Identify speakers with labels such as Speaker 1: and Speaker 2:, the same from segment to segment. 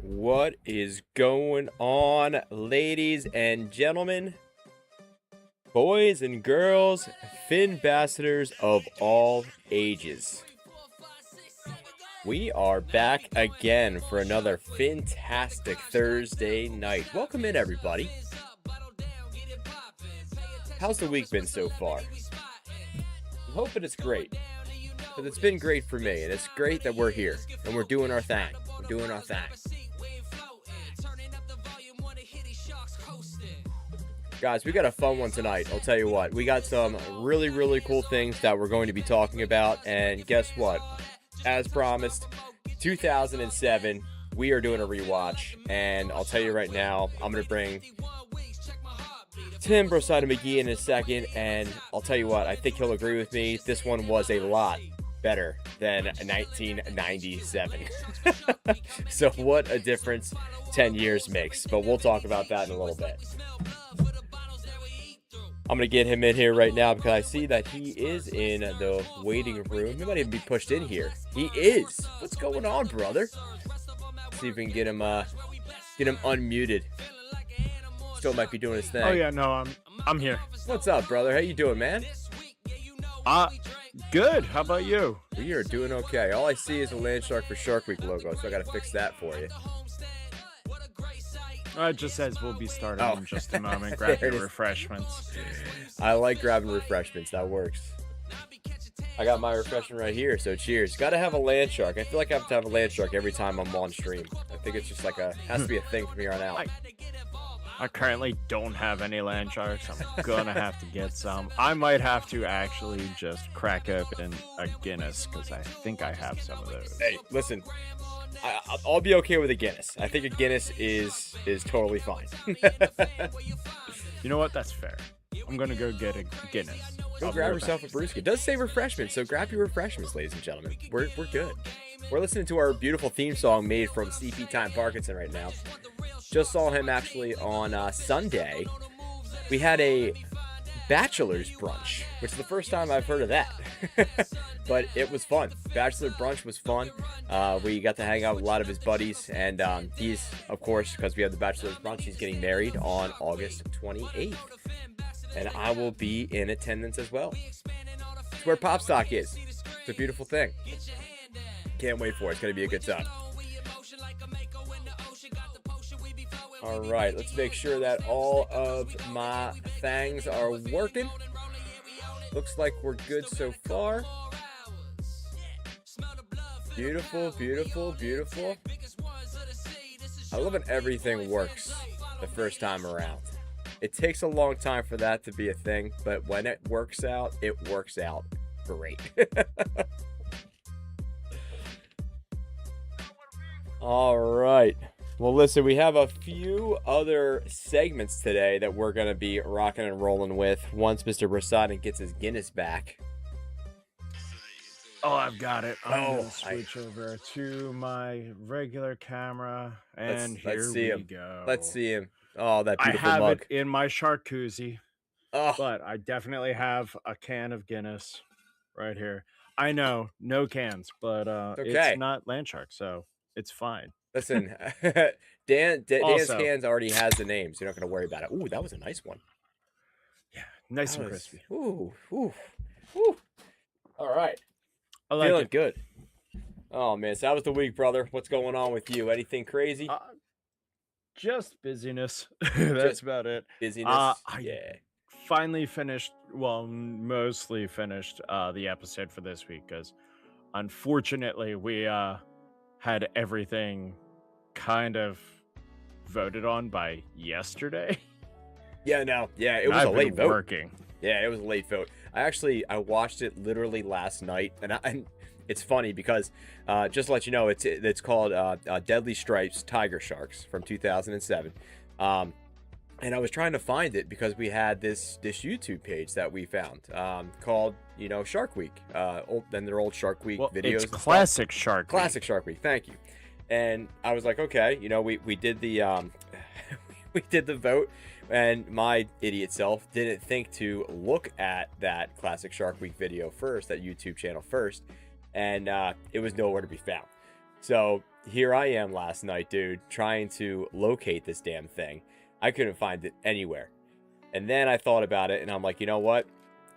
Speaker 1: What is going on, ladies and gentlemen, boys and girls, Finbassadors of all ages? We are back again for another fantastic Thursday night. Welcome in, everybody. How's the week been so far? I'm hoping it's great, because it's been great for me, and it's great that we're here, and we're doing our thing. We're doing our thing. Guys, we got a fun one tonight. I'll tell you what. We got some really cool things that we're going to be talking about. And guess what? As promised, 2007, we are doing a rewatch. And I'll tell you right now, I'm going to bring Tim Brosada McGee in a second. And I'll tell you what, I think he'll agree with me. This one was a lot better than 1997. So what a difference 10 years makes. But we'll talk about that in a little bit. I'm going to get him in here right now because I see that he is in the waiting room. He might even be pushed in here. He is. What's going on, brother? Let's see if we can get him unmuted. Still might be doing his thing.
Speaker 2: Oh yeah, no, I'm here.
Speaker 1: What's up, brother? How you doing, man?
Speaker 2: Good. How about you?
Speaker 1: We are doing okay. All I see is a Land Shark for Shark Week logo, so I got to fix that for you.
Speaker 2: It just says we'll be starting in just a moment. Grab your refreshments.
Speaker 1: I like grabbing refreshments. That works. I got my refreshment right here, so cheers. Got to have a Land Shark. I feel like I have to have a Land Shark every time I'm on stream. I think it's just like has to be a thing from here on out.
Speaker 2: I currently don't have any Land Sharks. I'm gonna have to get some. I might have to actually just crack open a Guinness because I think I have some of those.
Speaker 1: Hey, listen. I'll be okay with a Guinness. I think a Guinness is totally fine.
Speaker 2: You know what? That's fair. I'm gonna go get a Guinness.
Speaker 1: Go grab yourself a brewski. It does say refreshments, so grab your refreshments, ladies and gentlemen. We're good. We're listening to our beautiful theme song made from CP Time Parkinson right now. Just saw him actually on Sunday. We had a bachelor's brunch, which is the first time I've heard of that. But it was fun. Bachelor brunch was fun. We got to hang out with a lot of his buddies, and he's, of course, because we had the bachelor's brunch, he's getting married on August 28th. And I will be in attendance as well. It's where Pop Stock is. It's a beautiful thing. Can't wait for it. It's going to be a good time. All right, let's make sure that all of my things are working. Looks like we're good so far. Beautiful. I love when everything works the first time around. It takes a long time for that to be a thing, but when it works out great. All right. Well, listen, we have a few other segments today that we're going to be rocking and rolling with once Mr. Brosada gets his Guinness back.
Speaker 2: Oh, I've got it. I'm going to switch over to my regular camera, and here we go.
Speaker 1: Let's see him. Oh, that beautiful
Speaker 2: mug. I have
Speaker 1: it
Speaker 2: in my shark koozie, but I definitely have a can of Guinness right here. I know, no cans, but it's not Land Shark, so it's fine.
Speaker 1: Listen, Dan's cans already has the names. You're not going to worry about it. Ooh, that was a nice one.
Speaker 2: Yeah, nice and crispy.
Speaker 1: Ooh. All right.
Speaker 2: I like
Speaker 1: Feeling
Speaker 2: it.
Speaker 1: Good. Oh, man. So how was the week, brother? What's going on with you? Anything crazy?
Speaker 2: Just busyness. That's about it.
Speaker 1: Busyness?
Speaker 2: I finally finished, mostly finished the episode for this week because unfortunately we had everything kind of voted on by yesterday.
Speaker 1: It was a late vote. Yeah, it was a late vote. I watched it literally last night, and it's funny because just to let you know, it's called Deadly Stripes Tiger Sharks from 2007. And I was trying to find it because we had this YouTube page that we found called Shark Week. Their old Shark Week videos.
Speaker 2: It's classic Shark Week.
Speaker 1: Classic Shark Week. Thank you. And I was like, okay, we did the we did the vote, and my idiot self didn't think to look at that Classic Shark Week video first, that YouTube channel first, and it was nowhere to be found. So here I am last night, dude, trying to locate this damn thing. I couldn't find it anywhere. And then I thought about it, and I'm like, you know what?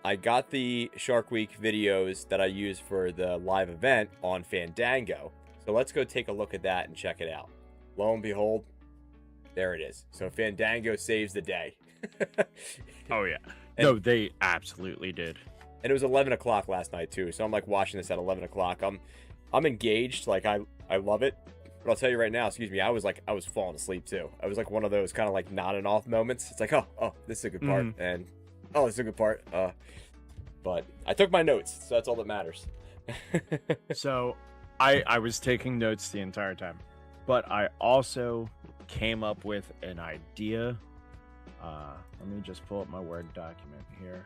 Speaker 1: I got the Shark Week videos that I use for the live event on Fandango. So let's go take a look at that and check it out. Lo and behold, there it is. So Fandango saves the day.
Speaker 2: Oh, yeah. No, they absolutely did.
Speaker 1: And it was 11 o'clock last night, too. So I'm like watching this at 11 o'clock. I'm engaged. Like, I love it. But I'll tell you right now, excuse me, I was falling asleep, too. I was like one of those kind of like nodding off moments. It's like, oh, this is a good part. And, oh, this is a good part. But I took my notes, so that's all that matters.
Speaker 2: So I was taking notes the entire time. But I also came up with an idea. Let me just pull up my Word document here.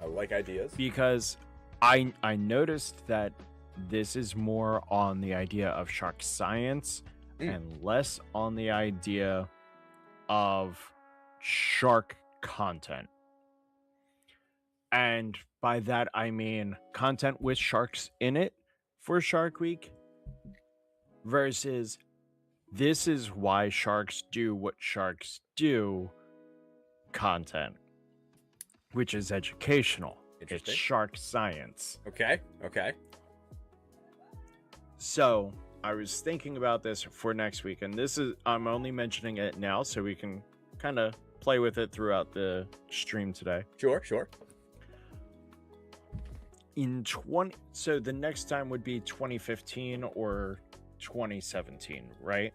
Speaker 1: I like ideas.
Speaker 2: Because I noticed that this is more on the idea of shark science and less on the idea of shark content. And by that, I mean content with sharks in it for Shark Week versus this is why sharks do what sharks do content, which is educational. It's shark science.
Speaker 1: Okay.
Speaker 2: So I was thinking about this for next week, and I'm only mentioning it now so we can kind of play with it throughout the stream today.
Speaker 1: Sure.
Speaker 2: So the next time would be 2015 or 2017, right?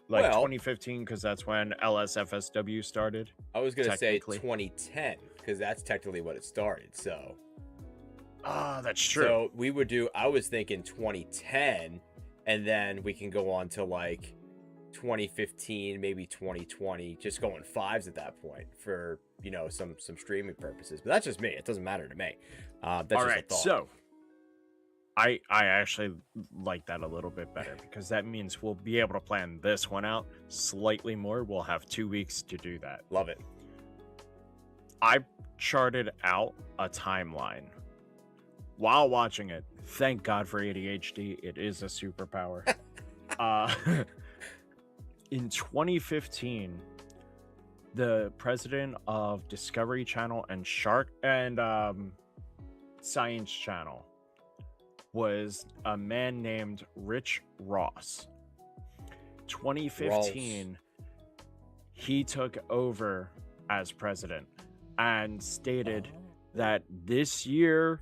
Speaker 2: Like 2015 because that's when LSFSW started.
Speaker 1: I was gonna say 2010 because that's technically what it started. So.
Speaker 2: That's true.
Speaker 1: So we would do. I was thinking 2010, and then we can go on to like 2015, maybe 2020, just going fives at that point for some streaming purposes. But that's just me. It doesn't matter to me. That's all right.
Speaker 2: So I actually like that a little bit better because that means we'll be able to plan this one out slightly more. We'll have 2 weeks to do that.
Speaker 1: Love it.
Speaker 2: I charted out a timeline while watching it. Thank God for ADHD. It is a superpower. In 2015, the president of Discovery Channel and Science Channel was a man named Rich Ross. 2015, he took over as president and stated that this year,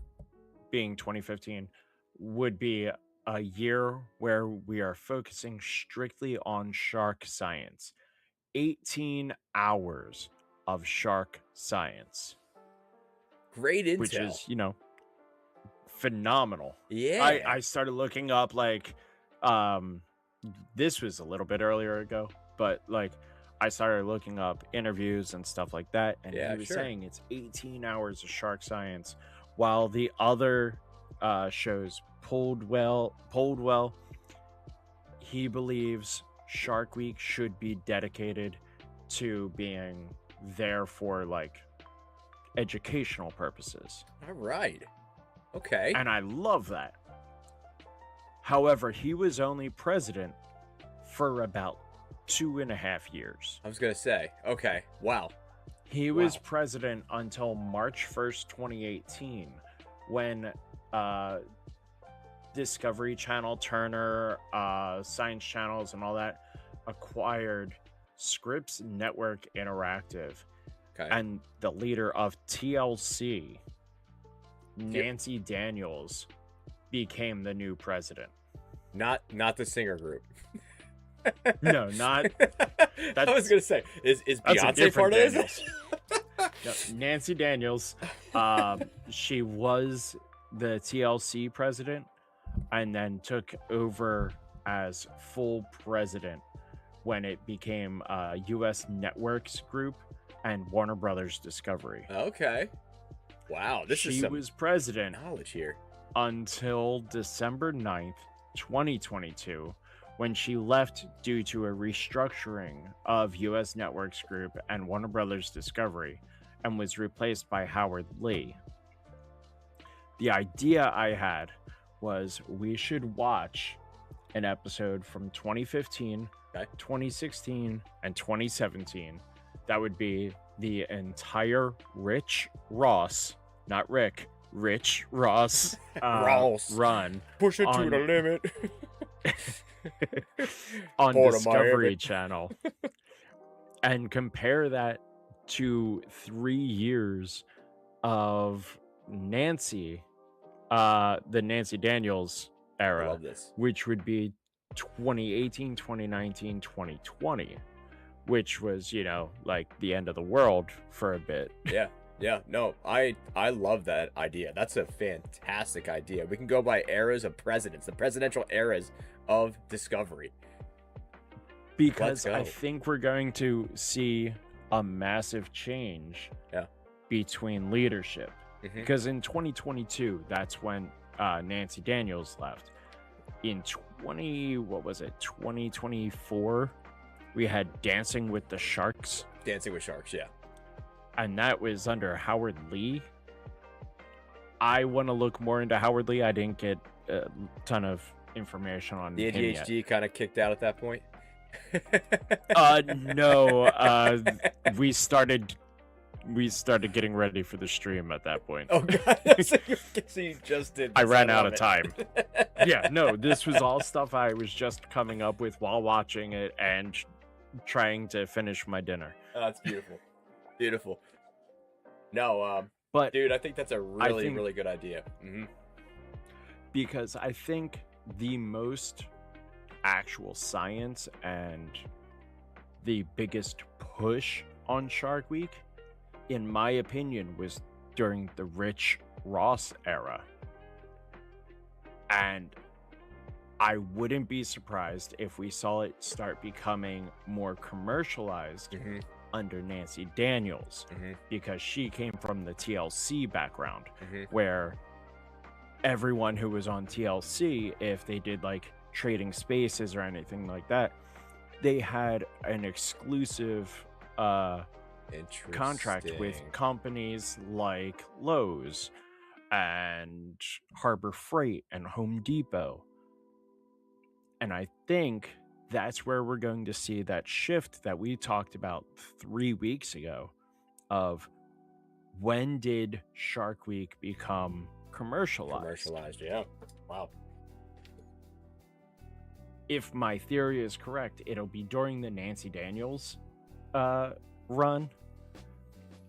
Speaker 2: being 2015, would be a year where we are focusing strictly on shark science. 18 hours of shark science.
Speaker 1: Great intel.
Speaker 2: Which is, phenomenal.
Speaker 1: Yeah.
Speaker 2: I started looking up this was a little bit earlier ago, but I started looking up interviews and stuff like that, and he was saying it's 18 hours of shark science, while the other shows pulled well. He believes Shark Week should be dedicated to being there for educational purposes.
Speaker 1: All right. Okay.
Speaker 2: And I love that. However, he was only president for about 2.5 years.
Speaker 1: I was going to say, okay. Wow.
Speaker 2: He was president until March 1st, 2018, when Discovery Channel, Turner, Science Channels, and all that acquired Scripps Network Interactive.
Speaker 1: Okay.
Speaker 2: And the leader of TLC, Nancy Daniels, became the new president.
Speaker 1: Not the singer group.
Speaker 2: No, not.
Speaker 1: I was gonna say, is Beyonce part of this?
Speaker 2: No, Nancy Daniels. She was the TLC president, and then took over as full president when it became U.S. Networks Group and Warner Brothers Discovery.
Speaker 1: Okay. Wow,
Speaker 2: she was president
Speaker 1: knowledge here
Speaker 2: until December 9th, 2022, when she left due to a restructuring of U.S. Networks Group and Warner Brothers Discovery, and was replaced by Howard Lee. The idea I had was we should watch an episode from 2015,
Speaker 1: Okay.
Speaker 2: 2016, and 2017. That would be the entire Rich Ross, not Rick, Rich Ross
Speaker 1: Ross.
Speaker 2: run
Speaker 1: Push it to
Speaker 2: on-
Speaker 1: the limit.
Speaker 2: on
Speaker 1: Port of
Speaker 2: Discovery
Speaker 1: Miami.
Speaker 2: Channel, and compare that to 3 years of Nancy, the Nancy Daniels
Speaker 1: I
Speaker 2: era,
Speaker 1: love this.
Speaker 2: which would be 2018, 2019, 2020, which was, you know, like the end of the world for a bit.
Speaker 1: Yeah, no, I love that idea. That's a fantastic idea. We can go by eras of presidents, the presidential eras of Discovery.
Speaker 2: Because I
Speaker 1: go.
Speaker 2: think we're going to see a massive change
Speaker 1: Yeah.
Speaker 2: between leadership.
Speaker 1: Mhm.
Speaker 2: Because in 2022, that's when Nancy Daniels left. In 2024, we had Dancing with the Sharks,
Speaker 1: Dancing with Sharks, yeah.
Speaker 2: and that was under Howard Lee. I want to look more into Howard Lee. I didn't get a ton of information on
Speaker 1: The
Speaker 2: him yet.
Speaker 1: ADHD kind of kicked out at that point.
Speaker 2: No, we started getting ready for the stream at that point.
Speaker 1: Oh god, so you just did.
Speaker 2: I
Speaker 1: this.
Speaker 2: ran out
Speaker 1: love
Speaker 2: of
Speaker 1: it.
Speaker 2: time. Yeah, no, this was all stuff I was just coming up with while watching it and trying to finish my dinner.
Speaker 1: Oh, that's beautiful, beautiful. No,
Speaker 2: But
Speaker 1: dude, I think that's a really,
Speaker 2: think-
Speaker 1: really good idea.
Speaker 2: because I think the most actual science and the biggest push on Shark Week, in my opinion, was during the Rich Ross era. And I wouldn't be surprised if we saw it start becoming more commercialized
Speaker 1: Mhm.
Speaker 2: under Nancy Daniels,
Speaker 1: Mhm.
Speaker 2: because she came from the TLC background,
Speaker 1: Mhm.
Speaker 2: where everyone who was on TLC, if they did like Trading Spaces or anything like that, they had an exclusive contract with
Speaker 1: Interesting.
Speaker 2: companies like Lowe's and Harbor Freight and Home Depot. And I think that's where we're going to see that shift that we talked about 3 weeks ago of when did Shark Week become commercialized?
Speaker 1: Commercialized, yeah. Wow.
Speaker 2: If my theory is correct, it'll be during the Nancy Daniels run.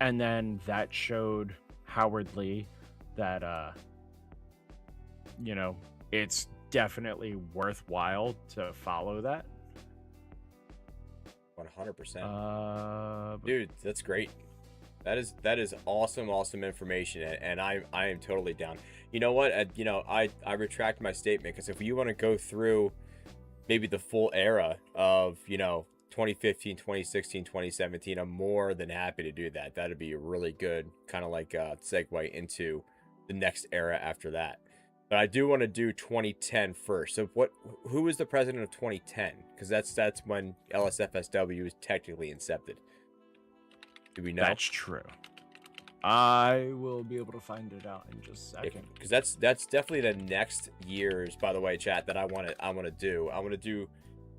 Speaker 2: And then that showed Howard Lee that, you know, it's definitely worthwhile to follow that.
Speaker 1: 100%. Dude, that's great. That is awesome information, and I am totally down. You know what? I retract my statement, because if you want to go through maybe the full era of 2015, 2016, 2017, I'm more than happy to do that. That'd be a really good kind of like segue into the next era after that. But I do want to do 2010 first. So who was the president of 2010? Because that's when LSFSW was technically incepted. Do we know?
Speaker 2: That's true. I will be able to find it out in just a second.
Speaker 1: Because that's definitely the next years, by the way, chat, that I want to do. I want to do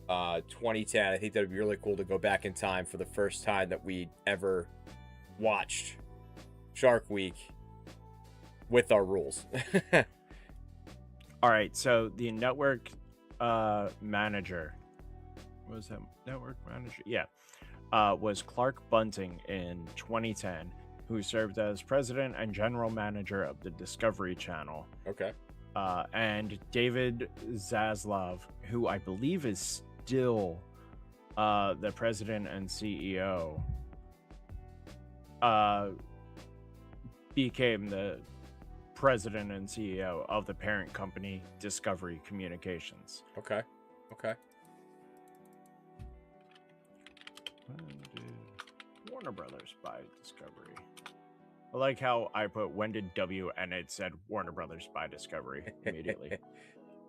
Speaker 1: 2010. I think that'd be really cool to go back in time for the first time that we ever watched Shark Week with our rules.
Speaker 2: All right, so the network manager, what was that network manager? Yeah, was Clark Bunting in 2010, who served as president and general manager of the Discovery Channel.
Speaker 1: Okay.
Speaker 2: And David Zaslav, who I believe is still the president and CEO, became the president and CEO of the parent company Discovery Communications.
Speaker 1: Okay.
Speaker 2: When did Warner Brothers buy Discovery? I like how I put when did W and it said Warner Brothers buy Discovery immediately.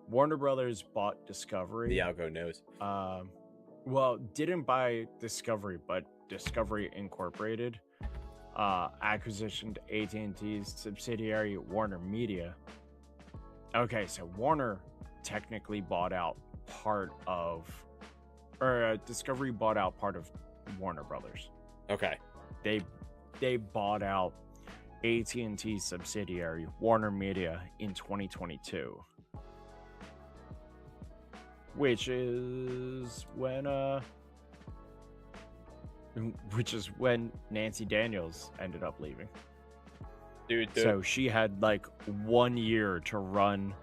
Speaker 2: Warner Brothers bought Discovery.
Speaker 1: The algo knows.
Speaker 2: Well, didn't buy Discovery, but Discovery Incorporated acquisitioned AT&T's subsidiary Warner Media. Okay, so Warner technically bought out part of, or Discovery bought out part of Warner Brothers.
Speaker 1: Okay.
Speaker 2: They bought out AT&T subsidiary Warner Media in 2022, which is when Nancy Daniels ended up leaving.
Speaker 1: Dude.
Speaker 2: So she had like 1 year to run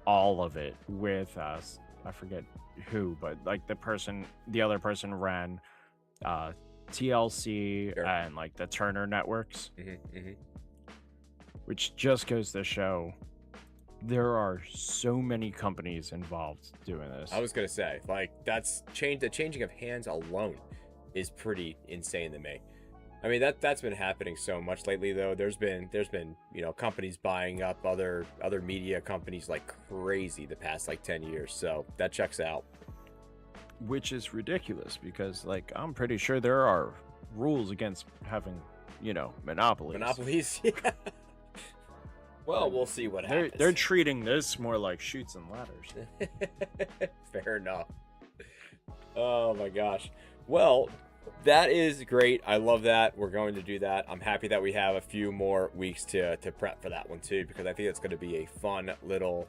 Speaker 2: all of it with us. I forget who, but like the other person ran TLC
Speaker 1: Sure.
Speaker 2: and like the Turner networks,
Speaker 1: Mm-hmm.
Speaker 2: which just goes to show there are so many companies involved doing this.
Speaker 1: I was gonna say, like, the changing of hands alone is pretty insane to me. I mean, that's been happening so much lately, though. There's been companies buying up other media companies like crazy the past like 10 years. So that checks out.
Speaker 2: Which is ridiculous because, like, I'm pretty sure there are rules against having, monopolies.
Speaker 1: Monopolies, yeah. Well, we'll see what happens.
Speaker 2: They're treating this more like Chutes and Ladders.
Speaker 1: Fair enough. Oh my gosh. Well, that is great. I love that. We're going to do that. I'm happy that we have a few more weeks to prep for that one too, because I think it's going to be a fun little,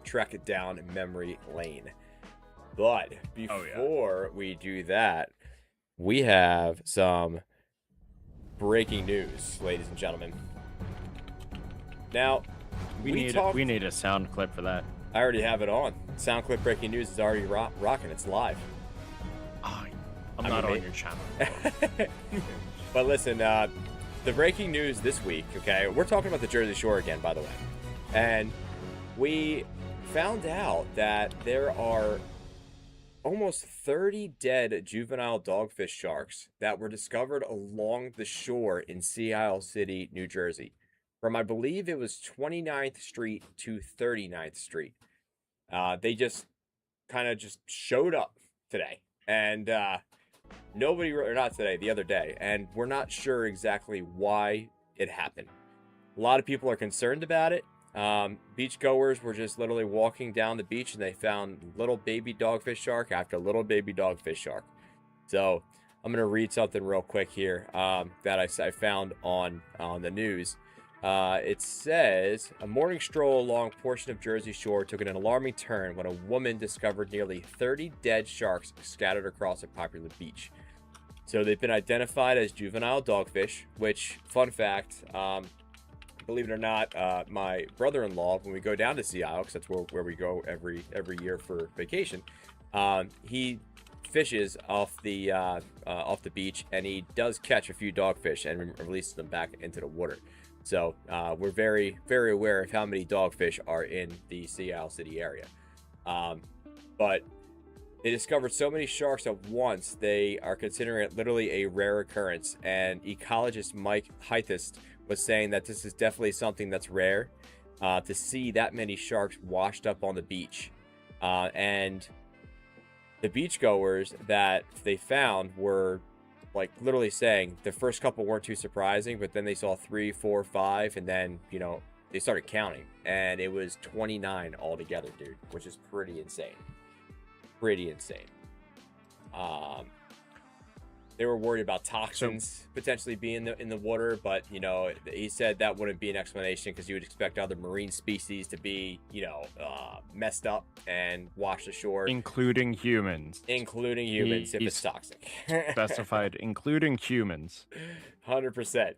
Speaker 1: trek it down memory lane. But before we do that, we have some breaking news, ladies and gentlemen. Now,
Speaker 2: we need a sound clip for that.
Speaker 1: I already have it on. Sound clip breaking news is already rocking. It's live.
Speaker 2: I'm not on your channel.
Speaker 1: But listen, the breaking news this week, okay, we're talking about the Jersey Shore again, by the way. And we found out that there are almost 30 dead juvenile dogfish sharks that were discovered along the shore in Sea Isle City, New Jersey. From, I believe it was 29th Street to 39th Street. They just kind of just showed up today. And the other day. And we're not sure exactly why it happened. A lot of people are concerned about it. Beachgoers were just literally walking down the beach and they found little baby dogfish shark after little baby dogfish shark. So I'm going to read something real quick here that I found on the news. It says, a morning stroll along a portion of Jersey Shore took an alarming turn when a woman discovered nearly 30 dead sharks scattered across a popular beach. So they've been identified as juvenile dogfish, which, fun fact, believe it or not, my brother-in-law, when we go down to Sea Isle, because that's where we go every year for vacation, he fishes off the beach, and he does catch a few dogfish and releases them back into the water. So we're very, very aware of how many dogfish are in the Sea Isle City area. But they discovered so many sharks at once, they are considering it literally a rare occurrence. And ecologist Mike Heithist was saying that this is definitely something that's rare to see that many sharks washed up on the beach. And the beachgoers that they found were like literally saying the first couple weren't too surprising, but then they saw 3, 4, 5, and then, they started counting, and it was 29 altogether, dude, which is pretty insane. They were worried about toxins potentially being in the water, but he said that wouldn't be an explanation because you would expect other marine species to be messed up and wash ashore, including humans if it's toxic.
Speaker 2: Specified including humans.
Speaker 1: 100%.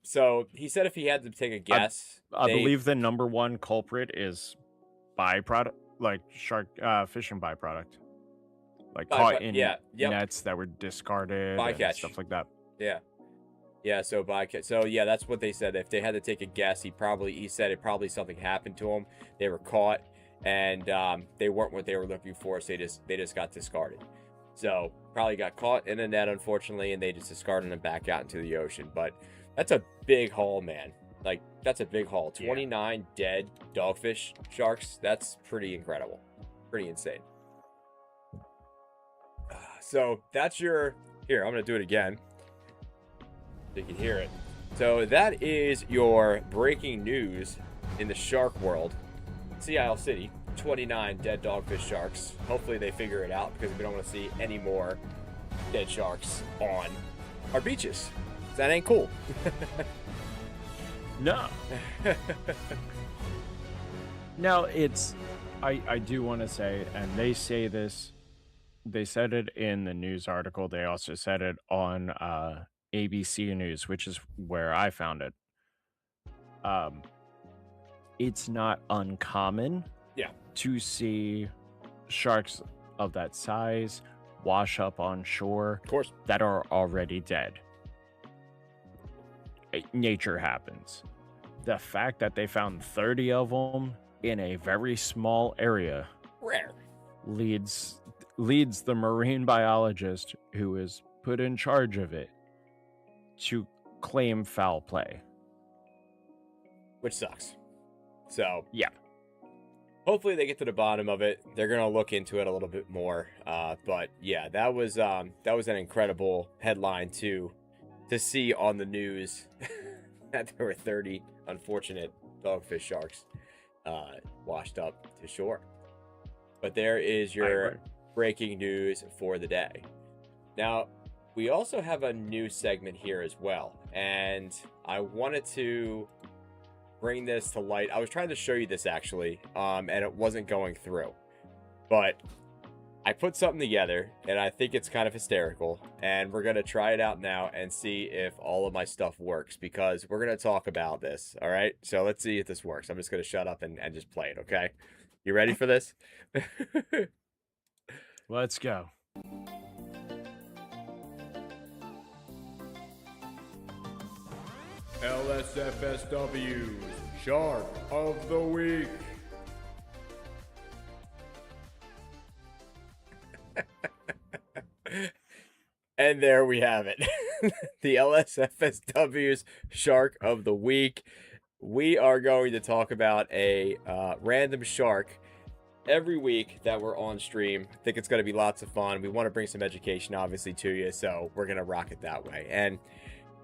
Speaker 1: So he said if he had to take a guess,
Speaker 2: I believe the number one culprit is byproduct, like shark fishing byproduct, like caught in nets that were discarded, and stuff like that.
Speaker 1: So bycatch. So yeah, that's what they said. If they had to take a guess, he said it probably something happened to them. They were caught, and they weren't what they were looking for, so they just got discarded. So probably got caught in a net, unfortunately, and they just discarded them back out into the ocean. But that's a big haul, man. Like, that's a big haul. 29 dead dogfish sharks. That's pretty incredible. Pretty insane. So that's here, I'm going to do it again so you can hear it. So that is your breaking news in the shark world. Sea Isle City, 29 dead dogfish sharks. Hopefully they figure it out because we don't want to see any more dead sharks on our beaches. That ain't cool.
Speaker 2: No. Now, I do want to say, and they say this, they said it in the news article. They also said it on ABC News, which is where I found it. It's not uncommon to see sharks of that size wash up on shore,
Speaker 1: of course,
Speaker 2: that are already dead. Nature happens. The fact that they found 30 of them in a very small area
Speaker 1: rare
Speaker 2: leads the marine biologist who is put in charge of it to claim foul play,
Speaker 1: which sucks. So
Speaker 2: yeah,
Speaker 1: hopefully they get to the bottom of it. They're gonna look into it a little bit more. But yeah, that was an incredible headline to see on the news that there were 30 unfortunate dogfish sharks washed up to shore. But there is your breaking news for the day. Now, we also have a new segment here as well, and I wanted to bring this to light. I was trying to show you this actually, and it wasn't going through, but I put something together and I think it's kind of hysterical, and we're going to try it out now and see if all of my stuff works, because we're going to talk about this. All right. So let's see if this works. I'm just going to shut up and just play it. Okay. You ready for this?
Speaker 2: Let's go.
Speaker 1: LSFSW's Shark of the Week. And there we have it. The LSFSW's Shark of the Week. We are going to talk about a random shark every week that we're on stream. I think it's going to be lots of fun. We want to bring some education, obviously, to you, so we're going to rock it that way. And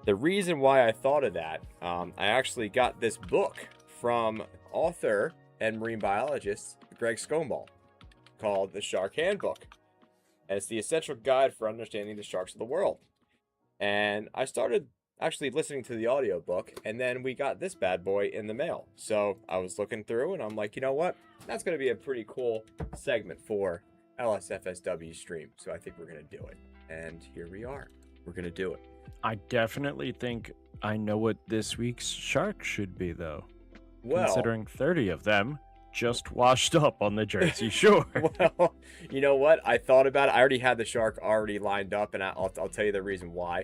Speaker 1: the reason why I thought of that, I actually got this book from author and marine biologist Greg Scomball called The Shark Handbook. And it's the essential guide for understanding the sharks of the world. And I started actually listening to the audiobook, and then we got this bad boy in the mail. So I was looking through, and I'm like, you know what? That's going to be a pretty cool segment for LSFSW stream. So I think we're going to do it. And here we are. We're going to do it.
Speaker 2: I definitely think I know what this week's shark should be, though.
Speaker 1: Well,
Speaker 2: considering 30 of them just washed up on the Jersey Shore.
Speaker 1: Well, you know what? I thought about it. I already had the shark already lined up, and I'll tell you the reason why.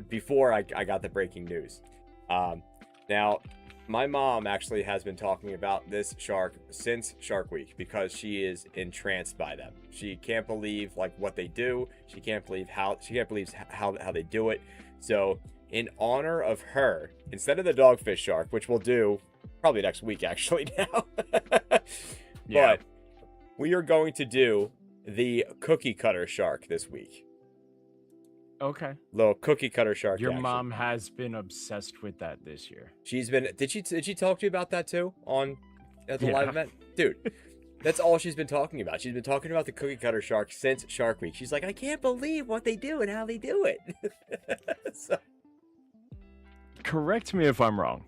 Speaker 1: Before I got the breaking news. Now, my mom actually has been talking about this shark since Shark Week because she is entranced by them. She can't believe like what they do. She can't believe how they do it. So, in honor of her, instead of the dogfish shark, which we'll do probably next week actually now.
Speaker 2: Yeah.
Speaker 1: But we are going to do the cookie cutter shark this week.
Speaker 2: Okay.
Speaker 1: Little cookie cutter shark.
Speaker 2: Your
Speaker 1: action.
Speaker 2: mom has been obsessed with that this year.
Speaker 1: She's been. Did she talk to you about that too at the live event, dude? That's all she's been talking about. She's been talking about the cookie cutter shark since Shark Week. She's like, I can't believe what they do and how they do it. So.
Speaker 2: Correct me if I'm wrong.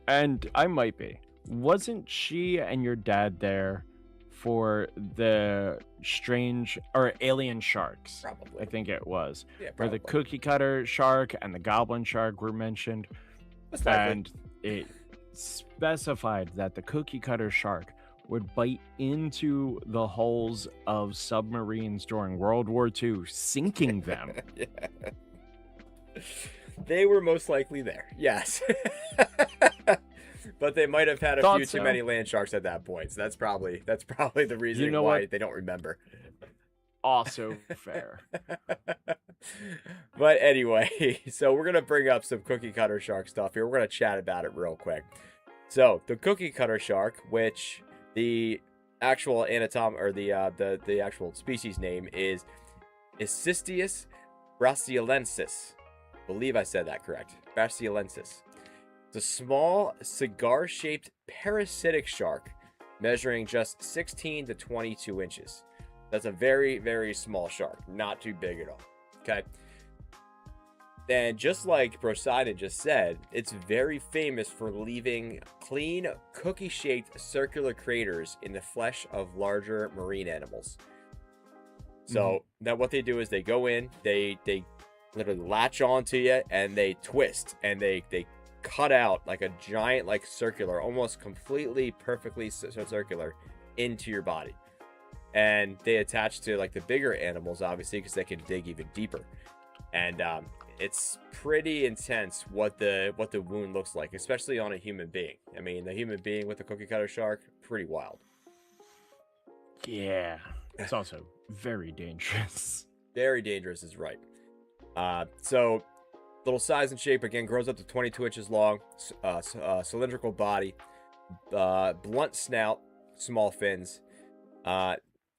Speaker 2: And I might be. Wasn't she and your dad there for the strange or alien sharks?
Speaker 1: Probably.
Speaker 2: I think it was.
Speaker 1: Yeah,
Speaker 2: where
Speaker 1: probably.
Speaker 2: the cookie cutter shark and the goblin shark were mentioned.
Speaker 1: Most likely.
Speaker 2: And it specified that the cookie cutter shark would bite into the hulls of submarines during World War II, sinking them.
Speaker 1: Yeah. They were most likely there. Yes. But they might have had a few too many land sharks at that point. So that's probably the reason why they don't remember.
Speaker 2: Also fair.
Speaker 1: But anyway, so we're going to bring up some cookie cutter shark stuff here. We're going to chat about it real quick. So the cookie cutter shark, which the actual the actual species name is Cystius brasiliensis. I believe I said that correct. Brasiliensis. It's a small cigar-shaped parasitic shark measuring just 16 to 22 inches. That's a very, very small shark, not too big at all. Okay. And just like Poseidon just said, it's very famous for leaving clean, cookie-shaped circular craters in the flesh of larger marine animals. So now what they do is they go in, they literally latch onto you, and they twist, and they cut out like a giant, like circular, almost completely perfectly circular into your body. And they attach to like the bigger animals, obviously, because they can dig even deeper. And it's pretty intense what the wound looks like, especially on a human being. I mean, the human being with a cookie cutter shark, pretty wild.
Speaker 2: Yeah, it's also very dangerous.
Speaker 1: Very dangerous is right. So little size and shape, again, grows up to 22 inches long, cylindrical body, blunt snout, small fins.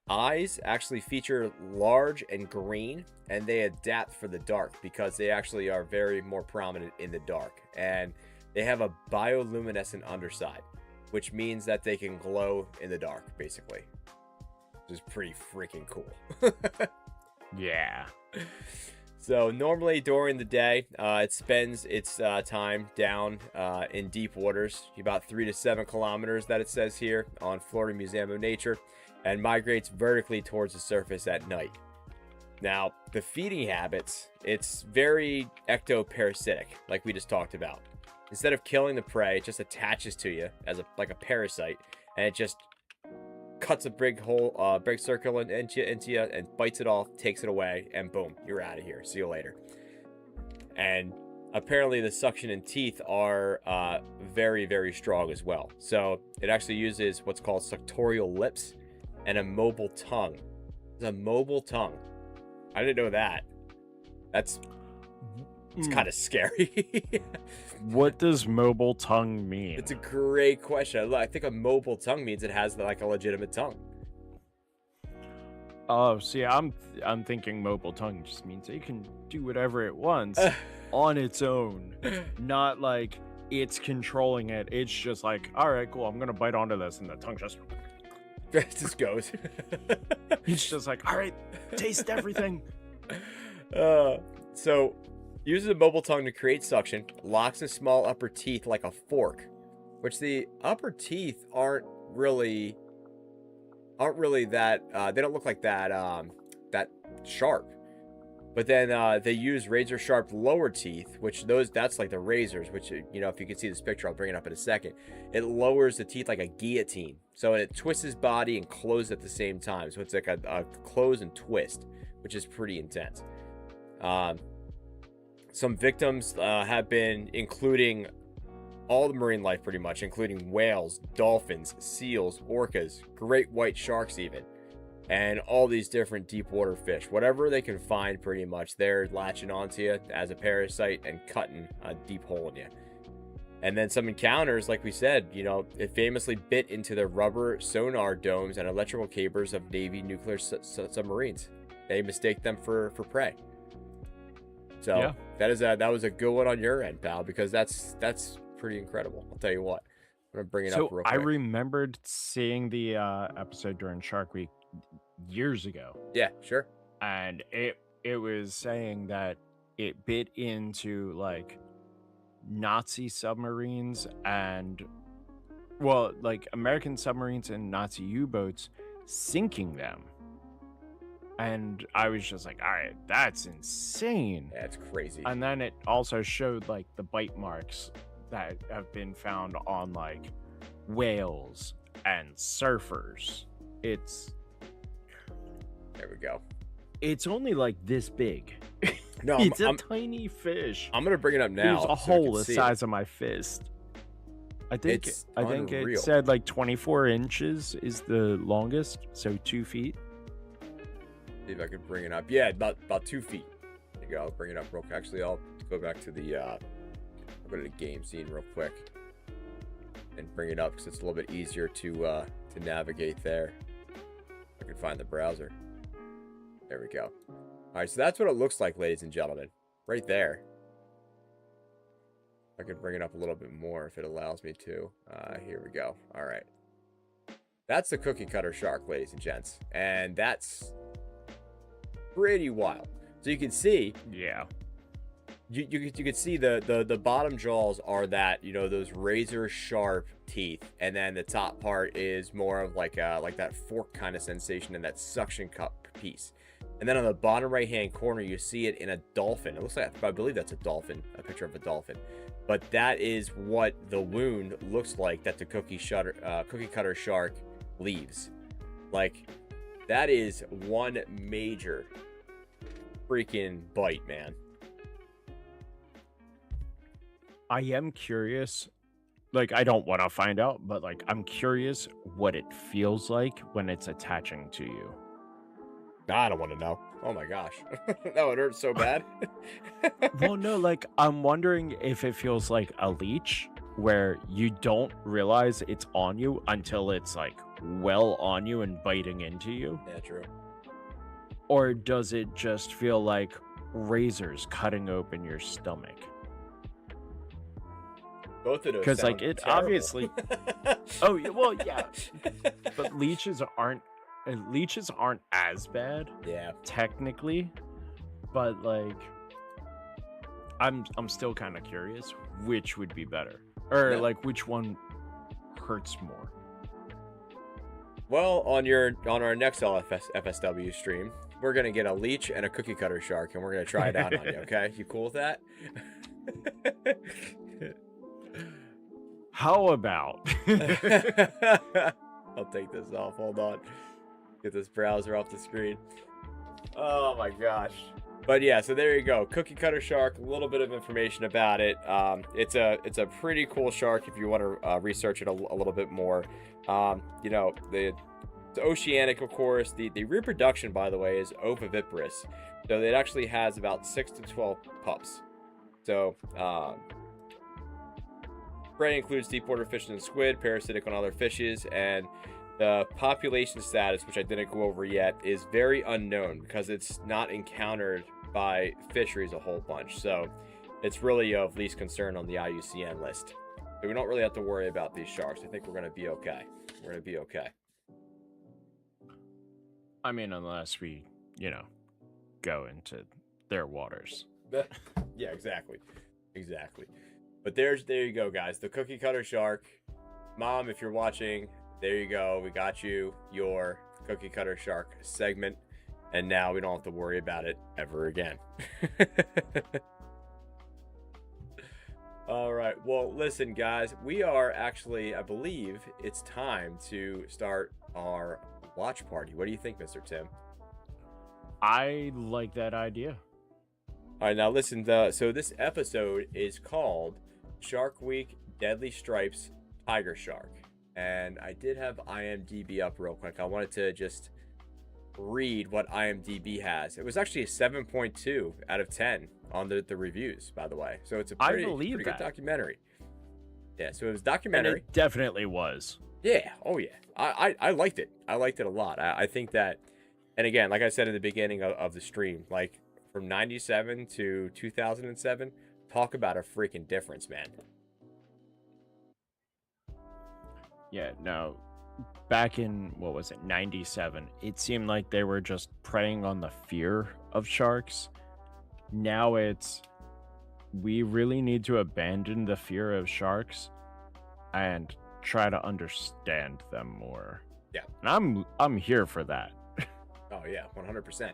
Speaker 1: Eyes actually feature large and green, and they adapt for the dark because they actually are very more prominent in the dark. And they have a bioluminescent underside, which means that they can glow in the dark, basically. Which is pretty freaking cool.
Speaker 2: Yeah.
Speaker 1: So normally during the day, it spends its time down in deep waters, about 3 to 7 kilometers that it says here on Florida Museum of Nature, and migrates vertically towards the surface at night. Now, the feeding habits, it's very ectoparasitic, like we just talked about. Instead of killing the prey, it just attaches to you as like a parasite, and it just cuts a big hole, big circle into you, and bites it off, takes it away, and boom, you're out of here. See you later. And apparently the suction and teeth are very, very strong as well. So it actually uses what's called suctorial lips and a mobile tongue. It's a mobile tongue. I didn't know that. It's kind of scary.
Speaker 2: What does mobile tongue mean?
Speaker 1: It's a great question. I think a mobile tongue means it has like a legitimate tongue.
Speaker 2: Oh, see, I'm thinking mobile tongue just means it can do whatever it wants on its own. Not like it's controlling it. It's just like, all right, cool, I'm gonna bite onto this, and the tongue just
Speaker 1: goes.
Speaker 2: It's just like, all right, taste everything.
Speaker 1: So uses a mobile tongue to create suction, locks the small upper teeth like a fork, which the upper teeth aren't really that they don't look like that sharp. But then they use razor sharp lower teeth, which that's like the razors, which, you know, if you can see this picture, I'll bring it up in a second. It lowers the teeth like a guillotine. So it twists his body and closes at the same time. So it's like a close and twist, which is pretty intense. Some victims have been including all the marine life pretty much, including whales, dolphins, seals, orcas, great white sharks even, and all these different deep water fish. Whatever they can find pretty much, they're latching onto you as a parasite and cutting a deep hole in you. And then some encounters, like we said, you know, it famously bit into the rubber sonar domes and electrical cables of Navy nuclear submarines. They mistake them for prey. So yeah. That was a good one on your end, pal, because that's pretty incredible. I'll tell you what. I'm gonna bring it up real quick.
Speaker 2: I remembered seeing the episode during Shark Week years ago.
Speaker 1: Yeah, sure.
Speaker 2: And it was saying that it bit into like Nazi submarines and, well, like American submarines and Nazi U-boats, sinking them. And I was just like, all right, that's insane.
Speaker 1: Yeah, it's crazy.
Speaker 2: And then it also showed like the bite marks that have been found on like whales and surfers.
Speaker 1: There we go.
Speaker 2: It's only like this big.
Speaker 1: No,
Speaker 2: it's a tiny fish.
Speaker 1: I'm gonna bring it up now.
Speaker 2: There's a hole the size of my fist. I think it said like 24 inches is the longest, so 2 feet.
Speaker 1: See if I can bring it up. Yeah, about 2 feet. There you go. I'll bring it up real quick. Actually, I'll go back to the I'll go to the game scene real quick and bring it up because it's a little bit easier to navigate there. I can find the browser. There we go. All right, so that's what it looks like, ladies and gentlemen, right there. I could bring it up a little bit more if it allows me to. Here we go. All right. That's the cookie cutter shark, ladies and gents. And that's pretty wild. So you can see,
Speaker 2: Yeah.
Speaker 1: you can see the bottom jaws are that, you know, those razor sharp teeth, and then the top part is more of like that fork kind of sensation and that suction cup piece. And then on the bottom right hand corner, you see it in a dolphin. It looks like, I believe that's a dolphin, a picture of a dolphin. But that is what the wound looks like that the cookie cutter shark leaves. Like, that is one major freaking bite, man.
Speaker 2: I am curious. Like, I don't want to find out, but like, I'm curious what it feels like when it's attaching to you.
Speaker 1: I don't want to know. Oh my gosh. That would hurt so bad.
Speaker 2: Well, no, like, I'm wondering if it feels like a leech where you don't realize it's on you until it's like well on you and biting into you.
Speaker 1: Yeah, true.
Speaker 2: Or does it just feel like razors cutting open your stomach?
Speaker 1: Both of those
Speaker 2: Because like
Speaker 1: sound
Speaker 2: it
Speaker 1: terrible.
Speaker 2: obviously. Oh well, yeah. But leeches aren't as bad
Speaker 1: Yeah.
Speaker 2: technically, but like I'm still kind of curious which would be better, or
Speaker 1: Yeah.
Speaker 2: like which one hurts more.
Speaker 1: Well, on our next LSFSW stream, we're gonna get a leech and a cookie cutter shark, and we're gonna try it out on you. Okay, you cool with that?
Speaker 2: How about?
Speaker 1: I'll take this off. Hold on. Get this browser off the screen. Oh my gosh. But yeah, so there you go. Cookie cutter shark. A little bit of information about it. It's a pretty cool shark if you want to research it a little bit more. You know, it's oceanic, of course. The reproduction, by the way, is oviviparous. So it actually has about 6 to 12 pups. So prey includes deep-water fish and squid, parasitic on other fishes, and the population status, which I didn't go over yet, is very unknown because it's not encountered by fisheries a whole bunch. So it's really of least concern on the IUCN list. So we don't really have to worry about these sharks. I think we're going to be okay. We're going to be okay.
Speaker 2: I mean, unless we, go into their waters.
Speaker 1: Yeah, exactly. Exactly. But there you go, guys. The cookie cutter shark. Mom, if you're watching, there you go. We got you your cookie cutter shark segment. And now we don't have to worry about it ever again. All right. Well, listen, guys. We are actually, I believe it's time to start our watch party. What do you think, Mr. Tim?
Speaker 2: I like that idea.
Speaker 1: All right, now listen. So this episode is called Shark Week Deadly Stripes Tiger Shark. And I did have IMDb up real quick. I wanted to just read what IMDb has. It was actually a 7.2 out of 10 on the reviews, by the way. So it's a pretty good documentary. Yeah, so it was documentary.
Speaker 2: And it definitely was.
Speaker 1: Yeah, oh yeah. I liked it. I liked it a lot. I think that, and again, like I said in the beginning of the stream, like from 97 to 2007, talk about a freaking difference, man.
Speaker 2: Yeah, no. Back in, 97, it seemed like they were just preying on the fear of sharks. Now it's, we really need to abandon the fear of sharks and try to understand them more.
Speaker 1: Yeah.
Speaker 2: And I'm here for that.
Speaker 1: Oh yeah, 100%.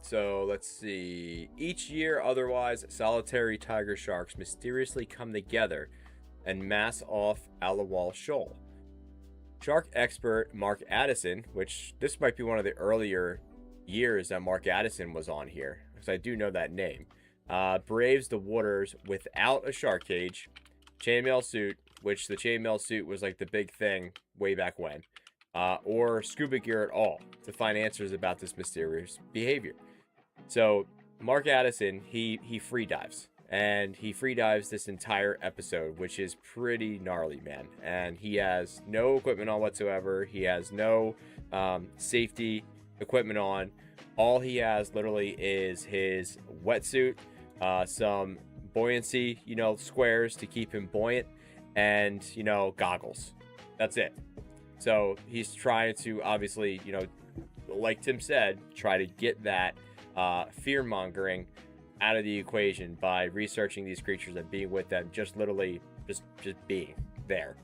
Speaker 1: So let's see. Each year, otherwise solitary tiger sharks mysteriously come together and mass off Alawal Shoal. Shark expert Mark Addison, which this might be one of the earlier years that Mark Addison was on here, because I do know that name, braves the waters without a shark cage, chainmail suit, which the chainmail suit was like the big thing way back when, or scuba gear at all to find answers about this mysterious behavior. So Mark Addison, he free dives. And he free dives this entire episode, which is pretty gnarly, man. And he has no equipment on whatsoever. He has no safety equipment on. All he has literally is his wetsuit, some buoyancy, squares to keep him buoyant, and, goggles. That's it. So he's trying to obviously, like Tim said, try to get that fear mongering out of the equation by researching these creatures and being with them, just literally just being there.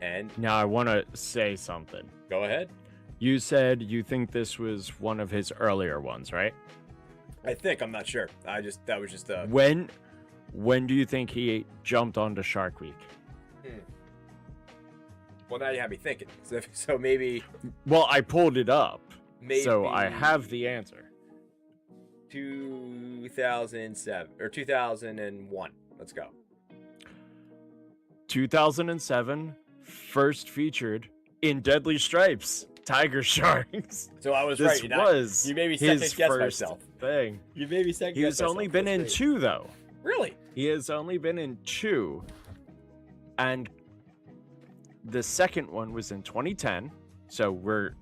Speaker 1: And
Speaker 2: Now I want to say something.
Speaker 1: go ahead.
Speaker 2: You said you think this was one of his earlier ones, right?
Speaker 1: I think, I'm not sure. That was just a.
Speaker 2: When do you think he jumped onto Shark Week?
Speaker 1: Well, now you have me thinking. So maybe.
Speaker 2: Well, I pulled it up,
Speaker 1: Maybe
Speaker 2: so I have the answer.
Speaker 1: 2007 or 2001. Let's go.
Speaker 2: 2007, first featured in Deadly Stripes, Tiger Sharks.
Speaker 1: So I was
Speaker 2: This
Speaker 1: right.
Speaker 2: was
Speaker 1: you made me
Speaker 2: his
Speaker 1: second guess
Speaker 2: first
Speaker 1: myself.
Speaker 2: thing.
Speaker 1: You made me second
Speaker 2: He
Speaker 1: guess
Speaker 2: has only been in 2, though.
Speaker 1: Really?
Speaker 2: He has only been in 2, and the second one was in 2010. So we're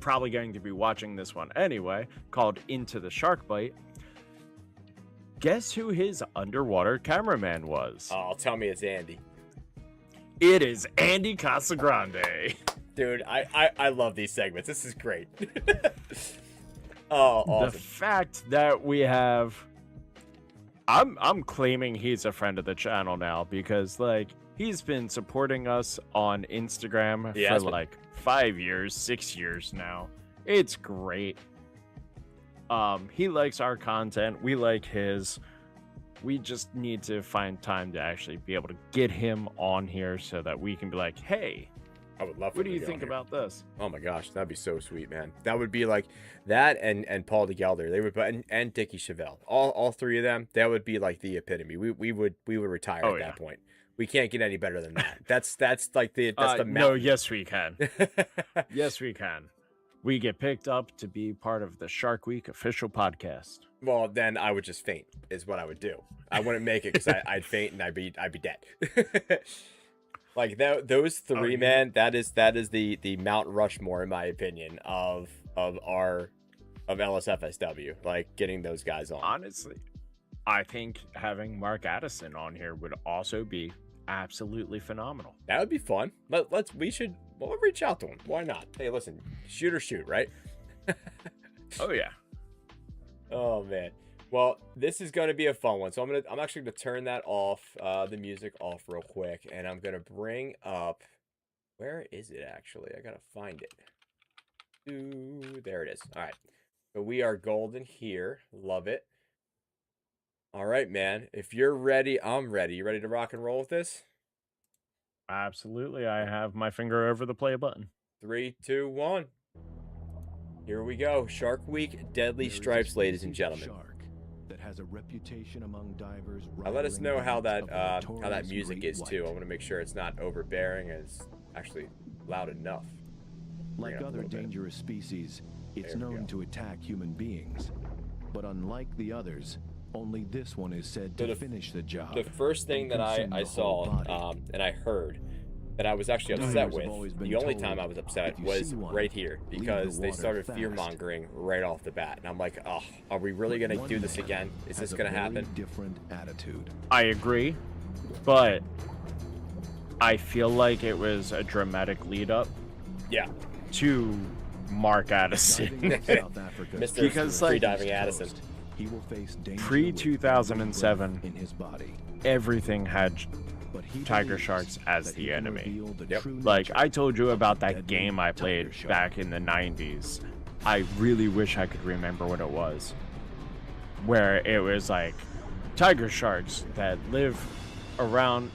Speaker 2: probably going to be watching this one anyway, called Into the Shark Bite. Guess who his underwater cameraman was?
Speaker 1: Oh, tell me it's Andy.
Speaker 2: It is Andy Casagrande.
Speaker 1: Dude, I love these segments. This is great. Oh, awesome.
Speaker 2: The fact that we have, I'm claiming he's a friend of the channel now, because like he's been supporting us on Instagram for like 5 years, 6 years now. It's great. He likes our content. We like his. We just need to find time to actually be able to get him on here so that we can be like, hey,
Speaker 1: I would love.
Speaker 2: what do you think about this?
Speaker 1: Oh my gosh, that'd be so sweet, man. That would be like that and Paul DeGelder. They would and Dickie Chevelle. All three of them. That would be like the epitome. We would retire at that point. We can't get any better than that. That's like the mountain.
Speaker 2: No, yes we can. Yes we can. We get picked up to be part of the Shark Week official podcast.
Speaker 1: Well, then I would just faint. Is what I would do. I wouldn't make it because I'd faint and I'd be dead. Like those three, man. That is the Mount Rushmore, in my opinion, of LSFSW. Like getting those guys on.
Speaker 2: Honestly, I think having Mark Addison on here would also be absolutely phenomenal.
Speaker 1: That would be fun. We'll reach out to him. Why not? Hey, listen, shoot or shoot, right?
Speaker 2: Oh yeah.
Speaker 1: Oh man. Well, this is going to be a fun one. So I'm actually going to turn that off, the music off real quick, and I'm going to bring up, where is it actually? I got to find it. Ooh, there it is. All right. So we are golden here. Love it. All right, man. If you're ready, I'm ready. You ready to rock and roll with this?
Speaker 2: Absolutely. I have my finger over the play button.
Speaker 1: 3, 2, 1. Here we go. Shark Week, Deadly Stripes, ladies and gentlemen.
Speaker 3: That has a reputation among divers.
Speaker 1: Let us know how that music is too. I want to make sure it's not overbearing and it's actually loud enough.
Speaker 3: Like other dangerous species, it's known to attack human beings. But unlike the others, only this one is said to finish the job.
Speaker 1: The first thing that I saw and I heard that I was actually upset with, the only time I was upset was right here, because they started fear-mongering right off the bat. And I'm like, oh, are we really going to do this again? Is this going to happen?
Speaker 3: Different attitude.
Speaker 2: I agree, but I feel like it was a dramatic lead-up to Mark Addison.
Speaker 1: Because like
Speaker 2: Free-diving Addison. Pre-2007,
Speaker 3: in his body.
Speaker 2: Everything had tiger sharks as the enemy. Like I told you about that game I played back in the 90s. I really wish I could remember what it was. Where it was like tiger sharks that live around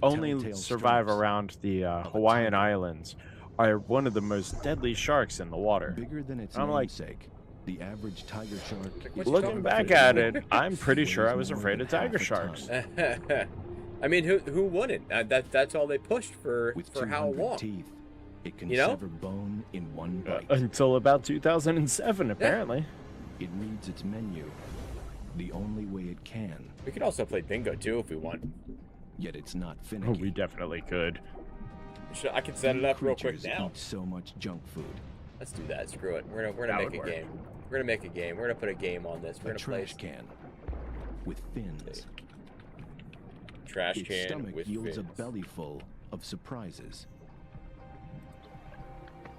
Speaker 2: only survive around the Hawaiian Islands are one of the most deadly sharks in the water.
Speaker 3: Bigger than its
Speaker 2: I'm like,
Speaker 3: namesake. The average tiger shark.
Speaker 2: Looking back at it, I'm pretty sure I was afraid of tiger sharks.
Speaker 1: I mean, who wouldn't? That's all they pushed for how long?
Speaker 3: Teeth, it can sever bone in one bite.
Speaker 2: Until about 2007, apparently.
Speaker 3: It reads its menu the only way it can.
Speaker 1: We could also play bingo too if we want.
Speaker 3: Yet it's not finicky.
Speaker 2: Oh, we definitely could.
Speaker 1: I can set it up real quick now.
Speaker 3: Eat so much junk food.
Speaker 1: Let's do that. Screw it. We're gonna make a game. We're gonna make a game. We're gonna put a game on this. We're gonna play
Speaker 3: trash can with fins.
Speaker 1: Trash
Speaker 3: Its
Speaker 1: can
Speaker 3: stomach
Speaker 1: with
Speaker 3: yields
Speaker 1: fins.
Speaker 3: a belly full of surprises.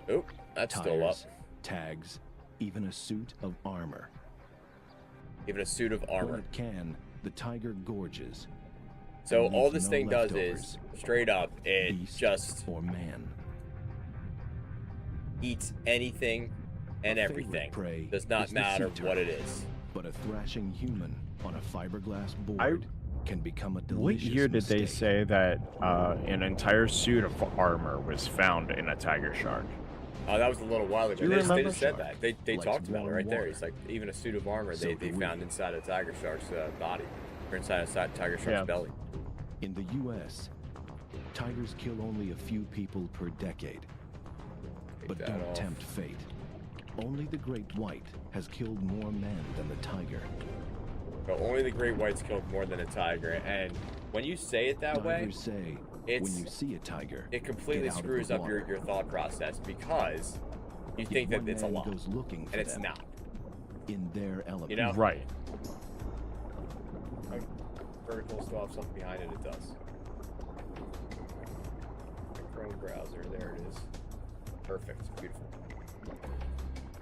Speaker 1: Oh, that's still up.
Speaker 3: Tires, tags, even a suit of armor.
Speaker 1: Even a suit of
Speaker 3: When
Speaker 1: armor.
Speaker 3: it can, the Tiger gorges.
Speaker 1: So
Speaker 3: and
Speaker 1: all
Speaker 3: leaves
Speaker 1: this
Speaker 3: no
Speaker 1: thing does
Speaker 3: leftovers,
Speaker 1: is, straight up, it
Speaker 3: beast
Speaker 1: just
Speaker 3: or man.
Speaker 1: eats anything and
Speaker 3: A favorite
Speaker 1: everything.
Speaker 3: prey
Speaker 1: Does not
Speaker 3: is the
Speaker 1: matter
Speaker 3: sea
Speaker 1: what it
Speaker 3: turtle.
Speaker 1: is.
Speaker 3: But a thrashing human on a fiberglass board can become a delicious
Speaker 2: What year did they
Speaker 3: mistake.
Speaker 2: say that an entire suit of armor was found in a tiger shark?
Speaker 1: Oh, that was a little while ago.
Speaker 2: you
Speaker 1: They just
Speaker 2: remember?
Speaker 1: said that. They
Speaker 3: Likes
Speaker 1: talked about it
Speaker 3: warm
Speaker 1: right there.
Speaker 3: water.
Speaker 1: It's like even a suit of armor
Speaker 3: So
Speaker 1: they
Speaker 3: do we.
Speaker 1: found inside a tiger shark's body, or inside a tiger shark's
Speaker 2: Yeah.
Speaker 1: belly.
Speaker 3: In the U.S., tigers kill only a few people per decade.
Speaker 1: Take
Speaker 3: But
Speaker 1: that
Speaker 3: don't
Speaker 1: off.
Speaker 3: tempt fate. Only the great white has killed more men than the tiger.
Speaker 1: So only the great whites killed more than a tiger. And when you say it that way,
Speaker 3: Divers say,
Speaker 1: it's-
Speaker 3: when you see a tiger,
Speaker 1: it completely
Speaker 3: get out of the
Speaker 1: screws up your
Speaker 3: water.
Speaker 1: thought process because you
Speaker 3: If
Speaker 1: think that
Speaker 3: one
Speaker 1: it's a
Speaker 3: man
Speaker 1: lot,
Speaker 3: goes looking for
Speaker 1: and it's
Speaker 3: them
Speaker 1: not.
Speaker 3: in their element.
Speaker 1: You know?
Speaker 2: Right.
Speaker 1: Vertical still have something behind it. It does. Chrome browser. There it is. Perfect. Beautiful.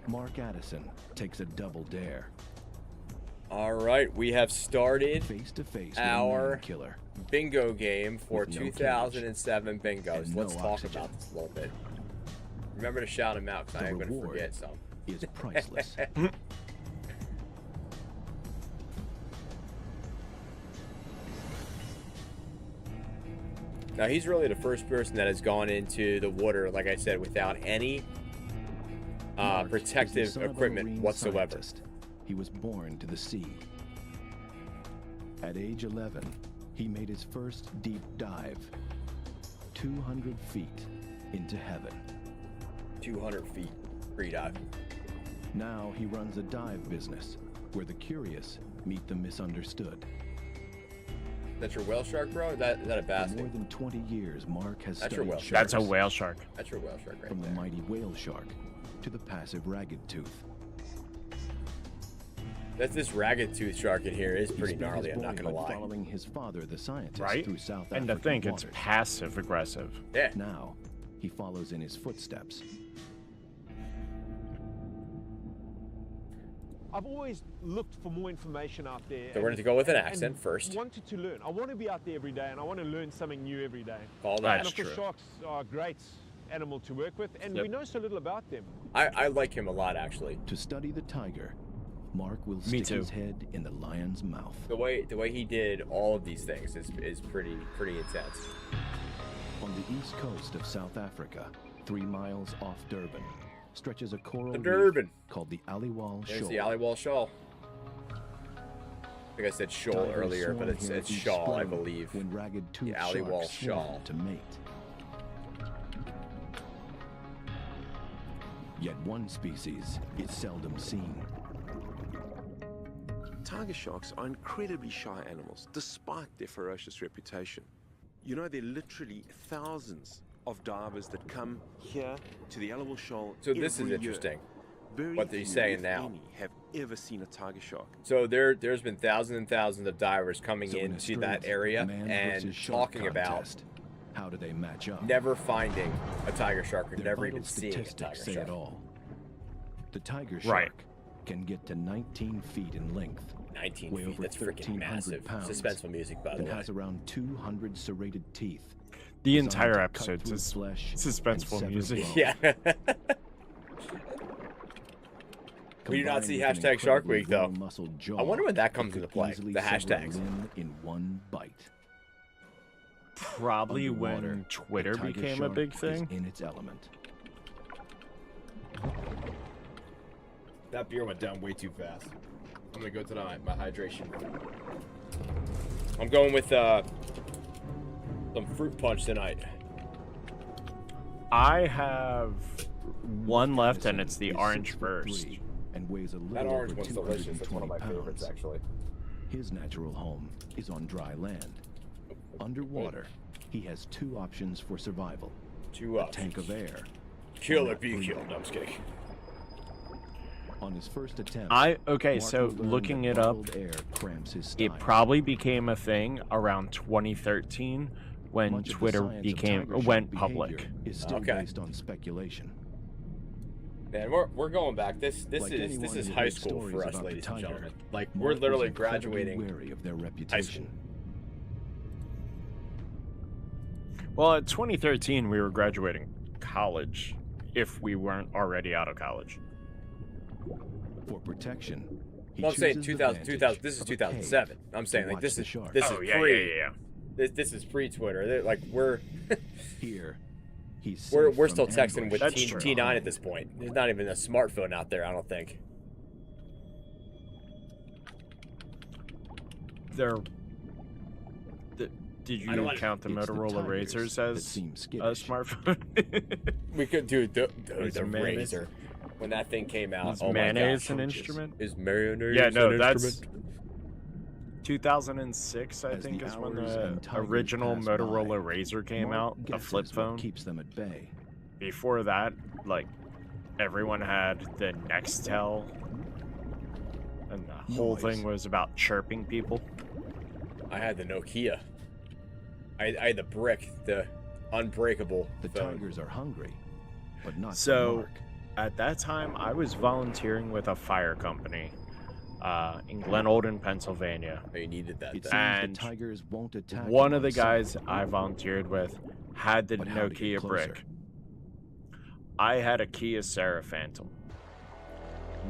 Speaker 3: Mark Addison takes a double dare,
Speaker 1: All right, we have started
Speaker 3: face to face with
Speaker 1: Our
Speaker 3: a man killer.
Speaker 1: bingo game for
Speaker 3: With no cage
Speaker 1: 2007 bingos.
Speaker 3: and
Speaker 1: Let's
Speaker 3: no
Speaker 1: talk
Speaker 3: oxygen.
Speaker 1: about this a little bit. Remember to shout them out, because I
Speaker 3: The
Speaker 1: am going to
Speaker 3: reward
Speaker 1: forget some.
Speaker 3: Is priceless.
Speaker 1: Now, he's really the first person that has gone into the water, like I said, without any
Speaker 3: Mark is the
Speaker 1: protective
Speaker 3: son of a
Speaker 1: equipment
Speaker 3: marine
Speaker 1: whatsoever.
Speaker 3: scientist. He was born to the sea. At age 11, he made his first deep dive, 200 feet into heaven.
Speaker 1: 200 feet free dive.
Speaker 3: Now he runs a dive business where the curious meet the misunderstood.
Speaker 1: That's your whale shark, bro? Is that a
Speaker 3: For
Speaker 1: bass?
Speaker 3: more than 20 years, Mark has
Speaker 1: That's your
Speaker 3: studied
Speaker 1: whale
Speaker 3: sharks,
Speaker 1: shark.
Speaker 2: That's a whale shark.
Speaker 1: That's your whale shark right
Speaker 3: from the
Speaker 1: there.
Speaker 3: mighty whale shark to the passive ragged tooth.
Speaker 1: That's this ragged tooth shark in here is
Speaker 3: He
Speaker 1: pretty
Speaker 3: spent
Speaker 1: gnarly,
Speaker 3: his
Speaker 1: I'm not going to
Speaker 3: boyhood
Speaker 1: lie.
Speaker 3: following his father, the scientist,
Speaker 2: Right?
Speaker 3: through South
Speaker 2: And to
Speaker 3: African
Speaker 2: think it's
Speaker 3: waters.
Speaker 2: passive aggressive.
Speaker 1: Yeah.
Speaker 3: Now, he follows in his footsteps.
Speaker 4: I've always looked for more information out there.
Speaker 1: So we're going to go with an accent first.
Speaker 4: Wanted to learn. I want to be out there every day, and I want to learn something new every day.
Speaker 1: All
Speaker 2: Right.
Speaker 1: that.
Speaker 4: And of course,
Speaker 2: true.
Speaker 4: sharks are a great animal to work with, and
Speaker 2: Yep.
Speaker 4: we know so little about them.
Speaker 1: I like him a lot, actually.
Speaker 3: To study the tiger, Mark will
Speaker 2: Me
Speaker 3: stick
Speaker 2: too.
Speaker 3: his head in the lion's mouth.
Speaker 1: The way he did all of these things is pretty intense.
Speaker 3: On the east coast of South Africa, 3 miles off Durban, stretches a coral
Speaker 1: The
Speaker 3: reef
Speaker 1: Durban.
Speaker 3: called the Aliwal
Speaker 1: There's
Speaker 3: Shoal.
Speaker 1: the Aliwal Shoal. I think I said shoal
Speaker 3: Divers
Speaker 1: earlier, but
Speaker 3: swarm
Speaker 1: it's
Speaker 3: here
Speaker 1: it's
Speaker 3: each
Speaker 1: shawl, I
Speaker 3: spring
Speaker 1: believe.
Speaker 3: When ragged tooth
Speaker 1: The Aliwal
Speaker 3: sharks swarm
Speaker 1: Shoal.
Speaker 3: to mate. Yet one species is seldom seen.
Speaker 5: Tiger sharks are incredibly shy animals, despite their ferocious reputation. You know, there are literally thousands of divers that come here to the Aliwal Shoal.
Speaker 1: So this is
Speaker 5: every year.
Speaker 1: interesting.
Speaker 5: Very
Speaker 1: what they're
Speaker 5: few,
Speaker 1: saying
Speaker 5: if
Speaker 1: now.
Speaker 5: any, have ever seen a tiger shark.
Speaker 1: So there's been thousands and thousands of divers coming
Speaker 3: So in a
Speaker 1: into that
Speaker 3: straight
Speaker 1: area
Speaker 3: man
Speaker 1: and
Speaker 3: versus shark
Speaker 1: talking about
Speaker 3: contest, how do they match up?
Speaker 1: never finding a tiger shark or
Speaker 3: Their
Speaker 1: never
Speaker 3: vital
Speaker 1: even seeing a tiger
Speaker 3: statistics say
Speaker 1: shark.
Speaker 3: it all. The tiger
Speaker 2: Right.
Speaker 3: shark can get to 19 feet in length
Speaker 1: 19
Speaker 3: Weigh
Speaker 1: feet,
Speaker 3: over
Speaker 1: that's freaking
Speaker 3: 1,300
Speaker 1: massive.
Speaker 3: pounds.
Speaker 1: Suspenseful music, by the
Speaker 3: and
Speaker 1: way.
Speaker 3: has around 200 serrated teeth.
Speaker 2: The
Speaker 3: designed
Speaker 2: entire
Speaker 3: to cut
Speaker 2: episode
Speaker 3: through
Speaker 2: is
Speaker 3: flesh and
Speaker 2: suspenseful
Speaker 3: sever
Speaker 2: music.
Speaker 3: bone.
Speaker 1: Yeah. We do not
Speaker 3: Combined
Speaker 1: see
Speaker 3: with an
Speaker 1: hashtag Shark
Speaker 3: incredibly
Speaker 1: Week, though.
Speaker 3: well-muscled jaw,
Speaker 1: I wonder when that comes
Speaker 3: it
Speaker 1: into
Speaker 3: could
Speaker 1: play,
Speaker 3: easily
Speaker 1: the
Speaker 3: sever a
Speaker 1: hashtags.
Speaker 3: limb in one bite.
Speaker 2: Probably
Speaker 3: Underwater,
Speaker 2: when Twitter
Speaker 3: the tiger
Speaker 2: became a
Speaker 3: shark
Speaker 2: big
Speaker 3: is
Speaker 2: thing.
Speaker 3: in its element.
Speaker 1: That beer went down way too fast. I'm gonna go to my hydration. I'm going with some fruit punch tonight.
Speaker 2: I have one left, and
Speaker 3: Addison
Speaker 2: it's the
Speaker 3: is
Speaker 2: orange
Speaker 3: 6'3"
Speaker 2: burst.
Speaker 3: and weighs a little
Speaker 1: That orange
Speaker 3: over
Speaker 1: one's delicious. That's one of my
Speaker 3: 220
Speaker 1: favorites,
Speaker 3: pounds.
Speaker 1: actually.
Speaker 3: His natural home is on dry land. Underwater, he has 2 options for survival:
Speaker 1: Two
Speaker 3: a
Speaker 1: up.
Speaker 3: tank of air.
Speaker 1: Kill
Speaker 3: or
Speaker 1: or be
Speaker 3: not
Speaker 1: killed.
Speaker 3: breathing.
Speaker 1: No, I'm just kidding.
Speaker 3: On his first attempt,
Speaker 2: Okay,
Speaker 3: Mark
Speaker 2: so
Speaker 3: will learn
Speaker 2: looking
Speaker 3: that
Speaker 2: it up,
Speaker 3: bottled air cramps his style.
Speaker 2: it probably became a thing around 2013 when
Speaker 3: Much of the
Speaker 2: Twitter
Speaker 3: science of tiger shark
Speaker 2: went
Speaker 3: behavior
Speaker 2: public.
Speaker 3: is still
Speaker 1: Okay.
Speaker 3: based on speculation.
Speaker 1: Man, we're going back. This
Speaker 3: Like anyone
Speaker 1: is
Speaker 3: who
Speaker 1: high
Speaker 3: heard
Speaker 1: school for
Speaker 3: stories
Speaker 1: us,
Speaker 3: about the
Speaker 1: ladies and
Speaker 3: tiger,
Speaker 1: gentlemen. Like
Speaker 3: Mark
Speaker 1: we're
Speaker 3: was
Speaker 1: literally
Speaker 3: incredibly
Speaker 1: graduating
Speaker 3: wary of their
Speaker 1: high
Speaker 3: reputation.
Speaker 1: school.
Speaker 2: Well, in 2013, we were graduating college, if we weren't already out of college.
Speaker 3: For protection, he
Speaker 1: Well, I'm saying
Speaker 3: chooses the
Speaker 1: 2000,
Speaker 3: vantage
Speaker 1: this is
Speaker 3: of a
Speaker 1: 2007.
Speaker 3: cave
Speaker 1: I'm saying
Speaker 3: to
Speaker 1: like
Speaker 3: watch
Speaker 1: this
Speaker 3: the
Speaker 1: is
Speaker 3: sharks.
Speaker 1: this
Speaker 2: Oh,
Speaker 1: is
Speaker 2: yeah,
Speaker 1: pre
Speaker 2: yeah.
Speaker 1: this is pre-Twitter. Like we're
Speaker 3: Here, he's
Speaker 1: we're
Speaker 3: safe
Speaker 1: still
Speaker 3: from
Speaker 1: texting
Speaker 3: ambush
Speaker 1: with
Speaker 2: That's
Speaker 1: T,
Speaker 2: true.
Speaker 1: T9 at this point. There's not even a smartphone out there, I don't think.
Speaker 2: Did
Speaker 1: I don't
Speaker 2: you
Speaker 1: want-
Speaker 2: count the
Speaker 3: It's the
Speaker 2: Motorola
Speaker 3: tigers
Speaker 2: Razors
Speaker 3: that
Speaker 2: as
Speaker 3: seem
Speaker 2: a
Speaker 3: skittish.
Speaker 2: smartphone?
Speaker 1: We could do the
Speaker 2: Is mayonnaise-
Speaker 1: Razor when that thing came out.
Speaker 2: Is
Speaker 1: Oh my
Speaker 2: mayonnaise
Speaker 1: gosh.
Speaker 2: an
Speaker 3: Coaches.
Speaker 2: instrument?
Speaker 1: Is mayonnaise
Speaker 2: Yeah, no,
Speaker 1: an
Speaker 2: that's
Speaker 1: instrument?
Speaker 2: 2006, I
Speaker 3: As
Speaker 2: think,
Speaker 3: the
Speaker 2: is when
Speaker 3: hours
Speaker 2: the
Speaker 3: and tigers
Speaker 2: original
Speaker 3: pass
Speaker 2: Motorola
Speaker 3: by,
Speaker 2: Razor came
Speaker 3: Mark
Speaker 2: out, a
Speaker 3: guesses
Speaker 2: flip
Speaker 3: what
Speaker 2: phone.
Speaker 3: keeps them at bay.
Speaker 2: Before that, like, everyone had the Nextel, and the whole
Speaker 3: Noise.
Speaker 2: thing was about chirping people.
Speaker 1: I had the Nokia. I had the brick, the unbreakable
Speaker 3: The
Speaker 1: phone.
Speaker 3: tigers are hungry, but not for
Speaker 2: So,
Speaker 3: Mark.
Speaker 2: at that time, I was volunteering with a fire company in Glen Olden, Pennsylvania.
Speaker 1: Oh, you needed that
Speaker 3: It
Speaker 1: thing.
Speaker 3: seems
Speaker 2: And
Speaker 3: the tigers won't attack
Speaker 2: One
Speaker 3: him
Speaker 2: of the
Speaker 3: on sight.
Speaker 2: guys I volunteered with had the
Speaker 3: But how to get
Speaker 2: Nokia
Speaker 3: closer?
Speaker 2: brick. I had a Kia Sarah Phantom.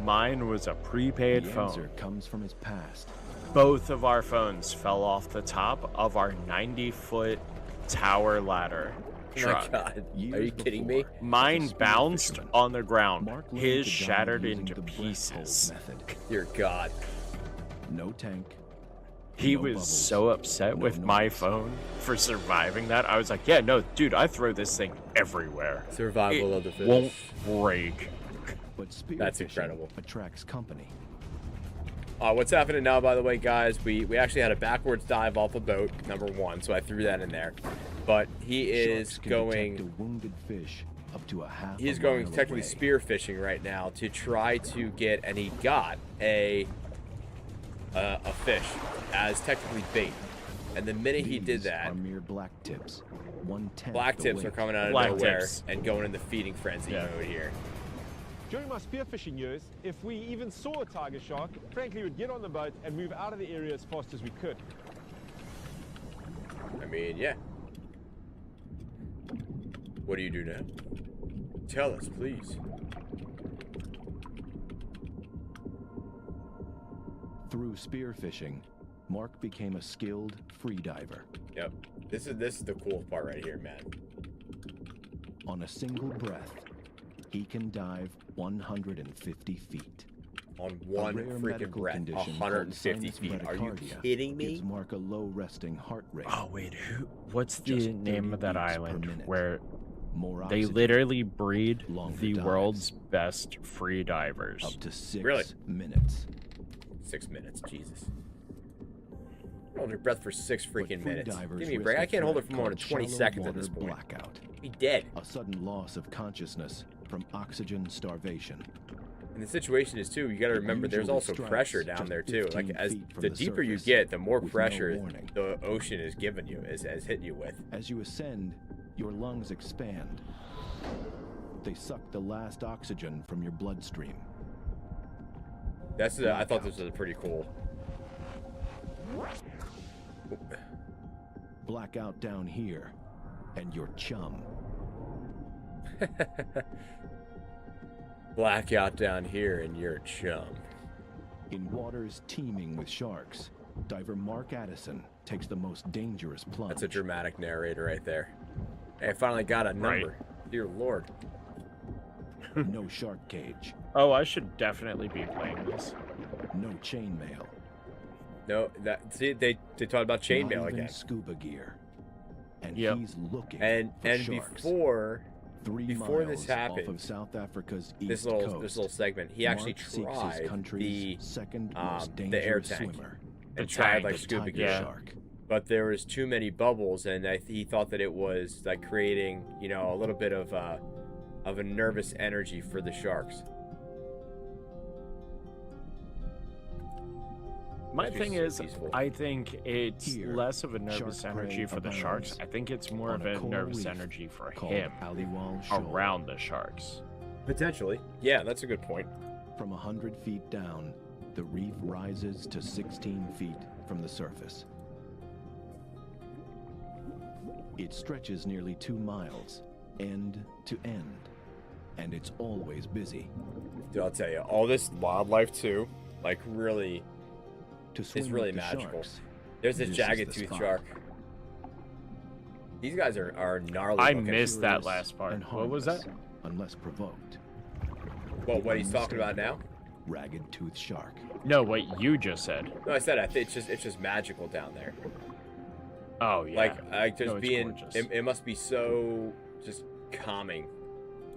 Speaker 2: Mine was a prepaid
Speaker 3: The
Speaker 2: phone.
Speaker 3: answer comes from his past.
Speaker 2: Both of our phones fell off the top of our 90-foot tower ladder
Speaker 1: Oh my
Speaker 2: truck.
Speaker 1: god. Are
Speaker 3: Years
Speaker 1: you kidding me?
Speaker 3: before,
Speaker 2: Mine
Speaker 3: as a spear
Speaker 2: bounced
Speaker 3: fisherman,
Speaker 2: on the ground.
Speaker 3: Mark learned
Speaker 2: His
Speaker 3: to dive
Speaker 2: shattered
Speaker 3: using
Speaker 2: into
Speaker 3: the breath hold
Speaker 2: pieces.
Speaker 3: method.
Speaker 1: Dear God.
Speaker 3: No tank.
Speaker 2: He
Speaker 3: no
Speaker 2: was
Speaker 3: bubbles,
Speaker 2: so upset
Speaker 3: no
Speaker 2: with my
Speaker 3: noise.
Speaker 2: phone for surviving that. I was like, yeah, no, dude, I throw this thing everywhere.
Speaker 1: Survival of the
Speaker 2: It won't
Speaker 1: fittest.
Speaker 2: break.
Speaker 3: But spear
Speaker 1: That's
Speaker 3: fishing
Speaker 1: incredible.
Speaker 3: attracts company.
Speaker 1: What's happening now, by the way, guys? We actually had a backwards dive off a boat, number one, so I threw that in there. But he is
Speaker 3: Sharks can detect
Speaker 1: going.
Speaker 3: a wounded fish up to a half
Speaker 1: He's
Speaker 3: a
Speaker 1: going
Speaker 3: mile
Speaker 1: technically
Speaker 3: away.
Speaker 1: spear fishing right now to try to get, and he got a fish as technically bait. And the minute he did
Speaker 3: These
Speaker 1: that,
Speaker 3: are mere black tips. 1/10
Speaker 1: black
Speaker 3: the
Speaker 1: tips are
Speaker 3: weight.
Speaker 1: coming out of
Speaker 2: Black
Speaker 1: nowhere
Speaker 2: tips.
Speaker 1: and going into feeding frenzy
Speaker 2: Yeah.
Speaker 1: mode here.
Speaker 4: During my spearfishing years, if we even saw a tiger shark, frankly, we'd get on the boat and move out of the area as fast as we could.
Speaker 1: I mean, yeah. What do you do now? Tell us, please.
Speaker 3: Through spearfishing, Mark became a skilled freediver.
Speaker 1: Yep. This is the cool part right here, man.
Speaker 3: On a single breath, he can dive 150 feet.
Speaker 1: On
Speaker 3: A
Speaker 1: one
Speaker 3: rare
Speaker 1: freaking
Speaker 3: medical
Speaker 1: breath,
Speaker 3: condition called
Speaker 1: 150
Speaker 3: sinus
Speaker 1: feet. Are you
Speaker 3: bradycardia
Speaker 1: kidding me?
Speaker 3: gives Mark a low resting heart rate.
Speaker 2: Oh, wait, what's the
Speaker 3: Just
Speaker 2: name
Speaker 3: 30
Speaker 2: of that
Speaker 3: beats per
Speaker 2: island
Speaker 3: minute.
Speaker 2: where
Speaker 3: More
Speaker 2: they
Speaker 3: oxygen,
Speaker 2: literally breed
Speaker 3: longer
Speaker 2: the
Speaker 3: dives.
Speaker 2: world's best free divers?
Speaker 3: up to 6
Speaker 1: Really?
Speaker 3: minutes.
Speaker 1: 6 minutes, Jesus. Hold your breath for 6
Speaker 3: But
Speaker 1: freaking
Speaker 3: free
Speaker 1: minutes.
Speaker 3: divers
Speaker 1: Give me a
Speaker 3: risk
Speaker 1: break. I can't hold it
Speaker 3: threat
Speaker 1: for more than
Speaker 3: called
Speaker 1: 20
Speaker 3: shallow
Speaker 1: seconds at
Speaker 3: water
Speaker 1: this point.
Speaker 3: blackout,
Speaker 1: Be dead.
Speaker 3: a sudden loss of consciousness from oxygen starvation.
Speaker 1: And the situation is too, you got to
Speaker 3: It
Speaker 1: remember there's
Speaker 3: usually
Speaker 1: also
Speaker 3: strikes
Speaker 1: pressure down
Speaker 3: just
Speaker 1: there too. Like
Speaker 3: 15
Speaker 1: as
Speaker 3: feet from
Speaker 1: the
Speaker 3: the
Speaker 1: deeper you
Speaker 3: surface,
Speaker 1: get, the more
Speaker 3: with no
Speaker 1: pressure
Speaker 3: warning.
Speaker 1: the ocean is giving you, is hitting you with.
Speaker 3: As you ascend, your lungs expand. They suck the last oxygen from your bloodstream.
Speaker 1: That's I thought this was pretty cool.
Speaker 3: Blackout down here, and your chum.
Speaker 1: Blackout down here and you're a chum.
Speaker 3: In waters teeming with sharks, diver Mark Addison takes the most dangerous plunge.
Speaker 1: That's a dramatic narrator right there. Hey, I finally got a
Speaker 2: Right.
Speaker 1: number. Dear Lord.
Speaker 3: No shark cage,
Speaker 2: Oh, I should definitely be playing this.
Speaker 3: no chainmail,
Speaker 1: No, that see they talked about
Speaker 3: not
Speaker 1: chainmail
Speaker 3: even
Speaker 1: again.
Speaker 3: scuba gear. And
Speaker 2: Yep.
Speaker 3: he's looking
Speaker 1: And
Speaker 3: for sharks.
Speaker 1: before
Speaker 3: 3
Speaker 1: before
Speaker 3: miles
Speaker 1: this
Speaker 3: off
Speaker 1: happened,
Speaker 3: of South Africa's east
Speaker 1: this
Speaker 3: coast,
Speaker 1: little segment, he actually
Speaker 3: Mark seeks his
Speaker 1: tried
Speaker 3: country's
Speaker 1: the
Speaker 3: second most
Speaker 1: the air
Speaker 3: dangerous
Speaker 1: tank.
Speaker 3: swimmer,
Speaker 1: and
Speaker 2: The
Speaker 1: tried
Speaker 2: tank.
Speaker 1: like
Speaker 3: the
Speaker 1: scuba
Speaker 3: tiger
Speaker 1: gear.
Speaker 2: Yeah.
Speaker 3: shark.
Speaker 1: But there was too many bubbles, and he thought that it was like creating, you know, a little bit of a nervous energy for the sharks.
Speaker 2: My
Speaker 1: Might be
Speaker 2: thing
Speaker 1: so
Speaker 2: is,
Speaker 1: peaceful.
Speaker 2: I think it's
Speaker 3: Here,
Speaker 2: less of a
Speaker 3: shark
Speaker 2: nervous
Speaker 3: prey
Speaker 2: energy for the sharks.
Speaker 3: abounds
Speaker 2: I think it's more
Speaker 3: on
Speaker 2: of
Speaker 3: a
Speaker 2: a
Speaker 3: coral
Speaker 2: nervous
Speaker 3: reef
Speaker 2: energy for
Speaker 3: called
Speaker 2: him
Speaker 3: Aliwal Shoal.
Speaker 2: around the sharks.
Speaker 1: Potentially. Yeah, that's a good point.
Speaker 3: From 100 feet down, the reef rises to 16 feet from the surface. It stretches nearly 2 miles, end to end, and it's always busy.
Speaker 1: Dude, I'll tell you, all this wildlife too, like really,
Speaker 3: To swim
Speaker 1: it's really
Speaker 3: with the
Speaker 1: magical.
Speaker 3: sharks,
Speaker 1: There's this
Speaker 3: this is
Speaker 1: jagged
Speaker 3: the
Speaker 1: tooth
Speaker 3: spot.
Speaker 1: shark. These guys are gnarly.
Speaker 2: I
Speaker 1: looking.
Speaker 2: missed that
Speaker 3: Curious
Speaker 2: last part.
Speaker 3: and
Speaker 2: What was that?
Speaker 3: harmless, Unless provoked.
Speaker 1: What he's talking about now?
Speaker 3: Ragged tooth shark.
Speaker 2: No, what you just said.
Speaker 1: No, I said I think it's just magical down there.
Speaker 2: Oh yeah.
Speaker 1: Like just
Speaker 2: No, it's
Speaker 1: being,
Speaker 2: gorgeous.
Speaker 1: it must be so just calming,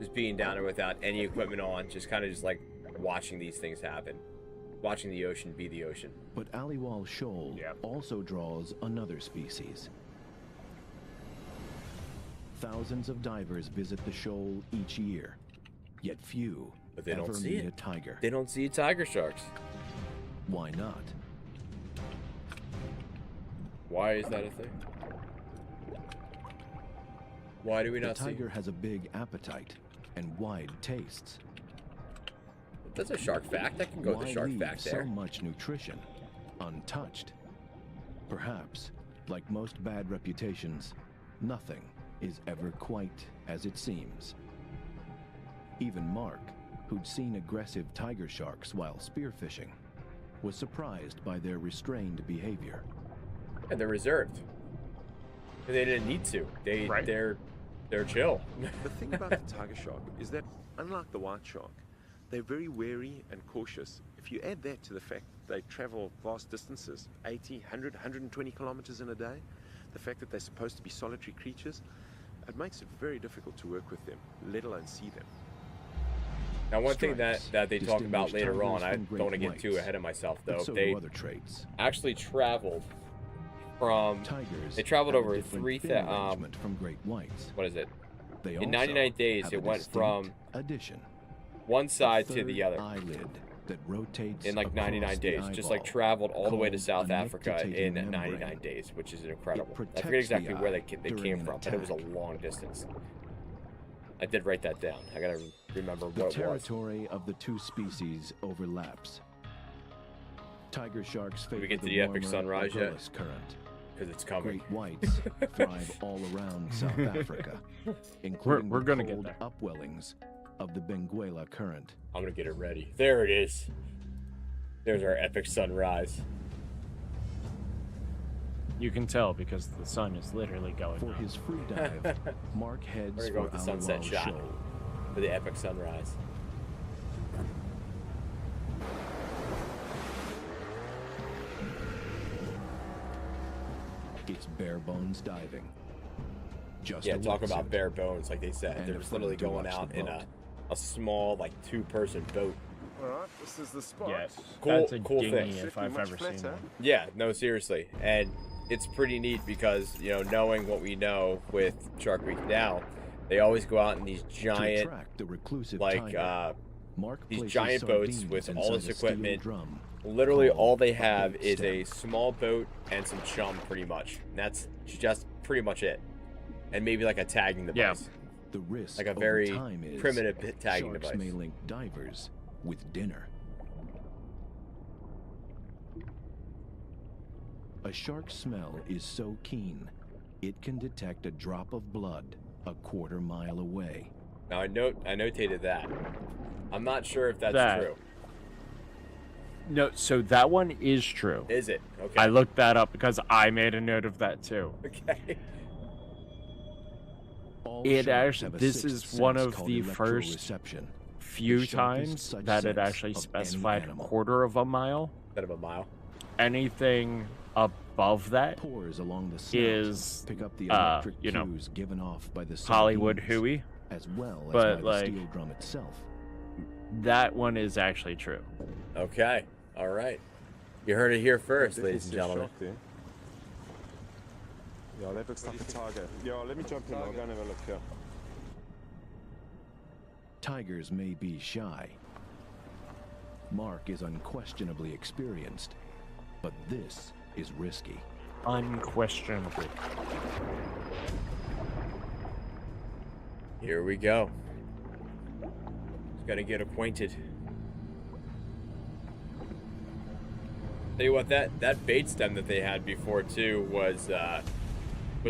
Speaker 1: just being down there without any equipment on, just kind of just like watching these things happen, watching the ocean be the ocean.
Speaker 3: But Aliwal Shoal
Speaker 2: Yep.
Speaker 3: also draws another species. Thousands of divers visit the shoal each year, yet few
Speaker 1: But they don't
Speaker 3: ever
Speaker 1: see
Speaker 3: meet
Speaker 1: it.
Speaker 3: a tiger.
Speaker 1: They don't see tiger sharks.
Speaker 3: Why not?
Speaker 1: Why is that a thing? Why do we
Speaker 3: The
Speaker 1: not see?
Speaker 3: tiger has a big appetite and wide tastes.
Speaker 1: That's a shark fact. I can go with
Speaker 3: Why
Speaker 1: the shark
Speaker 3: leave
Speaker 1: fact
Speaker 3: so
Speaker 1: there.
Speaker 3: much nutrition untouched? Perhaps, like most bad reputations, nothing is ever quite as it seems. Even Mark, who'd seen aggressive tiger sharks while spearfishing, was surprised by their restrained behavior.
Speaker 1: And they're reserved. They didn't need to.
Speaker 2: Right.
Speaker 1: They're chill.
Speaker 5: The thing about the tiger shark is that, unlike the white shark, they're very wary and cautious. If you add that to the fact that they travel vast distances, 80, 100, 120 kilometers in a day, the fact that they're supposed to be solitary creatures, it makes it very difficult to work with them, let alone see them.
Speaker 1: Now, one thing
Speaker 3: Stripes
Speaker 1: that they talk about
Speaker 3: distinguish
Speaker 1: later on,
Speaker 3: tigers
Speaker 1: I
Speaker 3: from
Speaker 1: don't
Speaker 3: great
Speaker 1: want to get too
Speaker 3: whites,
Speaker 1: ahead of myself
Speaker 3: but
Speaker 1: though.
Speaker 3: so
Speaker 1: They
Speaker 3: do other traits.
Speaker 1: actually traveled from.
Speaker 3: Tigers
Speaker 1: They traveled
Speaker 3: have a
Speaker 1: over
Speaker 3: different
Speaker 1: 3
Speaker 3: fin arrangement from great whites.
Speaker 1: what is it?
Speaker 3: They
Speaker 1: In
Speaker 3: also
Speaker 1: 99 days,
Speaker 3: have
Speaker 1: it
Speaker 3: a
Speaker 1: went
Speaker 3: distinct
Speaker 1: from
Speaker 3: addition.
Speaker 1: one side to
Speaker 3: Third
Speaker 1: the other
Speaker 3: eyelid that rotates
Speaker 1: in like 99
Speaker 3: across the
Speaker 1: days. Just like
Speaker 3: eyeball,
Speaker 1: traveled all the way to
Speaker 3: called
Speaker 1: South
Speaker 3: a
Speaker 1: Africa in
Speaker 3: nictitating
Speaker 1: 99
Speaker 3: membrane.
Speaker 1: days, which is incredible. I
Speaker 3: protects
Speaker 1: forget exactly
Speaker 3: the
Speaker 1: where
Speaker 3: eye
Speaker 1: they
Speaker 3: during
Speaker 1: came
Speaker 3: an
Speaker 1: from, but it was a
Speaker 3: attack.
Speaker 1: long distance. I did write that down. I gotta remember
Speaker 3: The
Speaker 1: what it was.
Speaker 3: territory of the two species overlaps. Tiger sharks favor
Speaker 1: get to
Speaker 3: the
Speaker 1: the epic
Speaker 3: warmer
Speaker 1: sunrise yet?
Speaker 3: Agulhas current.
Speaker 1: Because it's coming.
Speaker 3: Great whites thrive all around South Africa, including
Speaker 2: we're
Speaker 3: the
Speaker 2: gonna get
Speaker 3: cold
Speaker 2: there.
Speaker 3: upwellings of the Benguela current.
Speaker 1: I'm gonna get it ready. There it is. There's our epic sunrise.
Speaker 2: You can tell because the sun is literally going
Speaker 3: For
Speaker 2: down.
Speaker 3: his free dive, Mark heads
Speaker 1: We're
Speaker 3: for
Speaker 1: gonna go with the sunset
Speaker 3: Aliwal
Speaker 1: shot.
Speaker 3: Shoal.
Speaker 1: For the epic sunrise.
Speaker 3: It's bare bones diving. Just
Speaker 1: Yeah,
Speaker 3: a
Speaker 1: talk about
Speaker 3: wetsuit.
Speaker 1: bare bones, like they said.
Speaker 3: And
Speaker 1: They're
Speaker 3: a
Speaker 1: just literally
Speaker 3: friend to
Speaker 1: going
Speaker 3: watch
Speaker 1: out
Speaker 3: the
Speaker 1: in
Speaker 3: boat.
Speaker 1: a small, like 2-person boat.
Speaker 4: All right, this is the spot.
Speaker 2: Yeah,
Speaker 1: Cool-
Speaker 2: that's a
Speaker 1: cool
Speaker 2: dinghy
Speaker 1: thing.
Speaker 2: if
Speaker 4: Certainly
Speaker 2: I've
Speaker 4: much
Speaker 2: ever seen
Speaker 4: flatter.
Speaker 2: one.
Speaker 1: Yeah, no, seriously. And it's pretty neat because, you know, knowing what we know with Shark Week now, they always go out in these
Speaker 3: To
Speaker 1: giant,
Speaker 3: attract the reclusive
Speaker 1: like,
Speaker 3: tiger, Mark
Speaker 1: these
Speaker 3: places
Speaker 1: giant boats
Speaker 3: sardines
Speaker 1: with all
Speaker 3: inside
Speaker 1: this
Speaker 3: a steel
Speaker 1: equipment.
Speaker 3: drum
Speaker 1: literally
Speaker 3: called
Speaker 1: all they
Speaker 3: a
Speaker 1: have
Speaker 3: boat
Speaker 1: is a
Speaker 3: stem.
Speaker 1: small boat and some chum, pretty much. And that's just pretty much it. And maybe like a tagging
Speaker 2: Yeah.
Speaker 1: device.
Speaker 3: The risk
Speaker 1: Like a
Speaker 3: over
Speaker 1: very
Speaker 3: time is
Speaker 1: primitive tagging
Speaker 3: sharks
Speaker 1: device.
Speaker 3: may link divers with dinner. A shark's smell is so keen, it can detect a drop of blood a quarter mile away.
Speaker 1: Now I notated that. I'm not sure if that's
Speaker 2: That-
Speaker 1: true.
Speaker 2: No, so that one is true.
Speaker 1: Is it? Okay.
Speaker 2: I looked that up because I made a note of that too.
Speaker 1: Okay.
Speaker 3: All
Speaker 2: It
Speaker 3: sharks
Speaker 2: actually-
Speaker 3: have a
Speaker 2: this
Speaker 3: sixth
Speaker 2: is one
Speaker 3: sense
Speaker 2: of
Speaker 3: called
Speaker 2: the first
Speaker 3: electroreception.
Speaker 2: Few
Speaker 3: The sharpest
Speaker 2: times
Speaker 3: such
Speaker 2: that it
Speaker 3: sense
Speaker 2: actually
Speaker 3: of any
Speaker 2: specified a
Speaker 3: animal.
Speaker 2: quarter of a mile.
Speaker 1: Instead of a mile.
Speaker 2: Anything above that
Speaker 3: Pores along the snout
Speaker 2: is
Speaker 3: pick up the
Speaker 2: uh,
Speaker 3: electric
Speaker 2: you know,
Speaker 3: cues given off by the
Speaker 2: Hollywood
Speaker 3: sardines,
Speaker 2: hooey.
Speaker 3: as well as
Speaker 2: but,
Speaker 3: by
Speaker 2: like-
Speaker 3: the steel drum itself.
Speaker 2: That one is actually true.
Speaker 1: Okay. All right. You heard it here first,
Speaker 4: Definitely
Speaker 1: ladies and
Speaker 4: see a
Speaker 1: gentlemen.
Speaker 4: shark there. Yeah, that looks like a tiger. Yeah, let me jump in. I'll go and have a look here.
Speaker 3: Tigers may be shy. Mark is unquestionably experienced, But this is risky.
Speaker 2: Unquestionably.
Speaker 1: Here we go. Just gotta get acquainted. Tell you what, that bait stem that they had before too was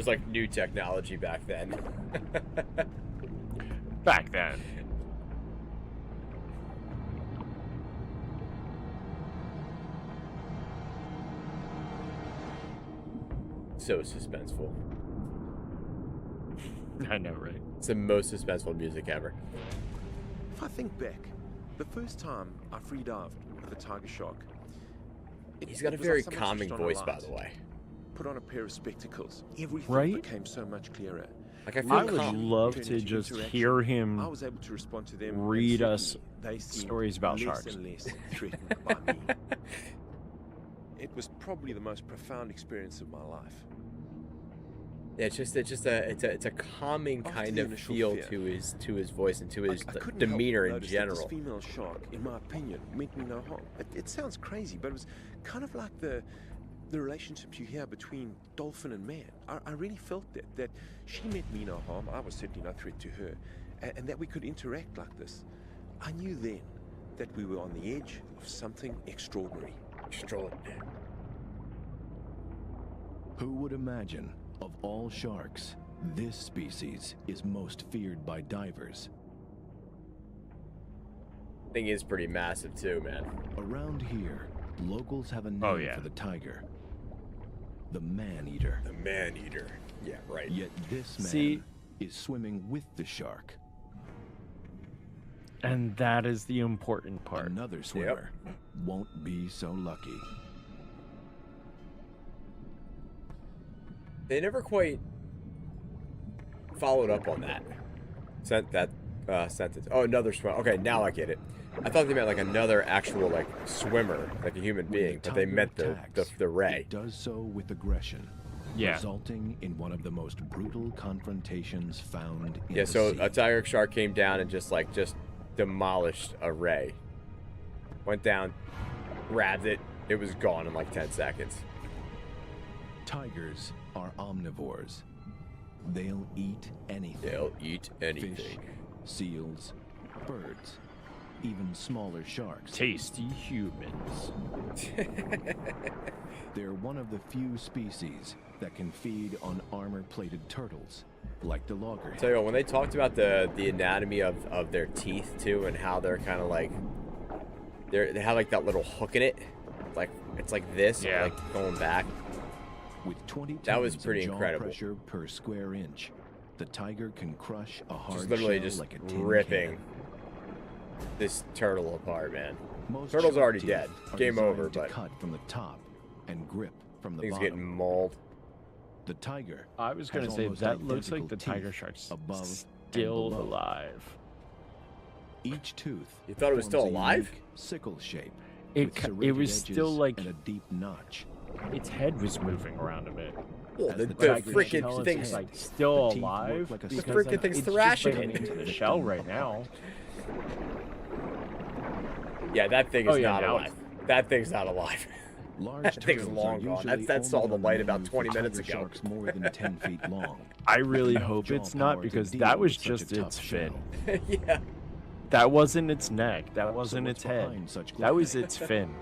Speaker 1: like new technology back then.
Speaker 2: Back then.
Speaker 1: So suspenseful.
Speaker 2: I know, right?
Speaker 1: It's the most suspenseful music ever.
Speaker 5: If I think back, the first time I free dived with a tiger shark,
Speaker 1: He's got a
Speaker 5: it was
Speaker 1: very
Speaker 5: like someone
Speaker 1: calming
Speaker 5: switched on a
Speaker 1: voice, by
Speaker 5: light,
Speaker 1: the way.
Speaker 5: put on a pair of spectacles. Everything
Speaker 2: Right?
Speaker 5: became so much clearer.
Speaker 1: Like I feel
Speaker 2: I would
Speaker 1: calm.
Speaker 2: love
Speaker 5: Turned
Speaker 2: to
Speaker 5: into
Speaker 2: just
Speaker 5: interaction.
Speaker 2: hear
Speaker 5: I
Speaker 2: him
Speaker 5: was able to respond to them and
Speaker 2: read
Speaker 5: certainly
Speaker 2: us
Speaker 5: they seemed
Speaker 2: stories about
Speaker 5: less
Speaker 2: sharks.
Speaker 5: and less threatened by me. It was probably the most profound experience of my life.
Speaker 1: Yeah, it's a calming
Speaker 5: After
Speaker 1: kind
Speaker 5: the
Speaker 1: of
Speaker 5: initial
Speaker 1: feel
Speaker 5: fear,
Speaker 1: to his voice and to his
Speaker 5: I couldn't
Speaker 1: demeanor
Speaker 5: help
Speaker 1: in
Speaker 5: notice that
Speaker 1: general.
Speaker 5: This female shark, in my opinion, meant me no harm. It sounds crazy, but it was kind of like the relationships you hear between dolphin and man. I really felt that she meant me no harm. I was certainly no threat to her, and that we could interact like this. I knew then that we were on the edge of something extraordinary.
Speaker 1: Extraordinary.
Speaker 3: Who would imagine, of all sharks, this species is most feared by divers?
Speaker 1: Thing is pretty massive too, man.
Speaker 3: Around here, locals have a name
Speaker 2: Oh, yeah.
Speaker 3: for the tiger. The man-eater.
Speaker 1: The man-eater. Yeah, right.
Speaker 3: Yet this man
Speaker 2: See-
Speaker 3: is swimming with the shark.
Speaker 2: And that is the important part.
Speaker 3: Another swimmer won't be so lucky.
Speaker 1: They never quite followed up on that. Sent that sentence. Oh, another swim. Okay, now I get it. I thought they meant like another actual like swimmer, like a human
Speaker 3: When
Speaker 1: being,
Speaker 3: the
Speaker 1: but they
Speaker 3: tiger
Speaker 1: meant
Speaker 3: attacks,
Speaker 1: the ray.
Speaker 3: It does so with aggression,
Speaker 2: Yeah.
Speaker 3: resulting in one of the most brutal confrontations found in
Speaker 1: Yeah,
Speaker 3: the
Speaker 1: so
Speaker 3: sea.
Speaker 1: a tiger shark came down and just demolished a ray. Went down, grabbed it, it was gone in like 10 seconds.
Speaker 3: Tigers are omnivores. They'll eat anything.
Speaker 1: They'll eat anything.
Speaker 3: Fish, seals, birds, even smaller sharks.
Speaker 2: Tasty humans.
Speaker 3: They're one of the few species that can feed on armor-plated turtles, like the loggerhead.
Speaker 1: Tell you what, when they talked about the anatomy of their teeth too, and how they're kind of like they have like that little hook in it, like it's like this,
Speaker 2: Yeah.
Speaker 1: like going back.
Speaker 3: With 20
Speaker 1: That was
Speaker 3: tons
Speaker 1: pretty
Speaker 3: of jaw
Speaker 1: incredible.
Speaker 3: pressure per square inch, the tiger can crush a hard
Speaker 1: Just literally
Speaker 3: shell
Speaker 1: just
Speaker 3: like a tin
Speaker 1: ripping
Speaker 3: can.
Speaker 1: this turtle apart, man.
Speaker 3: Most
Speaker 1: Turtle's
Speaker 3: shark
Speaker 1: already
Speaker 3: teeth
Speaker 1: dead.
Speaker 3: are
Speaker 1: Game
Speaker 3: designed
Speaker 1: over,
Speaker 3: to
Speaker 1: but
Speaker 3: cut from the top and grip from the
Speaker 1: things
Speaker 3: bottom.
Speaker 1: getting mauled.
Speaker 3: The tiger
Speaker 2: I was gonna
Speaker 3: has
Speaker 2: say
Speaker 3: almost
Speaker 2: that looks like the
Speaker 3: identical
Speaker 2: tiger
Speaker 3: teeth
Speaker 2: shark's
Speaker 3: above and
Speaker 2: still
Speaker 3: below.
Speaker 2: alive.
Speaker 3: Each tooth.
Speaker 1: You thought it was
Speaker 3: forms
Speaker 1: still
Speaker 3: a
Speaker 1: alive?
Speaker 3: unique sickle shape.
Speaker 2: It
Speaker 3: with
Speaker 2: ca- it
Speaker 3: serrated
Speaker 2: was
Speaker 3: edges
Speaker 2: still like
Speaker 3: and a deep notch.
Speaker 2: its head was moving around a bit.
Speaker 1: Well,
Speaker 3: As
Speaker 1: the
Speaker 3: the
Speaker 2: Tiger
Speaker 1: freaking
Speaker 2: shell is
Speaker 1: thing's
Speaker 2: like still
Speaker 3: The teeth look
Speaker 2: alive.
Speaker 3: like a
Speaker 2: because,
Speaker 3: freaking
Speaker 2: like,
Speaker 1: thing's
Speaker 2: it's just
Speaker 1: thrashing
Speaker 2: biting
Speaker 1: it.
Speaker 2: into the shell right now.
Speaker 1: yeah, that thing
Speaker 2: Oh,
Speaker 1: is
Speaker 2: yeah,
Speaker 1: not
Speaker 2: now
Speaker 1: alive. That thing's not alive.
Speaker 3: Large
Speaker 1: That thing's
Speaker 3: turtles
Speaker 1: long
Speaker 3: are
Speaker 1: gone.
Speaker 3: usually
Speaker 1: That saw
Speaker 3: only
Speaker 1: the light
Speaker 3: on
Speaker 1: about
Speaker 3: move
Speaker 1: 20
Speaker 3: for
Speaker 1: minutes
Speaker 3: tiger
Speaker 1: ago.
Speaker 3: Sharks more than 10 feet long.
Speaker 2: I really
Speaker 3: Enough
Speaker 2: hope
Speaker 3: jaw
Speaker 2: it's not
Speaker 3: power to
Speaker 2: because
Speaker 3: deal
Speaker 2: that was
Speaker 3: with such a
Speaker 2: just
Speaker 3: tough
Speaker 2: its fin.
Speaker 3: shell.
Speaker 1: yeah.
Speaker 2: That wasn't its neck. That wasn't
Speaker 3: what's
Speaker 2: its head.
Speaker 3: behind such
Speaker 2: That was
Speaker 3: gravity?
Speaker 2: its fin.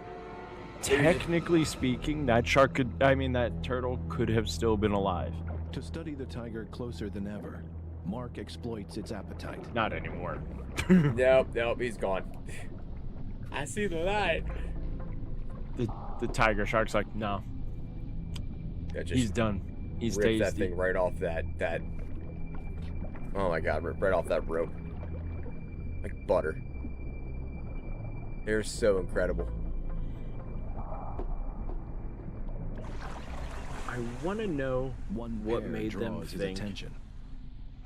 Speaker 2: Technically speaking, that shark could, I mean, that turtle could have still been alive.
Speaker 3: To study the tiger closer than ever, Mark exploits its appetite.
Speaker 2: Not anymore.
Speaker 1: Nope, he's gone. I see the light.
Speaker 2: The tiger shark's like, no,
Speaker 1: Yeah, just
Speaker 2: he's done. He's
Speaker 1: ripped that
Speaker 2: tasty.
Speaker 1: thing right off that. Oh my god, right off that rope. Like butter. They're so incredible.
Speaker 2: I want to know
Speaker 3: One
Speaker 2: what
Speaker 3: pair
Speaker 2: made them
Speaker 3: draws his
Speaker 2: think
Speaker 3: attention.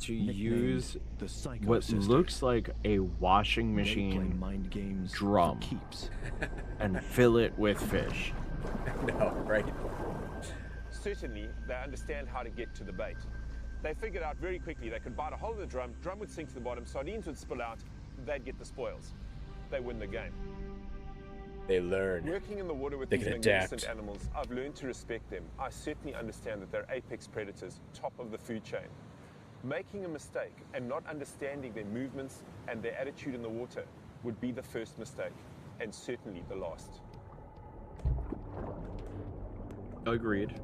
Speaker 2: to
Speaker 3: Nicknamed
Speaker 2: use
Speaker 3: the Psycho
Speaker 2: what
Speaker 3: Sisters.
Speaker 2: looks like a washing
Speaker 3: They play
Speaker 2: machine
Speaker 3: mind games for
Speaker 2: drum.
Speaker 3: keeps.
Speaker 2: and fill it with fish.
Speaker 1: No, right?
Speaker 4: Certainly, they understand how to get to the bait. They figured out very quickly they could bite a hole in the drum would sink to the bottom, sardines would spill out, they'd get the spoils. They win the game.
Speaker 1: They learn.
Speaker 4: Working in the water with
Speaker 1: They
Speaker 4: these
Speaker 1: can
Speaker 4: magnificent
Speaker 1: adapt.
Speaker 4: animals, I've learned to respect them. I certainly understand that they're apex predators, top of the food chain. Making a mistake and not understanding their movements and their attitude in the water would be the first mistake, and certainly the last.
Speaker 2: Agreed.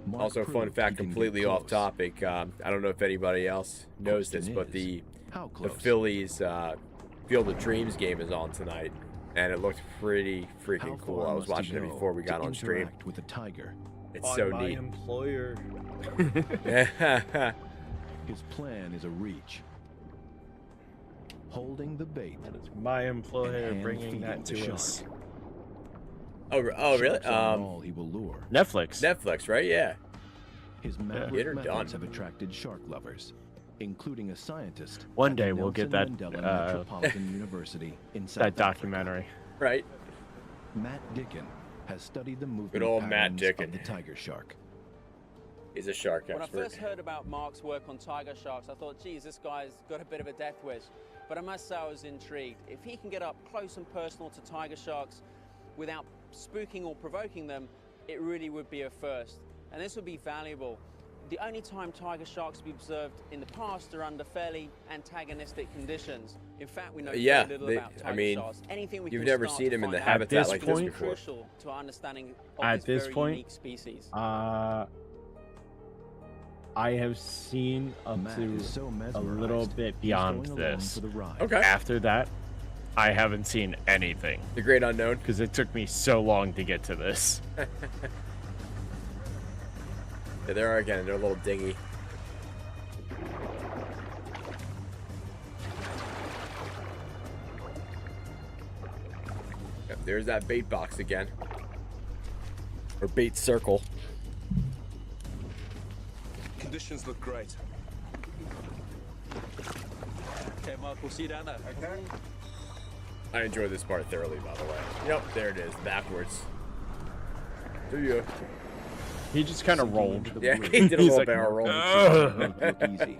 Speaker 3: Mark
Speaker 1: Also, fun
Speaker 3: proved
Speaker 1: fact,
Speaker 3: he didn't
Speaker 1: completely
Speaker 3: get
Speaker 1: off
Speaker 3: close.
Speaker 1: topic. I don't know if anybody else knows this,
Speaker 3: Question
Speaker 1: but
Speaker 3: is, how
Speaker 1: the
Speaker 3: close?
Speaker 1: Phillies Field of Dreams game is on tonight, and it looked pretty
Speaker 3: How
Speaker 1: freaking cool.
Speaker 3: far
Speaker 1: I was
Speaker 3: must he
Speaker 1: watching it
Speaker 3: go
Speaker 1: before we got
Speaker 3: to
Speaker 1: on stream.
Speaker 3: interact with a tiger.
Speaker 1: It's so
Speaker 2: my
Speaker 1: neat.
Speaker 2: employer.
Speaker 3: His plan is a reach. Holding the bait.
Speaker 2: It's my employer
Speaker 3: And
Speaker 2: bringing that
Speaker 3: feeding the
Speaker 2: to us.
Speaker 3: shark.
Speaker 1: Oh, really?
Speaker 3: Sharks are all he will lure.
Speaker 2: Netflix.
Speaker 1: Netflix, right? Yeah.
Speaker 3: His
Speaker 1: Get
Speaker 3: maverick
Speaker 1: her
Speaker 3: methods
Speaker 1: done.
Speaker 3: have attracted shark lovers, including a scientist.
Speaker 2: One
Speaker 3: at
Speaker 2: day
Speaker 3: the
Speaker 2: we'll get
Speaker 3: Nelson
Speaker 2: that,
Speaker 3: Mandela Metropolitan University in South
Speaker 2: that
Speaker 3: Africa.
Speaker 2: documentary.
Speaker 1: Right.
Speaker 3: Matt Dickin has studied the movement
Speaker 1: Good old Matt
Speaker 3: patterns
Speaker 1: Dickin.
Speaker 3: of the tiger shark.
Speaker 1: He's a shark
Speaker 6: When I
Speaker 1: expert.
Speaker 6: first heard about Mark's work on tiger sharks, I thought, geez, this guy's got a bit of a death wish. But I must say I was intrigued. If he can get up close and personal to tiger sharks without spooking or provoking them, it really would be a first. And this would be valuable. The only time tiger sharks have been observed in the past are under fairly antagonistic conditions. In fact, we know
Speaker 1: Yeah,
Speaker 6: very little
Speaker 1: they-
Speaker 6: about
Speaker 1: I
Speaker 6: tiger
Speaker 1: mean,
Speaker 6: sharks. Anything we
Speaker 1: you've
Speaker 6: can
Speaker 1: never
Speaker 6: start
Speaker 1: seen
Speaker 6: to
Speaker 1: them in the
Speaker 6: find out
Speaker 1: habitat
Speaker 2: this
Speaker 1: like this
Speaker 2: point-
Speaker 1: before.
Speaker 6: crucial to our understanding of
Speaker 2: At
Speaker 6: this
Speaker 2: this
Speaker 6: very
Speaker 2: point,
Speaker 6: unique species.
Speaker 2: I have seen up
Speaker 3: Matt
Speaker 2: to
Speaker 3: is so
Speaker 2: a
Speaker 3: mesmerized,
Speaker 2: little bit
Speaker 3: he's
Speaker 2: beyond
Speaker 3: going along
Speaker 2: this.
Speaker 3: for the ride.
Speaker 1: Okay.
Speaker 2: After that, I haven't seen anything
Speaker 1: The Great Unknown.
Speaker 2: because it took me so long to get to this.
Speaker 1: Yeah, there are again. They're a little dingy. Yep, there's that bait box again. Or bait circle.
Speaker 7: Conditions look great.
Speaker 6: Okay, Mark, we'll see you down there. Okay.
Speaker 1: I enjoy this part thoroughly, by the way. Yep, there it is, backwards. Do you?
Speaker 2: He just kind of
Speaker 3: Sinking
Speaker 2: rolled.
Speaker 3: into the
Speaker 1: Yeah,
Speaker 3: blue.
Speaker 1: he did a
Speaker 2: He's
Speaker 1: little
Speaker 2: like,
Speaker 1: barrel roll.
Speaker 3: Doesn't look easy,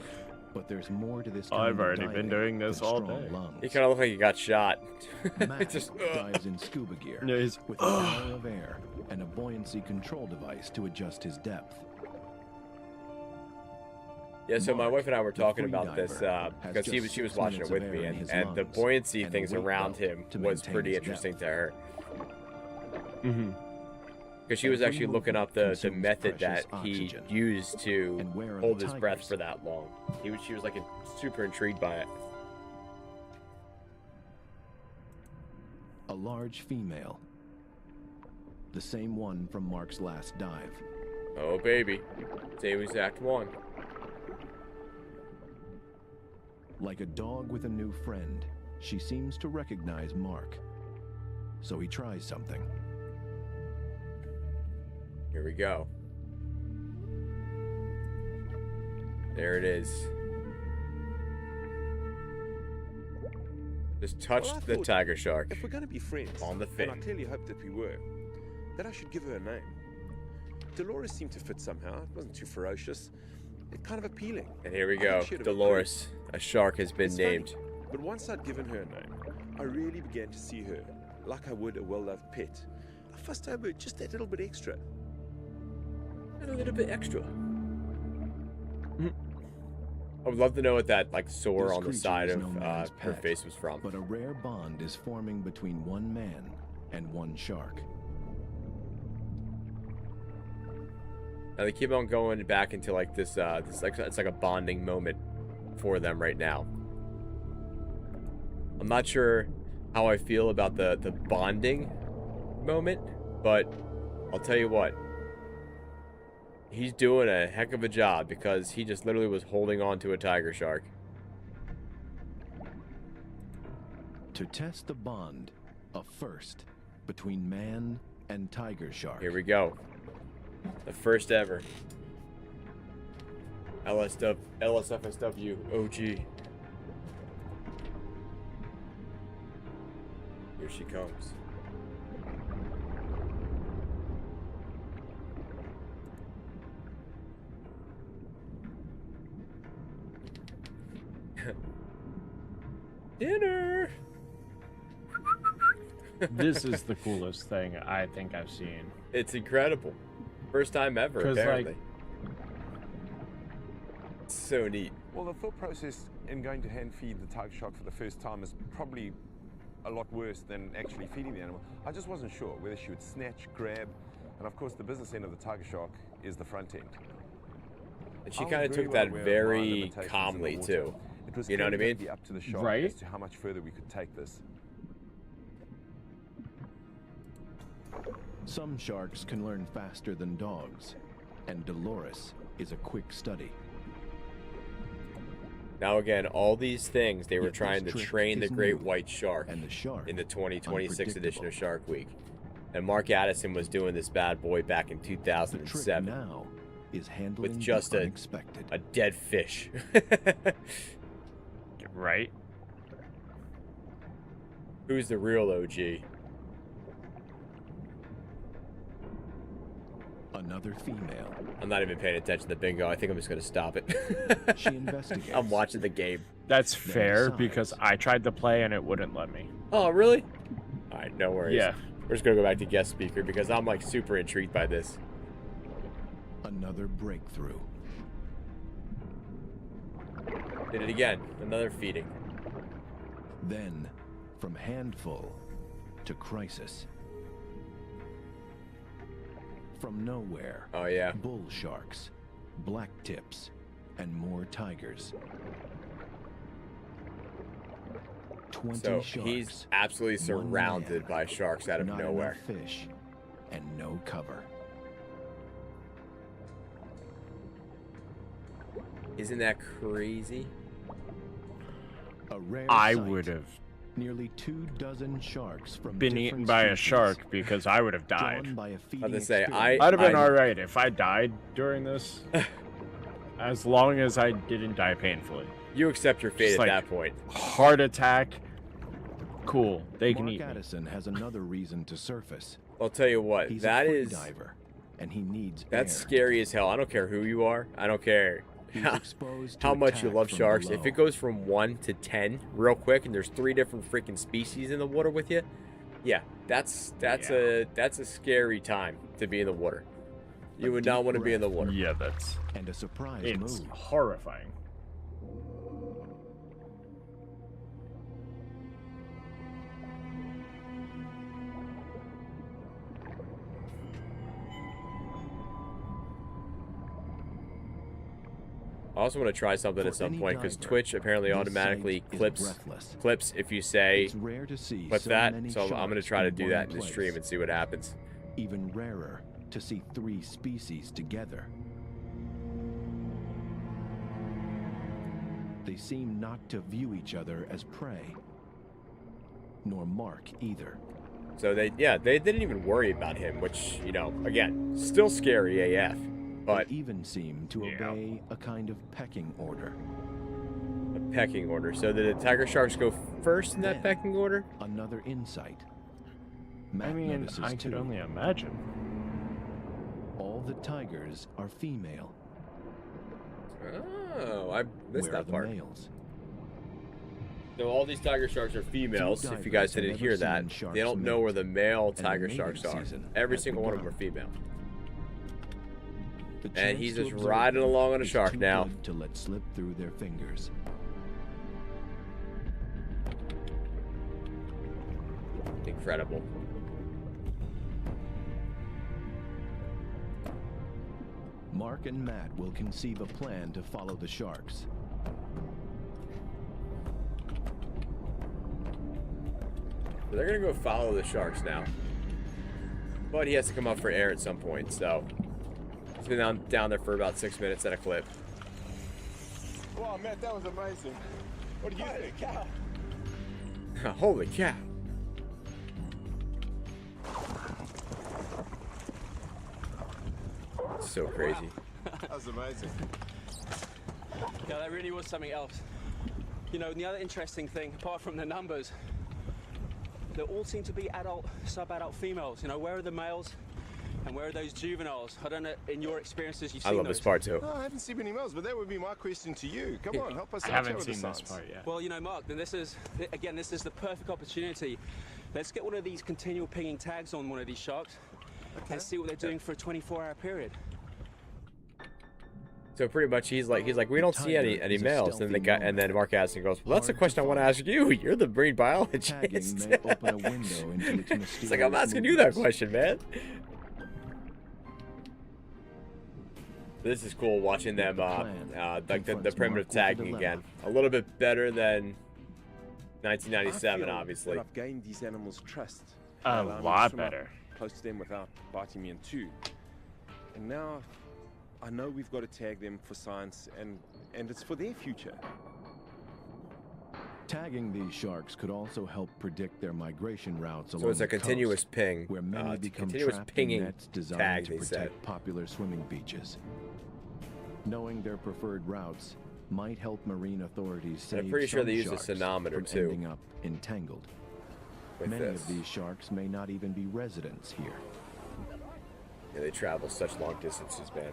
Speaker 3: but there's more to this kind
Speaker 2: I've
Speaker 3: of
Speaker 2: already been
Speaker 3: diving
Speaker 2: doing this
Speaker 3: than
Speaker 2: all
Speaker 3: strong
Speaker 2: day.
Speaker 3: lungs.
Speaker 1: He kind of looked like he got shot.
Speaker 3: Matt
Speaker 1: Just,
Speaker 3: dives in scuba gear
Speaker 2: No, he's-
Speaker 3: with an hour of air and a buoyancy control device to adjust his depth.
Speaker 1: Yeah, so my
Speaker 3: Mark,
Speaker 1: wife and I were
Speaker 3: the
Speaker 1: talking about
Speaker 3: freediver,
Speaker 1: this
Speaker 3: has
Speaker 1: because
Speaker 3: just
Speaker 1: she was
Speaker 3: 6
Speaker 1: watching
Speaker 3: minutes
Speaker 1: it
Speaker 3: of
Speaker 1: with
Speaker 3: air
Speaker 1: me,
Speaker 3: in his
Speaker 1: and the
Speaker 3: lungs
Speaker 1: buoyancy
Speaker 3: and a
Speaker 1: things
Speaker 3: weight
Speaker 1: around
Speaker 3: belt
Speaker 1: him
Speaker 3: to
Speaker 1: was
Speaker 3: maintain
Speaker 1: pretty
Speaker 3: his
Speaker 1: interesting
Speaker 3: depth.
Speaker 1: to her.
Speaker 2: Mm-hmm.
Speaker 1: Because she was
Speaker 3: Every
Speaker 1: actually looking up
Speaker 3: movement
Speaker 1: the
Speaker 3: consumes
Speaker 1: method that
Speaker 3: precious
Speaker 1: he
Speaker 3: oxygen.
Speaker 1: used to
Speaker 3: And where are
Speaker 1: hold
Speaker 3: the
Speaker 1: his breath
Speaker 3: tigers?
Speaker 1: for that long. She was like super intrigued by it.
Speaker 3: A large female. The same one from Mark's last dive.
Speaker 1: Oh baby, same exact one.
Speaker 3: Like a dog with a new friend, she seems to recognize Mark. So he tries something.
Speaker 1: Here we go. There it is. Just touched
Speaker 5: Well, I
Speaker 1: the
Speaker 5: thought
Speaker 1: tiger shark.
Speaker 5: If we're going to be friends,
Speaker 1: On the
Speaker 5: and I
Speaker 1: fin.
Speaker 5: clearly hoped that we were, then I should give her a name. Dolores seemed to fit somehow. It wasn't too ferocious. It kind of appealing.
Speaker 1: And here we
Speaker 5: I
Speaker 1: go.
Speaker 5: think she'd have
Speaker 1: Dolores. A shark has been
Speaker 5: It's funny,
Speaker 1: named.
Speaker 5: but once I'd given her a name, I really began to see her like I would a well-loved pet. I fussed over just that little bit extra.
Speaker 1: And a little bit extra. I would love to know what that like sore
Speaker 3: This
Speaker 1: on the
Speaker 3: creature
Speaker 1: side
Speaker 3: is
Speaker 1: of
Speaker 3: no man's
Speaker 1: her
Speaker 3: pet,
Speaker 1: face was from.
Speaker 3: But a rare bond is forming between one man and one shark.
Speaker 1: Now they keep on going back into like this like it's like a bonding moment for them right now. I'm not sure how I feel about the bonding moment, but I'll tell you what. He's doing a heck of a job because he just literally was holding on to a tiger shark.
Speaker 3: To test the bond, a first between man and tiger shark.
Speaker 1: Here we go. The first ever. LSFSW OG. Here she comes. Dinner.
Speaker 2: This is the coolest thing I think I've seen.
Speaker 1: It's incredible. First time ever,
Speaker 2: 'Cause,
Speaker 1: apparently. So neat.
Speaker 4: Well, the thought process in going to hand feed the tiger shark for the first time is probably a lot worse than actually feeding the animal. I just wasn't sure whether she would snatch, grab, and of course the business end of the tiger shark is the front end.
Speaker 1: And she
Speaker 4: I was
Speaker 1: kind of
Speaker 4: very
Speaker 1: took
Speaker 4: well
Speaker 1: that
Speaker 4: aware of my
Speaker 1: very
Speaker 4: limitations in the
Speaker 1: calmly,
Speaker 4: water.
Speaker 1: too.
Speaker 4: It was
Speaker 1: You know what I
Speaker 4: clearly
Speaker 1: mean?
Speaker 4: going to be up to the shark
Speaker 2: Right.
Speaker 4: as to how much further we could take this.
Speaker 3: Some sharks can learn faster than dogs, and Dolores is a quick study.
Speaker 1: Now again, all these things they were
Speaker 3: Yet this
Speaker 1: trying to
Speaker 3: trick
Speaker 1: train the
Speaker 3: is
Speaker 1: great
Speaker 3: new,
Speaker 1: white shark
Speaker 3: and the shark
Speaker 1: in the 2026 edition of
Speaker 3: unpredictable.
Speaker 1: Shark Week. And Mark Addison was doing this bad boy back in
Speaker 3: The trick
Speaker 1: 2007
Speaker 3: now is handling
Speaker 1: with just
Speaker 3: the
Speaker 1: a
Speaker 3: unexpected.
Speaker 1: dead fish.
Speaker 2: Right?
Speaker 1: Who's the real OG?
Speaker 3: Another female.
Speaker 1: I'm not even paying attention to bingo. I think I'm just going to stop it.
Speaker 3: She investigates.
Speaker 1: I'm watching the game.
Speaker 2: That's
Speaker 3: Then
Speaker 2: fair
Speaker 3: decides.
Speaker 2: because I tried to play and it wouldn't let me.
Speaker 1: Oh, really? All right, no worries.
Speaker 2: Yeah.
Speaker 1: We're just going to go back to guest speaker because I'm like super intrigued by this.
Speaker 3: Another breakthrough.
Speaker 1: Did it again. Another feeding.
Speaker 3: Then, from handful to crisis. From nowhere,
Speaker 1: Oh, yeah.
Speaker 3: bull sharks, black tips, and more tigers. 20
Speaker 1: So
Speaker 3: sharks.
Speaker 1: he's absolutely
Speaker 3: one
Speaker 1: surrounded
Speaker 3: man,
Speaker 1: by sharks out of
Speaker 3: not
Speaker 1: nowhere.
Speaker 3: enough fish, and no cover.
Speaker 1: Isn't that crazy?
Speaker 3: A rare
Speaker 2: I
Speaker 3: sight.
Speaker 2: would have
Speaker 3: Nearly 24 sharks from
Speaker 2: been
Speaker 3: different
Speaker 2: eaten by a
Speaker 3: species,
Speaker 2: shark because I would have
Speaker 3: drawn
Speaker 2: died.
Speaker 3: by a
Speaker 1: I was
Speaker 3: feeding
Speaker 1: gonna say,
Speaker 3: experiment.
Speaker 2: I'd have been
Speaker 1: I-
Speaker 2: alright if I died during this. As long as I didn't die painfully.
Speaker 1: You accept your fate
Speaker 2: Just
Speaker 1: at
Speaker 2: like-
Speaker 1: that point.
Speaker 2: Heart attack. Cool. They can
Speaker 3: Mark
Speaker 2: eat me.
Speaker 3: Addison has another reason to surface.
Speaker 1: I'll tell you what,
Speaker 3: He's
Speaker 1: that
Speaker 3: a free
Speaker 1: is
Speaker 3: diver, and he needs
Speaker 1: that's
Speaker 3: air.
Speaker 1: scary as hell. I don't care who you are. I don't care
Speaker 3: He's
Speaker 1: how,
Speaker 3: exposed to
Speaker 1: how much you
Speaker 3: attack
Speaker 1: love
Speaker 3: from
Speaker 1: sharks. If
Speaker 3: below.
Speaker 1: it goes from 1 to 10 real quick, and there's 3 different freaking species in the water with you, yeah, that's
Speaker 2: Yeah.
Speaker 1: a scary time to be in the water. You
Speaker 3: A
Speaker 1: would not
Speaker 3: deep
Speaker 1: want to be in the
Speaker 3: breath.
Speaker 1: water.
Speaker 2: Yeah, that's
Speaker 3: and a surprise
Speaker 2: it's
Speaker 3: move.
Speaker 2: horrifying.
Speaker 1: I also want to try something
Speaker 3: For
Speaker 1: at some
Speaker 3: any
Speaker 1: point because
Speaker 3: diver,
Speaker 1: Twitch apparently
Speaker 3: this
Speaker 1: automatically
Speaker 3: sight is
Speaker 1: clips
Speaker 3: breathless.
Speaker 1: if you say
Speaker 3: It's rare to see
Speaker 1: clip
Speaker 3: so
Speaker 1: that.
Speaker 3: many
Speaker 1: So I'm going to
Speaker 3: sharks
Speaker 1: try to
Speaker 3: in
Speaker 1: do
Speaker 3: one
Speaker 1: that in the
Speaker 3: place.
Speaker 1: stream and see what happens.
Speaker 3: Even rarer to see 3 species together. They seem not to view each other as prey, nor Mark either.
Speaker 1: So they didn't even worry about him, which, you know, again, still scary AF. But
Speaker 3: They even seem to
Speaker 2: Yeah.
Speaker 3: obey a kind of pecking order.
Speaker 1: a pecking order. So did the tiger sharks go first in that
Speaker 3: Then-
Speaker 1: pecking order?
Speaker 3: Another insight.
Speaker 2: I
Speaker 3: Matt
Speaker 2: mean,
Speaker 3: notices
Speaker 2: I
Speaker 3: too.
Speaker 2: could only imagine.
Speaker 3: All the tigers are female.
Speaker 1: Oh, I missed
Speaker 3: Where are
Speaker 1: that
Speaker 3: the
Speaker 1: part.
Speaker 3: males?
Speaker 1: So all these tiger sharks are females. If you guys
Speaker 3: divers have
Speaker 1: didn't
Speaker 3: never
Speaker 1: hear
Speaker 3: seen
Speaker 1: that,
Speaker 3: sharks
Speaker 1: they don't know
Speaker 3: mate,
Speaker 1: where the male
Speaker 3: and the
Speaker 1: tiger
Speaker 3: mating
Speaker 1: sharks are.
Speaker 3: season
Speaker 1: Every
Speaker 3: has
Speaker 1: single one of them
Speaker 3: begun.
Speaker 1: are female.
Speaker 3: The
Speaker 1: And
Speaker 3: chance
Speaker 1: he's
Speaker 3: to
Speaker 1: just
Speaker 3: observe
Speaker 1: riding
Speaker 3: them
Speaker 1: along on a
Speaker 3: is
Speaker 1: shark
Speaker 3: too
Speaker 1: now.
Speaker 3: good to let slip through their fingers.
Speaker 1: Incredible.
Speaker 3: Mark and Matt will conceive a plan to follow the sharks.
Speaker 1: So they're gonna go follow the sharks now. But he has to come up for air at some point, so he's been down there for about 6 minutes at a clip.
Speaker 4: Wow, Matt, that was amazing. What do you think?
Speaker 1: Holy cow. So crazy.
Speaker 4: That was amazing.
Speaker 6: Yeah, that really was something else. You know, and the other interesting thing, apart from the numbers, they all seem to be adult, sub-adult females. You know, where are the males and where are those juveniles? I don't know, in your experiences, you've
Speaker 1: I
Speaker 6: seen
Speaker 1: love
Speaker 6: those.
Speaker 1: this part too.
Speaker 4: No, I haven't seen many males, but that would be my question to you. Come on, help us
Speaker 2: I
Speaker 4: out
Speaker 2: haven't
Speaker 4: here with the
Speaker 2: seen this
Speaker 4: science.
Speaker 2: part yet.
Speaker 6: Well, you know, Mark, then this is, again, this is the perfect opportunity Let's get one of these continual pinging tags on one of these sharks and see what they're doing for a 24-hour period.
Speaker 1: So pretty much he's like we don't see any
Speaker 3: Tiger is a
Speaker 1: males. And the guy and then Mark Addison goes, well, that's a
Speaker 3: Hard to
Speaker 1: question I want to
Speaker 3: follow.
Speaker 1: ask you. You're the marine
Speaker 3: Tagging
Speaker 1: biologist.
Speaker 3: may open a window into its mysterious
Speaker 1: It's like I'm asking you that
Speaker 3: movements.
Speaker 1: question, man. This is cool watching them like the primitive tagging again. A little bit better than
Speaker 5: I
Speaker 1: 1997,
Speaker 5: feel
Speaker 1: obviously.
Speaker 5: that I've gained these animals' trust.
Speaker 2: A
Speaker 5: They allow me to
Speaker 2: lot
Speaker 5: swim up
Speaker 2: better.
Speaker 5: Close to them without biting me in two. And now I know we've got to tag them for science, and it's for their future.
Speaker 3: Tagging these sharks could also help predict their migration routes along
Speaker 1: So it's a
Speaker 3: the coast,
Speaker 1: continuous ping,
Speaker 3: where many
Speaker 1: it's a
Speaker 3: become
Speaker 1: continuous
Speaker 3: trapped in
Speaker 1: pinging
Speaker 3: nets designed
Speaker 1: tag,
Speaker 3: to
Speaker 1: they
Speaker 3: protect
Speaker 1: said.
Speaker 3: popular swimming beaches. Knowing their preferred routes might help marine authorities save
Speaker 1: I'm pretty sure
Speaker 3: some
Speaker 1: they use a
Speaker 3: sharks
Speaker 1: sonometer,
Speaker 3: from
Speaker 1: too,
Speaker 3: ending up entangled.
Speaker 1: with
Speaker 3: Many
Speaker 1: this.
Speaker 3: of these sharks may not even be residents here.
Speaker 1: Yeah, they travel such long distances, man.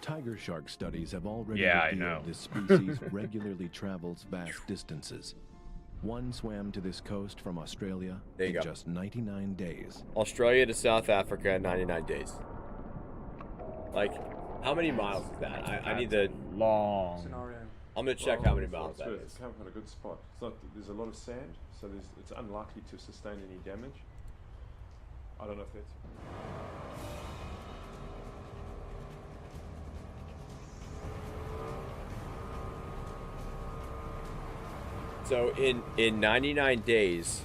Speaker 3: Tiger shark studies have already
Speaker 2: Yeah, I
Speaker 3: revealed
Speaker 2: know.
Speaker 3: this species regularly travels vast distances. One swam to this coast from Australia
Speaker 1: There you
Speaker 3: in
Speaker 1: go.
Speaker 3: just 99 days.
Speaker 1: Australia to South Africa in 99 days. Like, how many miles is that? I need to.
Speaker 2: Long.
Speaker 1: I'm gonna check how many miles that
Speaker 4: It's
Speaker 1: is.
Speaker 4: come from a good spot. There's a lot of sand, so it's unlikely to sustain any damage. I don't know if that's.
Speaker 1: So in 99 days,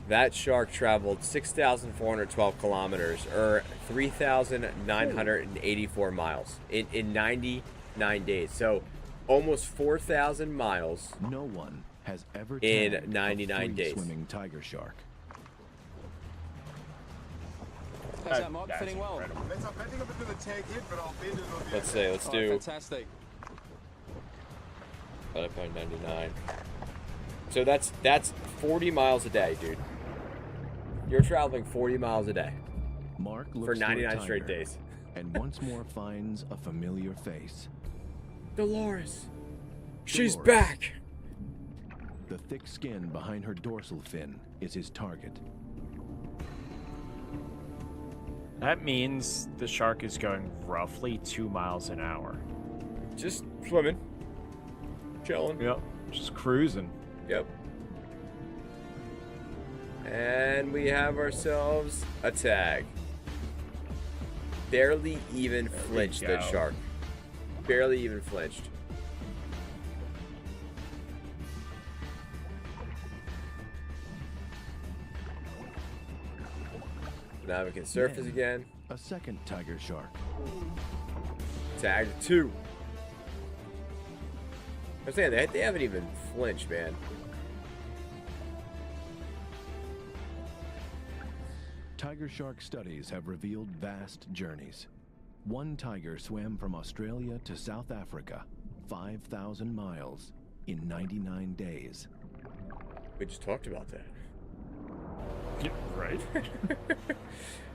Speaker 1: that shark traveled 6,412 kilometers, or 3,984 miles in 99 days. So almost 4,000 miles.
Speaker 3: No one has ever
Speaker 1: In
Speaker 3: tagged
Speaker 1: 99
Speaker 3: a
Speaker 1: days.
Speaker 3: free-swimming tiger shark.
Speaker 6: How's that, Mark?
Speaker 2: That's
Speaker 6: Fitting well?
Speaker 2: incredible.
Speaker 7: I'm betting a bit with the tag hit, but I'll bend it on the
Speaker 1: Let's say, let's
Speaker 6: Oh,
Speaker 1: do
Speaker 6: fantastic.
Speaker 1: 5.99. So that's 40 miles a day, dude. You're traveling 40 miles a day
Speaker 3: Mark looks
Speaker 1: for
Speaker 3: to a
Speaker 1: 99 straight
Speaker 3: tiger
Speaker 1: days.
Speaker 3: and once more finds a familiar face.
Speaker 1: Dolores, she's
Speaker 3: Dolores.
Speaker 1: back.
Speaker 3: The thick skin behind her dorsal fin is his target.
Speaker 2: That means the shark is going roughly 2 miles an hour.
Speaker 1: Just swimming, chilling.
Speaker 2: Yep. Just cruising.
Speaker 1: Yep. And we have ourselves a tag. Barely even flinched, that
Speaker 2: go.
Speaker 1: shark. Barely even flinched. Now we can surface
Speaker 3: Then,
Speaker 1: again.
Speaker 3: A second tiger shark.
Speaker 1: Tag 2. I'm saying they haven't even flinched, man.
Speaker 3: Tiger shark studies have revealed vast journeys. One tiger swam from Australia to South Africa, 5,000 miles, in 99 days.
Speaker 1: We just talked about that.
Speaker 2: Right?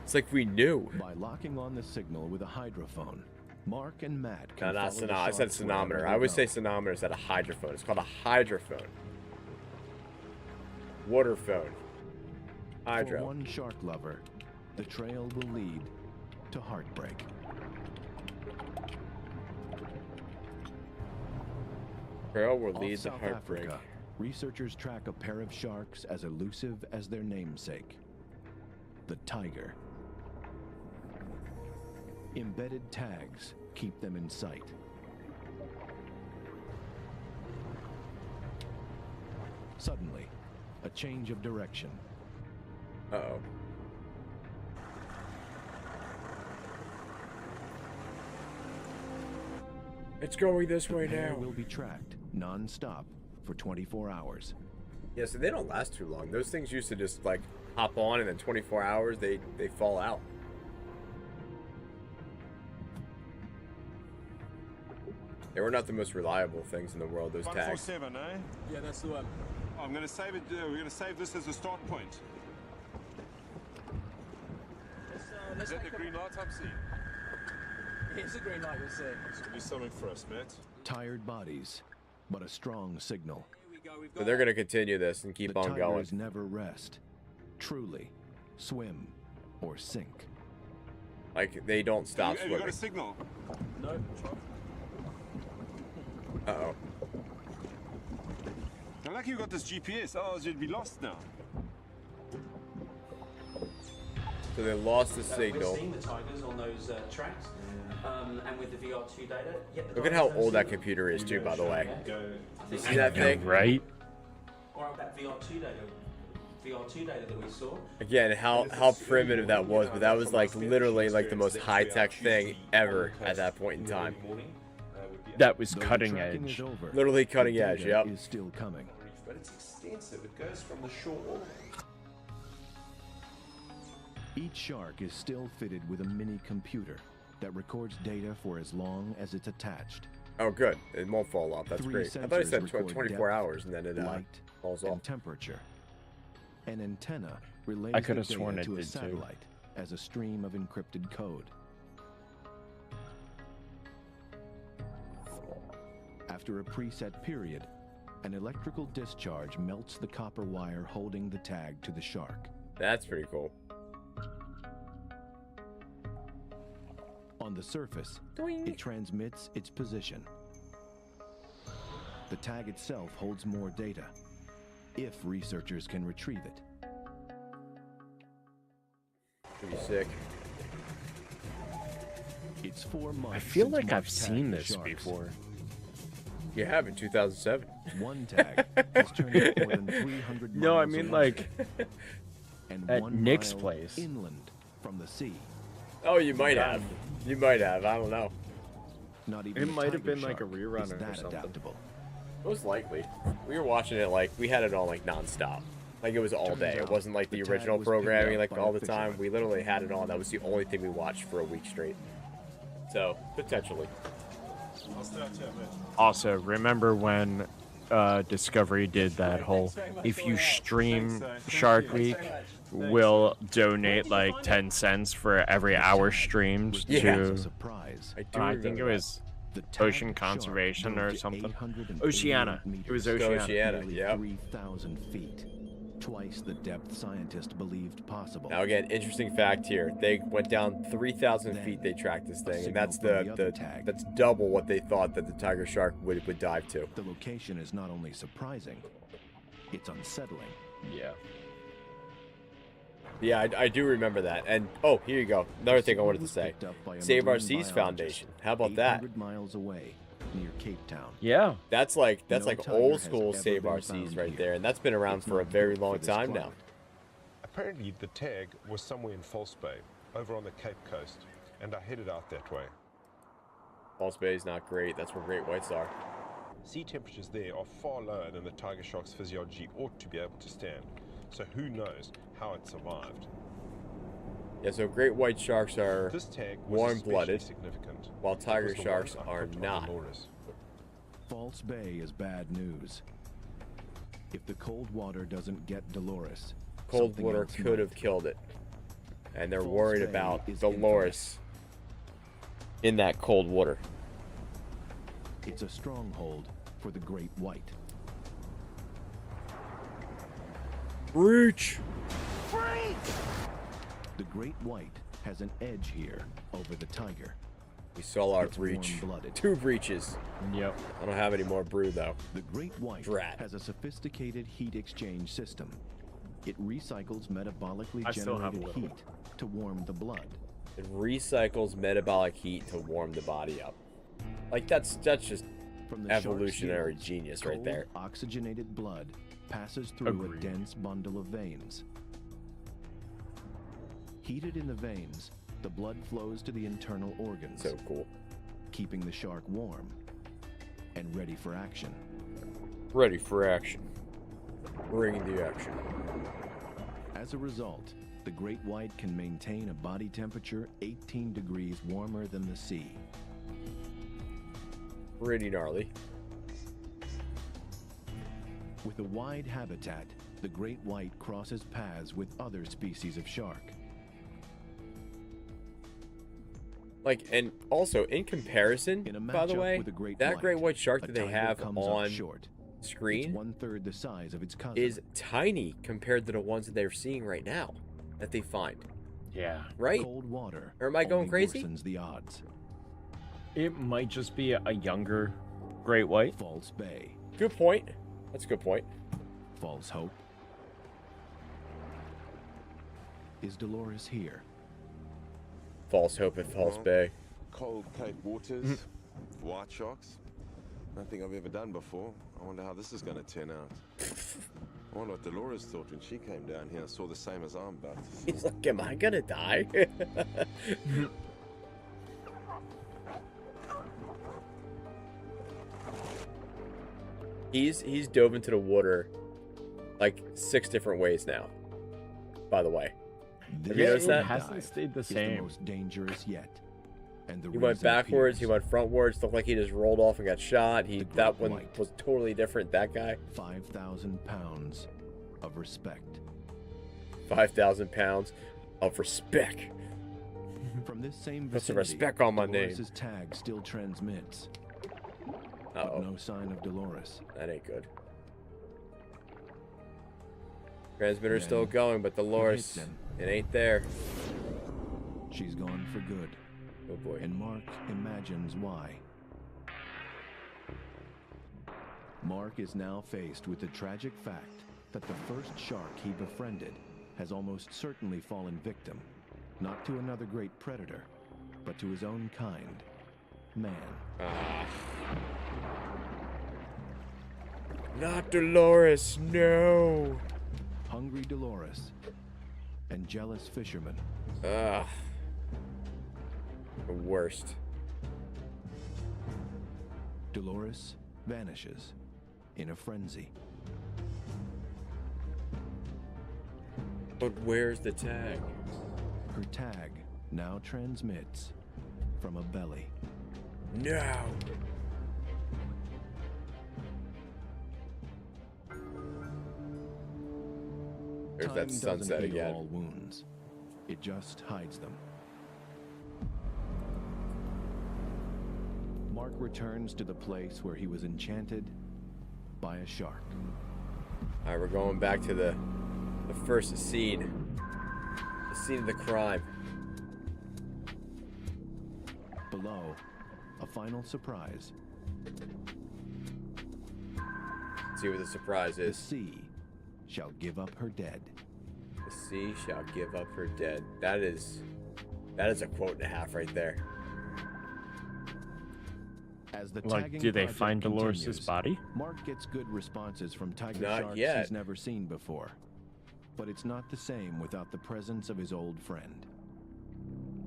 Speaker 1: It's like we knew.
Speaker 3: By locking on the signal with a hydrophone, Mark and Matt
Speaker 1: No,
Speaker 3: can
Speaker 1: not
Speaker 3: follow the
Speaker 1: I said
Speaker 3: sharks wherever
Speaker 1: sonometer.
Speaker 3: they
Speaker 1: I always
Speaker 3: go.
Speaker 1: say sonometer instead of hydrophone. It's called a hydrophone. Water phone.
Speaker 3: For
Speaker 1: Hydro.
Speaker 3: one shark lover, the trail will lead to heartbreak.
Speaker 1: Trail will
Speaker 3: Off
Speaker 1: lead to
Speaker 3: South
Speaker 1: heartbreak.
Speaker 3: Africa, researchers track a pair of sharks as elusive as their namesake, the tiger. Embedded tags keep them in sight. Suddenly, a change of direction.
Speaker 1: Uh-oh. It's going this
Speaker 3: The
Speaker 1: way
Speaker 3: pair
Speaker 1: now.
Speaker 3: will be tracked non-stop for 24 hours.
Speaker 1: Yeah, so they don't last too long. Those things used to just like hop on and then 24 hours they fall out. They were not the most reliable things in the world, those tags.
Speaker 7: 147, eh?
Speaker 6: Yeah, that's the one.
Speaker 7: I'm going to save it. We're going to save this as a start point.
Speaker 6: Let's
Speaker 7: Is that the green light I'm seeing?
Speaker 6: Here's the green light we're seeing.
Speaker 7: This could be something for us, Matt.
Speaker 3: Tired bodies, but a strong signal.
Speaker 6: Here we
Speaker 1: So they're gonna continue this and keep
Speaker 3: The
Speaker 1: on going.
Speaker 3: tigers never rest. Truly, swim or sink.
Speaker 1: Like they don't stop
Speaker 7: Have you got
Speaker 1: swimming.
Speaker 7: a signal?
Speaker 6: No.
Speaker 1: Uh-oh.
Speaker 7: I'm lucky you got this GPS. Otherwise, you'd be lost now.
Speaker 1: So they lost the
Speaker 8: We're
Speaker 1: signal.
Speaker 8: seeing the tigers on those tracks, and with the VR2 data. Yeah, the
Speaker 1: Look at how
Speaker 8: tigers
Speaker 1: old that
Speaker 8: are
Speaker 1: computer is too, by the way.
Speaker 8: go.
Speaker 1: You see that thing?
Speaker 2: Right?
Speaker 8: Or that VR2 data that we saw.
Speaker 1: Again, how primitive that was, but that was like literally like the most high-tech thing ever at that point in time.
Speaker 2: That was
Speaker 3: Though the
Speaker 2: cutting
Speaker 3: tracking
Speaker 2: edge.
Speaker 3: is over,
Speaker 1: Literally cutting
Speaker 3: the
Speaker 1: edge,
Speaker 3: data
Speaker 1: yep.
Speaker 3: is still coming.
Speaker 5: But it's extensive. It goes from the shore all the way.
Speaker 3: Each shark is still fitted with a mini computer that records data for as long as it's attached.
Speaker 1: Oh, good. It won't fall off. That's
Speaker 3: 3
Speaker 1: great. I thought it
Speaker 3: sensors
Speaker 1: said
Speaker 3: record
Speaker 1: 24
Speaker 3: depth,
Speaker 1: hours and then it
Speaker 3: light,
Speaker 1: falls
Speaker 3: and
Speaker 1: off.
Speaker 3: temperature. An antenna relays
Speaker 2: I could
Speaker 3: the
Speaker 2: have sworn
Speaker 3: data
Speaker 2: it
Speaker 3: to a
Speaker 2: did too.
Speaker 3: satellite as a stream of encrypted code. After a preset period, an electrical discharge melts the copper wire holding the tag to the shark.
Speaker 1: That's pretty cool.
Speaker 3: On the surface, it transmits its position. The tag itself holds more data, if researchers can retrieve it.
Speaker 1: Pretty sick.
Speaker 3: It's 4 months.
Speaker 2: I feel
Speaker 3: since
Speaker 2: like
Speaker 3: Mark
Speaker 2: I've
Speaker 3: tagged
Speaker 2: seen
Speaker 3: the
Speaker 2: this
Speaker 3: sharks.
Speaker 2: before.
Speaker 1: You have in 2007.
Speaker 3: One tag has turned up more than 300
Speaker 2: No, I
Speaker 3: miles
Speaker 2: mean
Speaker 3: away
Speaker 2: like
Speaker 3: and
Speaker 2: at
Speaker 3: 1
Speaker 2: Nick's
Speaker 3: mile
Speaker 2: place.
Speaker 3: inland from the sea.
Speaker 1: Oh, you might have. You might have. I don't know.
Speaker 3: Not even
Speaker 2: It
Speaker 3: a
Speaker 2: might have
Speaker 3: tiger
Speaker 2: been like a
Speaker 3: shark
Speaker 2: rerun
Speaker 3: is
Speaker 2: or
Speaker 3: that
Speaker 2: something.
Speaker 3: adaptable.
Speaker 1: Most likely. We were watching it like we had it on like nonstop. Like it was all day. It wasn't like the
Speaker 3: the tag
Speaker 1: original
Speaker 3: was picked
Speaker 1: programming
Speaker 3: up
Speaker 1: like
Speaker 3: by
Speaker 1: all
Speaker 3: a
Speaker 1: the time.
Speaker 3: fisherman.
Speaker 1: We literally had it on. That was the only thing we watched for a week straight. So potentially.
Speaker 7: I'll start here, mate.
Speaker 2: Also, remember when Discovery did that whole if you stream Shark Week, we'll donate like 10 cents for every hour streamed
Speaker 1: Yeah.
Speaker 3: As a
Speaker 2: to
Speaker 3: surprise,
Speaker 1: I do
Speaker 2: I think it
Speaker 1: remember that.
Speaker 2: was
Speaker 3: the
Speaker 2: Ocean
Speaker 3: tagged shark
Speaker 2: Conservation
Speaker 3: dove
Speaker 2: or
Speaker 3: to
Speaker 2: something.
Speaker 3: 888
Speaker 2: Oceana. It was
Speaker 3: meters,
Speaker 2: Oceana.
Speaker 1: Oceana,
Speaker 3: nearly
Speaker 1: yep.
Speaker 3: 3,000 feet, twice the depth scientists believed possible.
Speaker 1: Now again, interesting fact here. They went down 3,000 feet. They tracked this thing, and that's that's double what they thought that the tiger shark would dive to.
Speaker 3: The location is not only surprising, it's unsettling.
Speaker 2: Yeah.
Speaker 1: Yeah, I do remember that. And oh, here you go. Another thing I wanted to say. Save Our Seas Foundation. How about that?
Speaker 3: 800 miles away, near Cape Town.
Speaker 2: Yeah.
Speaker 1: That's like
Speaker 3: No
Speaker 1: old
Speaker 3: tiger
Speaker 1: school
Speaker 3: has
Speaker 1: Save
Speaker 3: ever
Speaker 1: Our
Speaker 3: been
Speaker 1: Seas
Speaker 3: found
Speaker 1: right
Speaker 3: here.
Speaker 1: there, and that's been around
Speaker 3: It's
Speaker 1: for a
Speaker 3: not
Speaker 1: very
Speaker 3: built for
Speaker 1: long
Speaker 3: this
Speaker 1: time now.
Speaker 3: climate.
Speaker 4: Apparently, the tag was somewhere in False Bay, over on the Cape Coast, and I headed out that way.
Speaker 1: False Bay is not great. That's where great whites are.
Speaker 4: Sea temperatures there are far lower than the tiger shark's physiology ought to be able to stand, so who knows how it survived.
Speaker 1: Yeah, so great white sharks are
Speaker 4: This tag was
Speaker 1: warm-blooded,
Speaker 4: especially significant
Speaker 1: while
Speaker 4: because
Speaker 1: tiger
Speaker 4: the one
Speaker 1: sharks
Speaker 4: I
Speaker 1: are
Speaker 4: put on the
Speaker 1: not.
Speaker 4: Loris.
Speaker 3: False Bay is bad news. If the cold water doesn't get Dolores,
Speaker 1: Cold
Speaker 3: something
Speaker 1: water
Speaker 3: else
Speaker 1: could have
Speaker 3: might.
Speaker 1: killed it. And they're
Speaker 3: False
Speaker 1: worried
Speaker 3: Bay
Speaker 1: about
Speaker 3: is
Speaker 1: Dolores in that cold water.
Speaker 3: It's a stronghold for the great white.
Speaker 1: Breach!
Speaker 3: The great white has an edge here over the tiger.
Speaker 1: We saw our
Speaker 3: It's
Speaker 1: breach.
Speaker 3: warm-blooded.
Speaker 1: 2 breaches.
Speaker 2: Yep.
Speaker 1: I don't have any more brew though.
Speaker 3: The great white
Speaker 1: Drat.
Speaker 3: has a sophisticated heat exchange system. It recycles metabolically
Speaker 2: I still have a
Speaker 3: generated
Speaker 2: little.
Speaker 3: heat to warm the blood.
Speaker 1: It recycles metabolic heat to warm the body up. Like that's just
Speaker 3: From the shark's
Speaker 1: evolutionary
Speaker 3: gills,
Speaker 1: genius right
Speaker 3: cold,
Speaker 1: there.
Speaker 3: Oxygenated blood passes through
Speaker 2: Agreed.
Speaker 3: a dense bundle of veins. Heated in the veins, the blood flows to the internal organs,
Speaker 1: So cool.
Speaker 3: keeping the shark warm and ready for action.
Speaker 1: Ready for action. Bring the action.
Speaker 3: As a result, the great white can maintain a body temperature 18 degrees warmer than the sea.
Speaker 1: Pretty gnarly.
Speaker 3: With a wide habitat, the great white crosses paths with other species of shark.
Speaker 1: Like, and also in comparison,
Speaker 3: In a
Speaker 1: by the
Speaker 3: matchup
Speaker 1: way,
Speaker 3: with a great
Speaker 1: that
Speaker 3: white,
Speaker 1: great white shark
Speaker 3: a
Speaker 1: that they
Speaker 3: tiger
Speaker 1: have
Speaker 3: comes up
Speaker 1: on
Speaker 3: short, It's
Speaker 1: screen
Speaker 3: 1/3 the size of its cousin.
Speaker 1: is tiny compared to the ones that they're seeing right now that they find.
Speaker 2: Yeah.
Speaker 1: Right?
Speaker 3: Cold water.
Speaker 1: Or am I going
Speaker 3: only
Speaker 1: crazy?
Speaker 3: worsens the odds.
Speaker 2: It might just be a younger great white.
Speaker 3: False Bay.
Speaker 1: Good point. That's a good point.
Speaker 3: False Hope. Is Dolores here?
Speaker 1: False Hope at False
Speaker 5: Well,
Speaker 1: Bay.
Speaker 5: Cold Cape waters, white sharks. Nothing I've ever done before. I wonder how this is going to turn out. I wonder what Dolores thought when she came down here and saw the same as I'm about to see.
Speaker 1: He's like, am I gonna die? He's dove into the water like 6 different ways now. By the way,
Speaker 3: This
Speaker 1: you noticed that?
Speaker 2: It hasn't stayed the
Speaker 3: is
Speaker 2: same.
Speaker 3: the most dangerous yet. And the
Speaker 1: he went
Speaker 3: reason
Speaker 1: backwards, he
Speaker 3: appears.
Speaker 1: went frontwards. Looked like he just rolled off and got shot.
Speaker 3: The
Speaker 1: That
Speaker 3: great
Speaker 1: one
Speaker 3: white.
Speaker 1: was totally different. That guy,
Speaker 3: 5,000 pounds of respect.
Speaker 1: 5,000 pounds of respect.
Speaker 3: From this same
Speaker 1: Put some
Speaker 3: vicinity,
Speaker 1: respect on my name.
Speaker 3: Dolores's tag still transmits,
Speaker 1: Uh
Speaker 3: but
Speaker 1: oh,
Speaker 3: no sign of Dolores.
Speaker 1: that ain't good. Transmitter's still
Speaker 3: Then
Speaker 1: going, but Dolores,
Speaker 3: hit them.
Speaker 1: it ain't there.
Speaker 3: She's gone for good,
Speaker 1: Oh boy.
Speaker 3: and Mark imagines why. Mark is now faced with the tragic fact that the first shark he befriended has almost certainly fallen victim, not to another great predator, but to his own kind, man.
Speaker 1: Not Dolores, no.
Speaker 3: Hungry Dolores and jealous fisherman.
Speaker 1: Ugh. The worst.
Speaker 3: Dolores vanishes in a frenzy.
Speaker 1: But where's the tag?
Speaker 3: Her tag now transmits from a belly.
Speaker 1: No. There's
Speaker 3: Time
Speaker 1: that
Speaker 3: doesn't
Speaker 1: sunset
Speaker 3: heal
Speaker 1: again.
Speaker 3: all wounds. It just hides them. Mark returns to the place where he was enchanted by a shark.
Speaker 1: All right, we're going back to the first scene. The scene of the crime.
Speaker 3: Below, a final surprise.
Speaker 1: See what the surprise
Speaker 3: The
Speaker 1: is.
Speaker 3: sea shall give up her dead.
Speaker 1: The sea shall give up her dead. That is a quote and a half right there.
Speaker 3: As the
Speaker 2: Like,
Speaker 3: tagging
Speaker 2: do they
Speaker 3: project
Speaker 2: find Dolores'
Speaker 3: continues,
Speaker 2: body?
Speaker 3: Mark gets good responses from tiger
Speaker 1: Not
Speaker 3: sharks
Speaker 1: yet.
Speaker 3: he's never seen before. But it's not the same without the presence of his old friend.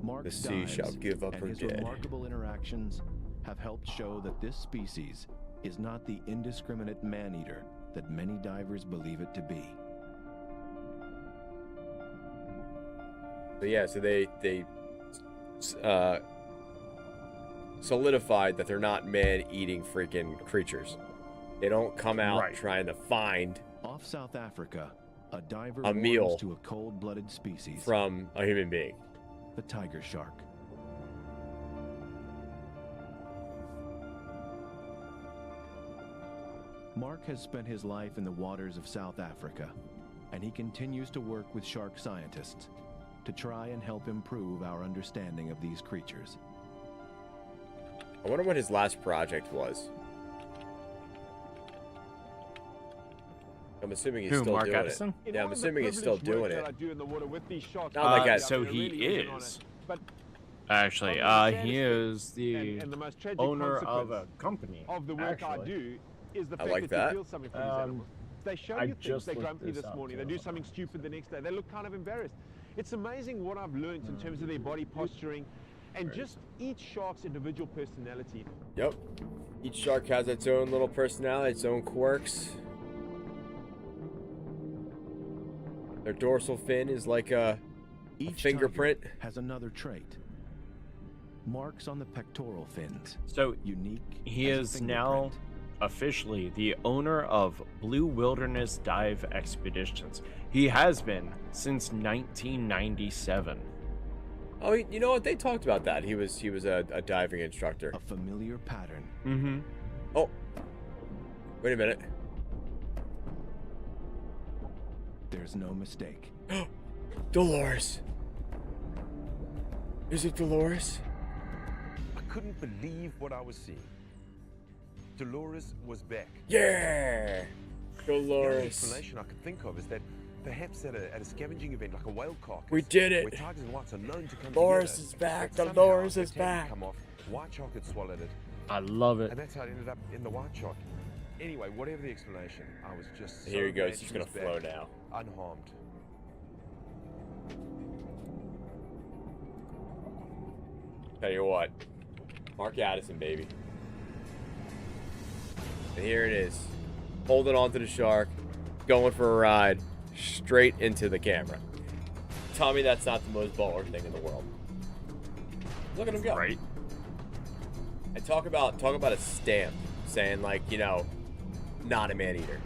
Speaker 3: Mark
Speaker 1: The sea
Speaker 3: dives,
Speaker 1: shall give up
Speaker 3: and
Speaker 1: her
Speaker 3: his
Speaker 1: dead.
Speaker 3: remarkable interactions have helped show that this species is not the indiscriminate man-eater that many divers believe it to be.
Speaker 1: But yeah, so they solidified that they're not man-eating freaking creatures. They don't come out
Speaker 2: Right.
Speaker 1: trying to find
Speaker 3: Off South Africa, a diver
Speaker 1: A
Speaker 3: warms
Speaker 1: meal
Speaker 3: to a cold-blooded species,
Speaker 1: from a human being.
Speaker 3: the tiger shark. Mark has spent his life in the waters of South Africa, and he continues to work with shark scientists to try and help improve our understanding of these creatures.
Speaker 1: I wonder what his last project was. I'm assuming he's
Speaker 2: Who,
Speaker 1: still
Speaker 2: Mark
Speaker 1: doing
Speaker 2: Edison?
Speaker 1: it. Yeah, I'm assuming he's still doing it. Not
Speaker 2: Uh,
Speaker 1: like I
Speaker 2: so he is.
Speaker 4: But
Speaker 2: Actually,
Speaker 4: One of the
Speaker 2: he
Speaker 4: saddest
Speaker 2: is the
Speaker 4: and the most tragic
Speaker 2: owner of a
Speaker 4: consequence
Speaker 2: company.
Speaker 4: of the work I
Speaker 2: actually.
Speaker 4: do is the
Speaker 1: I
Speaker 4: fact
Speaker 1: like
Speaker 4: that
Speaker 1: that.
Speaker 4: you feel something for these animals. They show
Speaker 2: I
Speaker 4: you things.
Speaker 2: just
Speaker 4: They're
Speaker 2: looked
Speaker 4: grumpy
Speaker 2: this
Speaker 4: this
Speaker 2: up,
Speaker 4: morning. They
Speaker 2: too.
Speaker 4: do something stupid the next day. They look kind of embarrassed. It's amazing what I've learned in terms of their body posturing and just each shark's individual personality.
Speaker 1: Yep. Each shark has its own little personality, its own quirks. Their dorsal fin is like a
Speaker 3: Each
Speaker 1: fingerprint.
Speaker 3: tiger has another trait. Marks on the pectoral fins,
Speaker 2: So
Speaker 3: unique
Speaker 2: he
Speaker 3: as a
Speaker 2: is now
Speaker 3: fingerprint.
Speaker 2: officially the owner of Blue Wilderness Dive Expeditions. He has been since 1997.
Speaker 1: Oh, you know what? They talked about that. He was a diving instructor.
Speaker 3: A familiar pattern.
Speaker 2: Mm-hmm.
Speaker 1: Oh, wait a minute.
Speaker 3: there's no mistake.
Speaker 1: Dolores. Is it Dolores?
Speaker 4: I couldn't believe what I was seeing. Dolores was back.
Speaker 1: Yeah.
Speaker 4: The only
Speaker 1: Dolores.
Speaker 4: explanation I could think of is that perhaps at a scavenging event like a whale carcass,
Speaker 1: We did it.
Speaker 4: where tigers and whites are known to come
Speaker 1: Dolores
Speaker 4: together,
Speaker 1: is back.
Speaker 4: that somehow
Speaker 1: Dolores
Speaker 4: the
Speaker 1: is
Speaker 4: tail
Speaker 1: back.
Speaker 4: Come off, white shark had swallowed it,
Speaker 2: I love it.
Speaker 4: and that's how it ended up in the white shark. Anyway, whatever the explanation, I was just so
Speaker 1: Here he
Speaker 4: glad
Speaker 1: goes.
Speaker 4: she
Speaker 1: He's gonna
Speaker 4: was
Speaker 1: flow
Speaker 4: back,
Speaker 1: now.
Speaker 4: unharmed.
Speaker 1: Tell you what, Mark Addison, baby. And here it is, holding on to the shark, going for a ride, straight into the camera. Tell me that's not the most baller thing in the world. Look at him go.
Speaker 2: Right?
Speaker 1: And talk about a stamp saying, like, you know, not a man eater.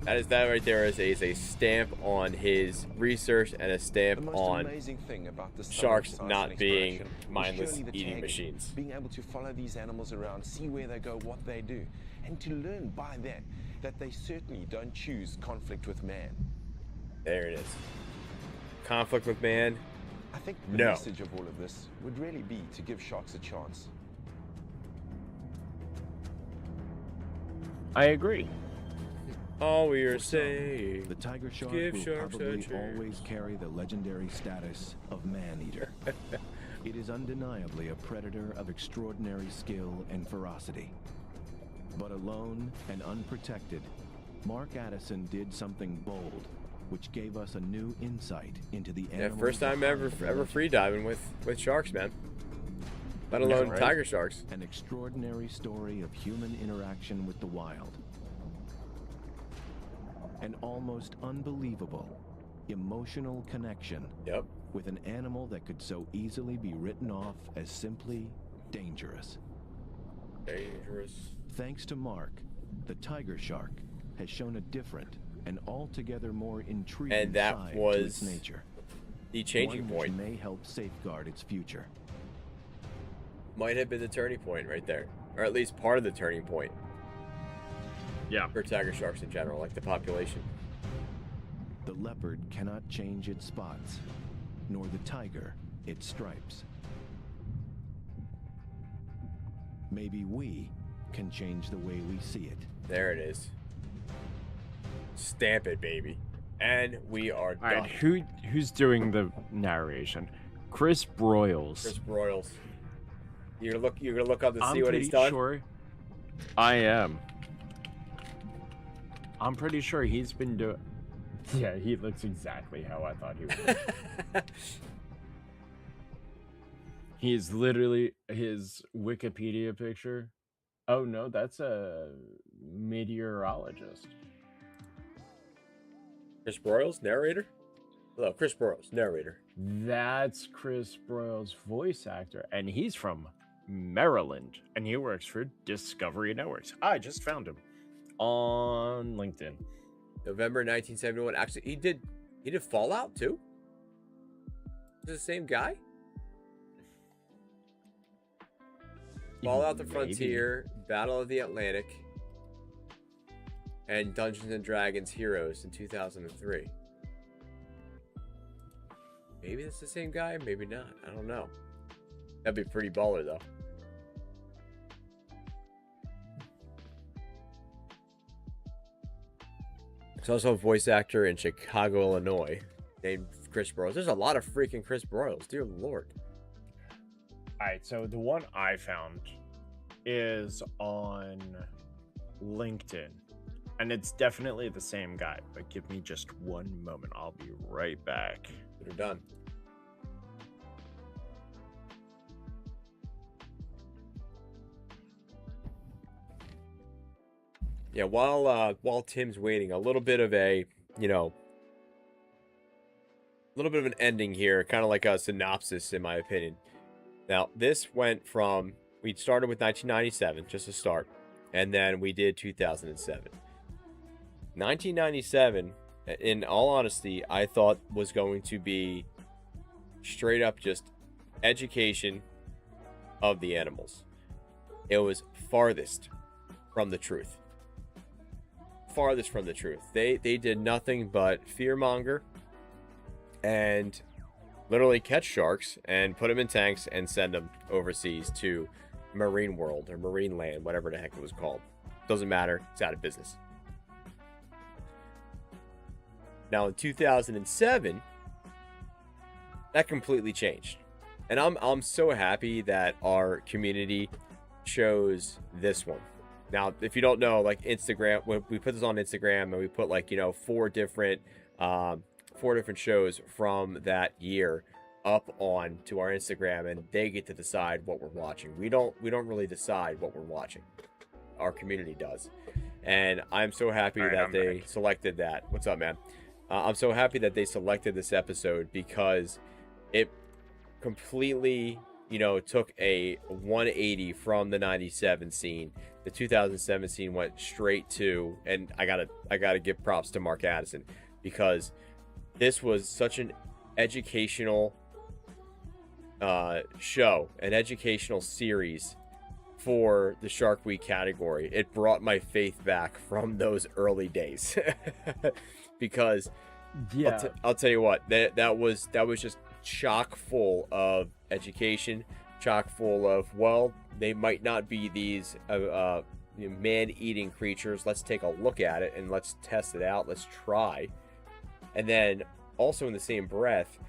Speaker 1: That right there is a stamp on his research and a
Speaker 4: The
Speaker 1: stamp
Speaker 4: most
Speaker 1: on
Speaker 4: amazing thing about this
Speaker 1: sharks
Speaker 4: science
Speaker 1: not
Speaker 4: and
Speaker 1: being
Speaker 4: exploration is
Speaker 1: mindless
Speaker 4: surely the
Speaker 1: eating
Speaker 4: tagging,
Speaker 1: machines.
Speaker 4: being able to follow these animals around, see where they go, what they do, and to learn by that they certainly don't choose conflict with man.
Speaker 1: There it is. Conflict with man.
Speaker 4: I think the
Speaker 1: No.
Speaker 4: message of all of this would really be to give sharks a chance.
Speaker 2: I agree.
Speaker 1: All we are
Speaker 3: For some,
Speaker 1: saying.
Speaker 3: the tiger shark
Speaker 1: Give
Speaker 3: will
Speaker 1: sharks a
Speaker 3: probably
Speaker 1: chance.
Speaker 3: always carry the legendary status of man-eater. It is undeniably a predator of extraordinary skill and ferocity. But alone and unprotected, Mark Addison did something bold, which gave us a new insight into the
Speaker 1: Yeah,
Speaker 3: animals
Speaker 1: first time
Speaker 3: behind
Speaker 1: ever
Speaker 3: the
Speaker 1: ever
Speaker 3: legend.
Speaker 1: free diving with sharks, man. Let alone
Speaker 2: right?
Speaker 1: tiger sharks.
Speaker 3: An extraordinary story of human interaction with the wild. An almost unbelievable, emotional connection
Speaker 1: Yep.
Speaker 3: with an animal that could so easily be written off as simply dangerous.
Speaker 1: Dangerous.
Speaker 3: Thanks to Mark, the tiger shark has shown a different and altogether more intriguing
Speaker 1: And that
Speaker 3: side to
Speaker 1: was
Speaker 3: its nature.
Speaker 1: The changing
Speaker 3: One which
Speaker 1: point.
Speaker 3: may help safeguard its future.
Speaker 1: Might have been the turning point right there. Or at least part of the turning point
Speaker 2: Yeah.
Speaker 1: for tiger sharks in general, like the population.
Speaker 3: The leopard cannot change its spots, nor the tiger its stripes. Maybe we can change the way we see it.
Speaker 1: There it is. Stamp it, baby. And we are
Speaker 2: All
Speaker 1: done.
Speaker 2: right, who's doing the narration? Chris Broyles.
Speaker 1: Chris Broyles. You're gonna look up to
Speaker 2: I'm
Speaker 1: see what
Speaker 2: pretty
Speaker 1: he's done?
Speaker 2: sure. I am. I'm pretty sure he's been doing. Yeah, he looks exactly how I thought he would. He's literally his Wikipedia picture. Oh no, that's a meteorologist.
Speaker 1: Chris Broyles, narrator? Hello, Chris Broyles, narrator.
Speaker 2: That's Chris Broyles' voice actor, and he's from Maryland, and he works for Discovery Networks. I just found him on LinkedIn.
Speaker 1: November 1971. Actually, he did Fallout too? Is it the same guy? Fallout the
Speaker 2: Maybe.
Speaker 1: Frontier, Battle of the Atlantic, and Dungeons and Dragons Heroes in 2003. Maybe it's the same guy, maybe not. I don't know. That'd be pretty baller though. There's also a voice actor in Chicago, Illinois, named Chris Broyles. There's a lot of freaking Chris Broyles, dear lord.
Speaker 2: All right, so the one I found is on LinkedIn, and it's definitely the same guy. But give me just one moment; I'll be right back.
Speaker 1: They're done. Yeah, while Tim's waiting, a little bit of a, a little bit of an ending here, kind of like a synopsis in my opinion. Now, this went from, we started with 1997, just to start, and then we did 2007. 1997, in all honesty, I thought was going to be straight up just education of the animals. It was farthest from the truth. farthest from the truth. They did nothing but fearmonger and literally catch sharks and put them in tanks and send them overseas to Marine World or Marine Land, whatever the heck it was called. Doesn't matter. It's out of business. Now in 2007, that completely changed. And I'm so happy that our community chose this one. Now, if you don't know, like Instagram, we put this on Instagram and we put like, four different shows from that year up on to our Instagram, and they get to decide what we're watching. We don't really decide what we're watching. Our community does. And I'm so happy that they selected that. What's up, man? I'm so happy that they selected this episode because it completely, took a 180 from the 97 scene. The 2007 scene went straight to, and I gotta give props to Mark Addison, because this was such an educational show, an educational series for the Shark Week category. It brought my faith back from those early days. Because I'll tell you what, that was just chock full of education, chock full of, well, they might not be these man-eating creatures. Let's take a look at it and let's test it out. Let's try. And then also in the same breath,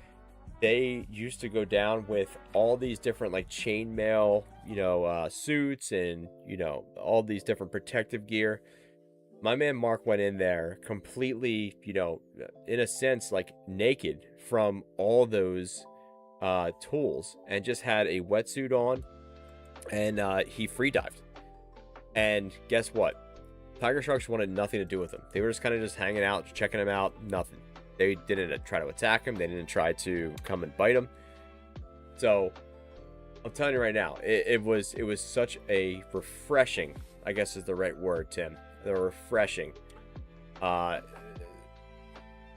Speaker 1: they used to go down with all these different like chainmail, suits and, all these different protective gear. My man Mark went in there completely, in a sense, like naked from all those tools, and just had a wetsuit on, and he free dived. And guess what? Tiger sharks wanted nothing to do with him. They were just kind of just hanging out, checking him out, nothing. They didn't try to attack him. They didn't try to come and bite him. So I'm telling you right now, it was such a refreshing, I guess is the right word, Tim, the refreshing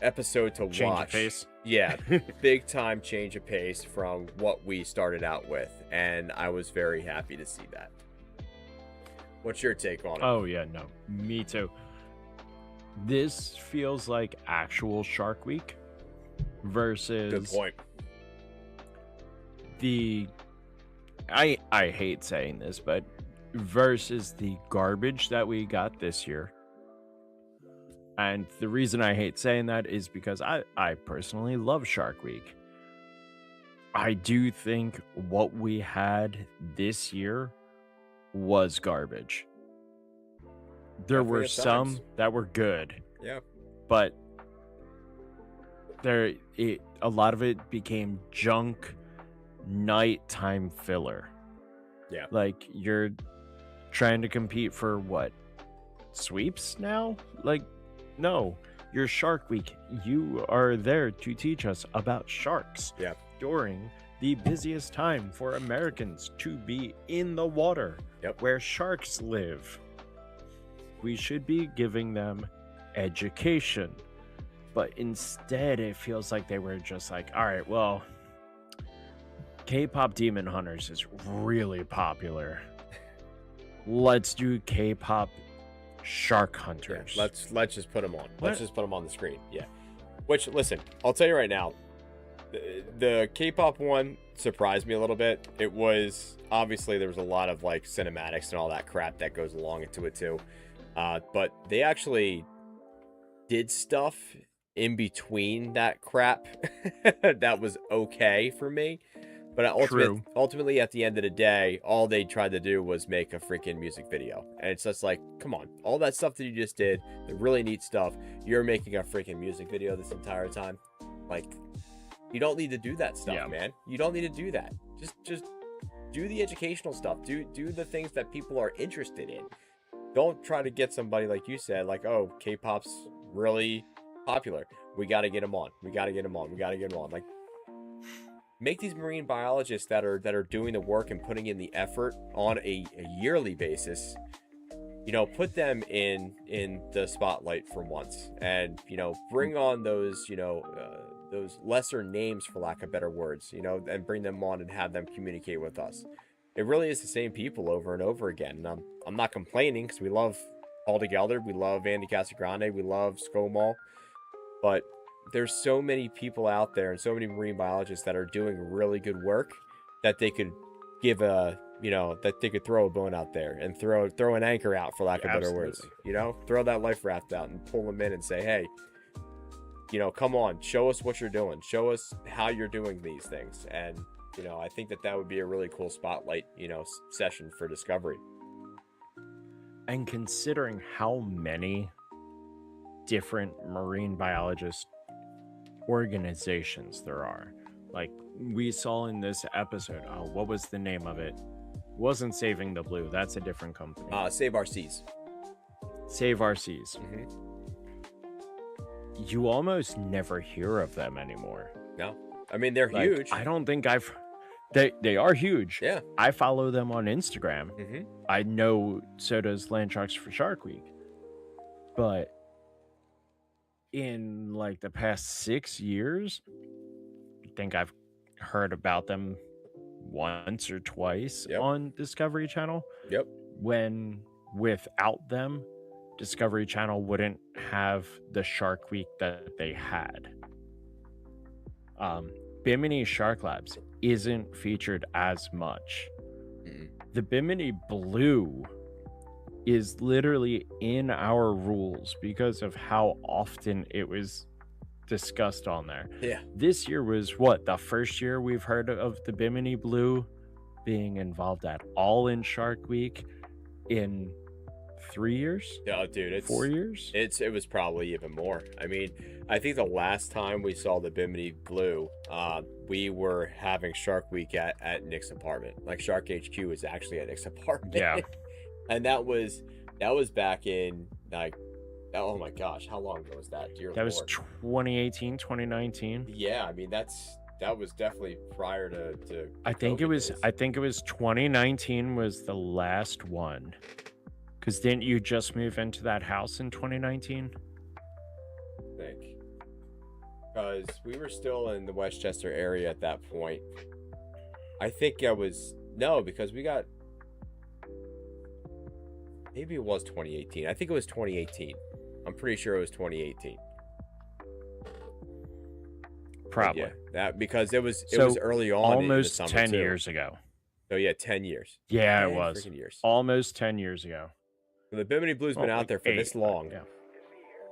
Speaker 1: episode to
Speaker 2: Change
Speaker 1: watch.
Speaker 2: of pace.
Speaker 1: Yeah, big time change of pace from what we started out with, and I was very happy to see that. What's your take on it?
Speaker 2: Oh yeah, no, me too. This feels like actual Shark Week versus
Speaker 1: Good point.
Speaker 2: I hate saying this, but versus the garbage that we got this year. And the reason I hate saying that is because I personally love Shark Week. I do think what we had this year was garbage. There
Speaker 1: Definitely
Speaker 2: were
Speaker 1: at
Speaker 2: some
Speaker 1: times.
Speaker 2: that were good,
Speaker 1: Yeah.
Speaker 2: but a lot of it became junk nighttime filler.
Speaker 1: Yeah.
Speaker 2: Like, you're trying to compete for what? Sweeps now? Like, no. You're Shark Week. You are there to teach us about sharks.
Speaker 1: Yeah.
Speaker 2: During the busiest time for Americans to be in the water.
Speaker 1: Yep.
Speaker 2: Where sharks live. We should be giving them education. But instead, it feels like they were just like, all right, well, K-pop Demon Hunters is really popular. Let's do K-pop Shark Hunters.
Speaker 1: Yeah, let's just put them on. Let's
Speaker 2: What?
Speaker 1: just put them on the screen. Yeah. Which, listen, I'll tell you right now, the K-pop one surprised me a little bit. It was, obviously, there was a lot of like cinematics and all that crap that goes along into it too. But they actually did stuff in between that crap that was okay for me. But ultimately, at the end of the day, all they tried to do was make a freaking music video. And it's just like, come on, all that stuff that you just did, the really neat stuff, you're making a freaking music video this entire time. Like, you don't need to do that stuff, man. You don't need to do that. Just do the educational stuff. Do the things that people are interested in. Don't try to get somebody, like you said, like, oh, K-pop's really popular. We got to get them on. We got to get them on. We got to get them on. Like, make these marine biologists that are doing the work and putting in the effort on a yearly basis, put them in the spotlight for once, and bring on those those lesser names, for lack of better words, and bring them on and have them communicate with us. It really is the same people over and over again. And I'm not complaining, because we love Paul DeGelder. We love Andy Casagrande. We love Skomal. But there's so many people out there and so many marine biologists that are doing really good work that they could give a, that they could throw a bone out there and throw an anchor out, for lack of better words. Throw that life raft out and pull them in and say, hey, come on, show us what you're doing. Show us how you're doing these things. And, I think that would be a really cool spotlight, session for Discovery.
Speaker 2: And considering how many different marine biologist organizations there are, like we saw in this episode, what was the name of it? It wasn't Saving the Blue. That's a different company.
Speaker 1: Save Our Seas. Save Our Seas.
Speaker 2: You almost never hear of them anymore.
Speaker 1: No. I mean, they're huge.
Speaker 2: I don't think they are huge.
Speaker 1: Yeah.
Speaker 2: I follow them on Instagram. I know so does Land Sharks for Shark Week. But in like the past 6 years, I think I've heard about them once or twice on Discovery Channel.
Speaker 1: Yep.
Speaker 2: When without them, Discovery Channel wouldn't have the Shark Week that they had. Bimini Shark Labs isn't featured as much. The Bimini Blue is literally in our rules because of how often it was discussed on there.
Speaker 1: Yeah.
Speaker 2: This year was what, the first year we've heard of the Bimini Blue being involved at all in Shark Week in 3 years?
Speaker 1: Yeah, dude, it's
Speaker 2: 4 years?
Speaker 1: It was probably even more. I mean, I think the last time we saw the Bimini Blue, we were having Shark Week at Nick's apartment. Like Shark HQ was actually at Nick's apartment.
Speaker 2: Yeah.
Speaker 1: And that was back in like, oh my gosh, how long ago was that? Dear
Speaker 2: That was
Speaker 1: Lord.
Speaker 2: 2018, 2019.
Speaker 1: Yeah, I mean that was definitely prior to
Speaker 2: I think
Speaker 1: COVID
Speaker 2: it was
Speaker 1: days.
Speaker 2: 2019 was the last one. Cause didn't you just move into that house in 2019?
Speaker 1: I think. Because we were still in the Westchester area at that point. I think because we got, maybe it was 2018. I think it was 2018. I'm pretty sure it was 2018.
Speaker 2: Probably.
Speaker 1: Yeah, that because it was early on,
Speaker 2: almost
Speaker 1: in the
Speaker 2: 10
Speaker 1: summer,
Speaker 2: years ago.
Speaker 1: So yeah, 10 years.
Speaker 2: Yeah,
Speaker 1: 10
Speaker 2: it was
Speaker 1: freaking years.
Speaker 2: almost 10 years ago.
Speaker 1: So the Bimini Blue's been out there for this
Speaker 2: 8,
Speaker 1: long.
Speaker 2: yeah.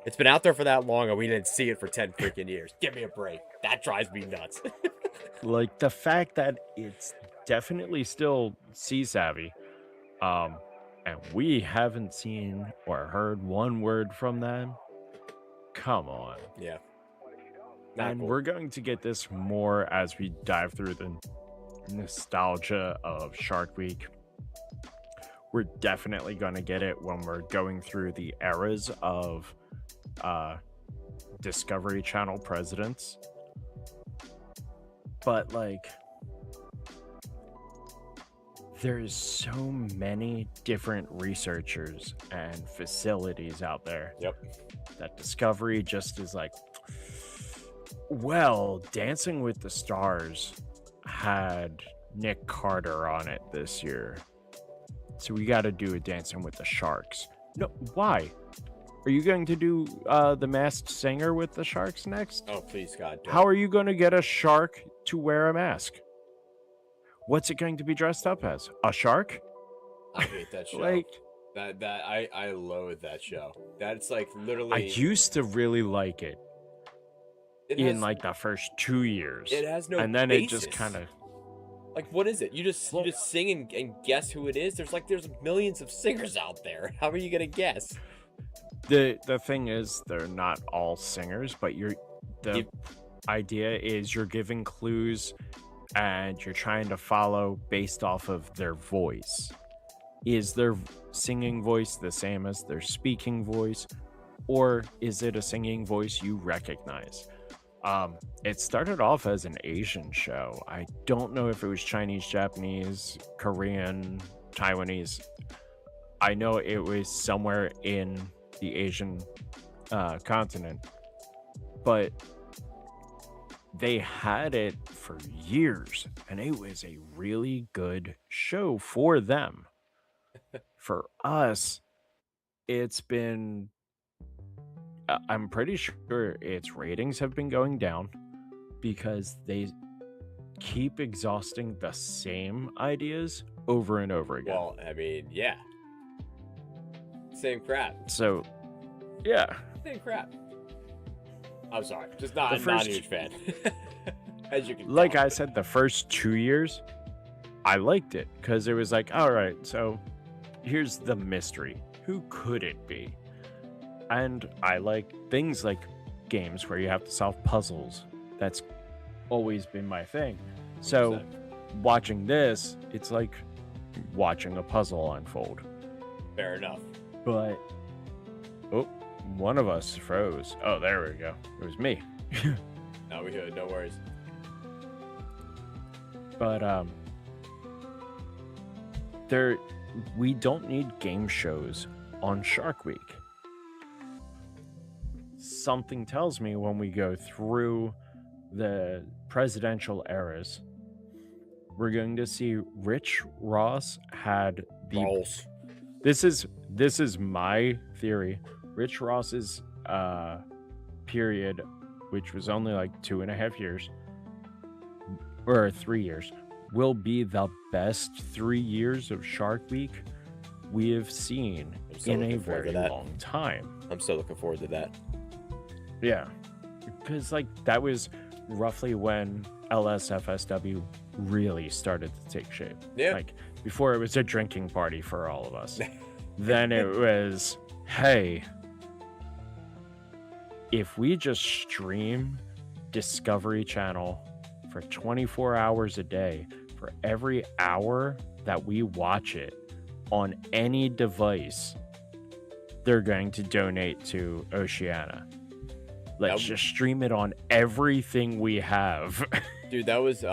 Speaker 1: It's been out there for that long, and we didn't see it for 10 freaking years. Give me a break. That drives me nuts.
Speaker 2: Like the fact that it's definitely still sea savvy, and we haven't seen or heard one word from them. Come on.
Speaker 1: Yeah.
Speaker 2: And we're going to get this more as we dive through the nostalgia of Shark Week. We're definitely going to get it when we're going through the eras of Discovery Channel presidents. But like, there's so many different researchers and facilities out there.
Speaker 1: Yep.
Speaker 2: That Discovery just is like, well, Dancing with the Stars had Nick Carter on it this year, so we got to do a Dancing with the Sharks. No, why? Are you going to do the Masked Singer with the Sharks next?
Speaker 1: Oh, please, God. Don't.
Speaker 2: How are you going to get a shark to wear a mask? What's it going to be dressed up as? A shark?
Speaker 1: I hate that show.
Speaker 2: Like,
Speaker 1: I loathe that show. That's like literally.
Speaker 2: I used to really like it in
Speaker 1: has,
Speaker 2: like the first 2 years.
Speaker 1: It has no.
Speaker 2: And then
Speaker 1: basis.
Speaker 2: it just kind of.
Speaker 1: Like, what is it? You just sing and guess who it is. There's millions of singers out there. How are you gonna guess?
Speaker 2: The thing is, they're not all singers, but the idea is you're giving clues and you're trying to follow based off of their voice. Is their singing voice the same as their speaking voice, or is it a singing voice you recognize? It started off as an Asian show. I don't know if it was Chinese, Japanese, Korean, Taiwanese. I know it was somewhere in the Asian continent, but they had it for years, and it was a really good show for them. For us, it's been I'm pretty sure its ratings have been going down because they keep exhausting the same ideas over and over again.
Speaker 1: Well, I mean, yeah. Same crap.
Speaker 2: So, yeah.
Speaker 1: Same crap. I'm sorry. Just not,
Speaker 2: The
Speaker 1: I'm not a
Speaker 2: first-
Speaker 1: huge fan. As you can
Speaker 2: Like
Speaker 1: tell.
Speaker 2: I said, the first 2 years, I liked it because it was like, all right, so here's the mystery. Who could it be? And I like things like games where you have to solve puzzles. That's always been my thing. So
Speaker 1: 100%.
Speaker 2: watching this, it's like watching a puzzle unfold.
Speaker 1: Fair enough.
Speaker 2: But oh, one of us froze. Oh, there we go. It was me.
Speaker 1: No, we good. No worries.
Speaker 2: But we don't need game shows on Shark Week. Something tells me when we go through the presidential eras, we're going to see Rich Ross had the
Speaker 1: Rolls.
Speaker 2: This is my theory. Rich Ross's period, which was only like 2.5 years or 3 years, will be the best 3 years of Shark Week we have seen
Speaker 1: I'm so
Speaker 2: in a
Speaker 1: looking forward to
Speaker 2: very
Speaker 1: that.
Speaker 2: long time.
Speaker 1: I'm so looking forward to that.
Speaker 2: Yeah, because like that was roughly when LSFSW really started to take shape.
Speaker 1: Yeah.
Speaker 2: Like before it was a drinking party for all of us. Then it was, hey, if we just stream Discovery Channel for 24 hours a day, for every hour that we watch it on any device, they're going to donate to Oceania. Let's
Speaker 1: That-
Speaker 2: just stream it on everything we have.
Speaker 1: Dude, that was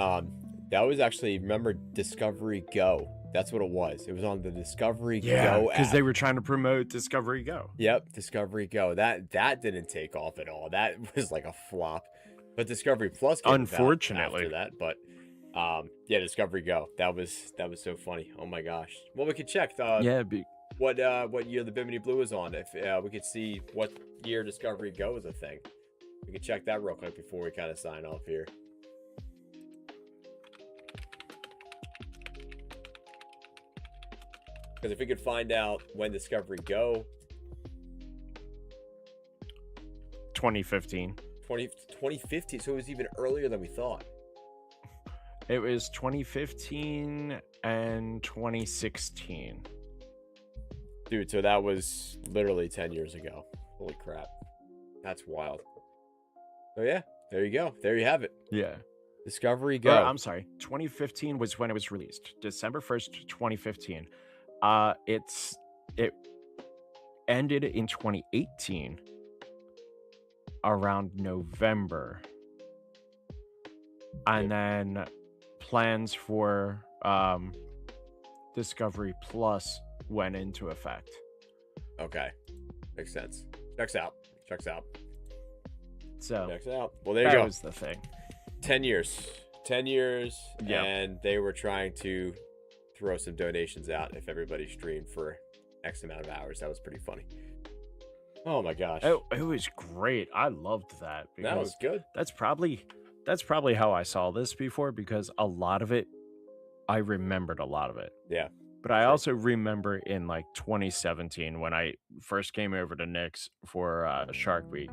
Speaker 1: actually, remember Discovery Go? That's what it was. It was on the Discovery Go
Speaker 2: because
Speaker 1: app.
Speaker 2: they were trying to promote Discovery Go.
Speaker 1: Yep, Discovery Go. That didn't take off at all. That was like a flop. But Discovery Plus came about
Speaker 2: Unfortunately.
Speaker 1: after that. But yeah, Discovery Go. That was so funny. Oh my gosh. Well, we could check
Speaker 2: Yeah,
Speaker 1: what year the Bimini Blue was on. If we could see what year Discovery Go was a thing. We could check that real quick before we kind of sign off here. Because if we could find out when Discovery Go
Speaker 2: 2015.
Speaker 1: 2015, so it was even earlier than we thought.
Speaker 2: It was 2015 and 2016.
Speaker 1: Dude, so that was literally 10 years ago. Holy crap. That's wild. So yeah, there you go. There you have it.
Speaker 2: Yeah.
Speaker 1: Discovery Go.
Speaker 2: I'm sorry. 2015 was when it was released. December 1st, 2015. It ended in 2018 around November. And then plans for Discovery Plus went into effect.
Speaker 1: Okay. Makes sense. Checks out. Checks out.
Speaker 2: So
Speaker 1: Checks out. Well, there you
Speaker 2: that
Speaker 1: go.
Speaker 2: was the thing.
Speaker 1: 10 years. 10 years.
Speaker 2: Yep.
Speaker 1: And they were trying to throw some donations out if everybody streamed for X amount of hours. That was pretty funny. Oh my gosh.
Speaker 2: It was great. I loved that because
Speaker 1: That was good.
Speaker 2: that's probably how I saw this before, because a lot of it, I remembered a lot of it.
Speaker 1: Yeah.
Speaker 2: But I also remember in like 2017 when I first came over to Nick's for Shark Week.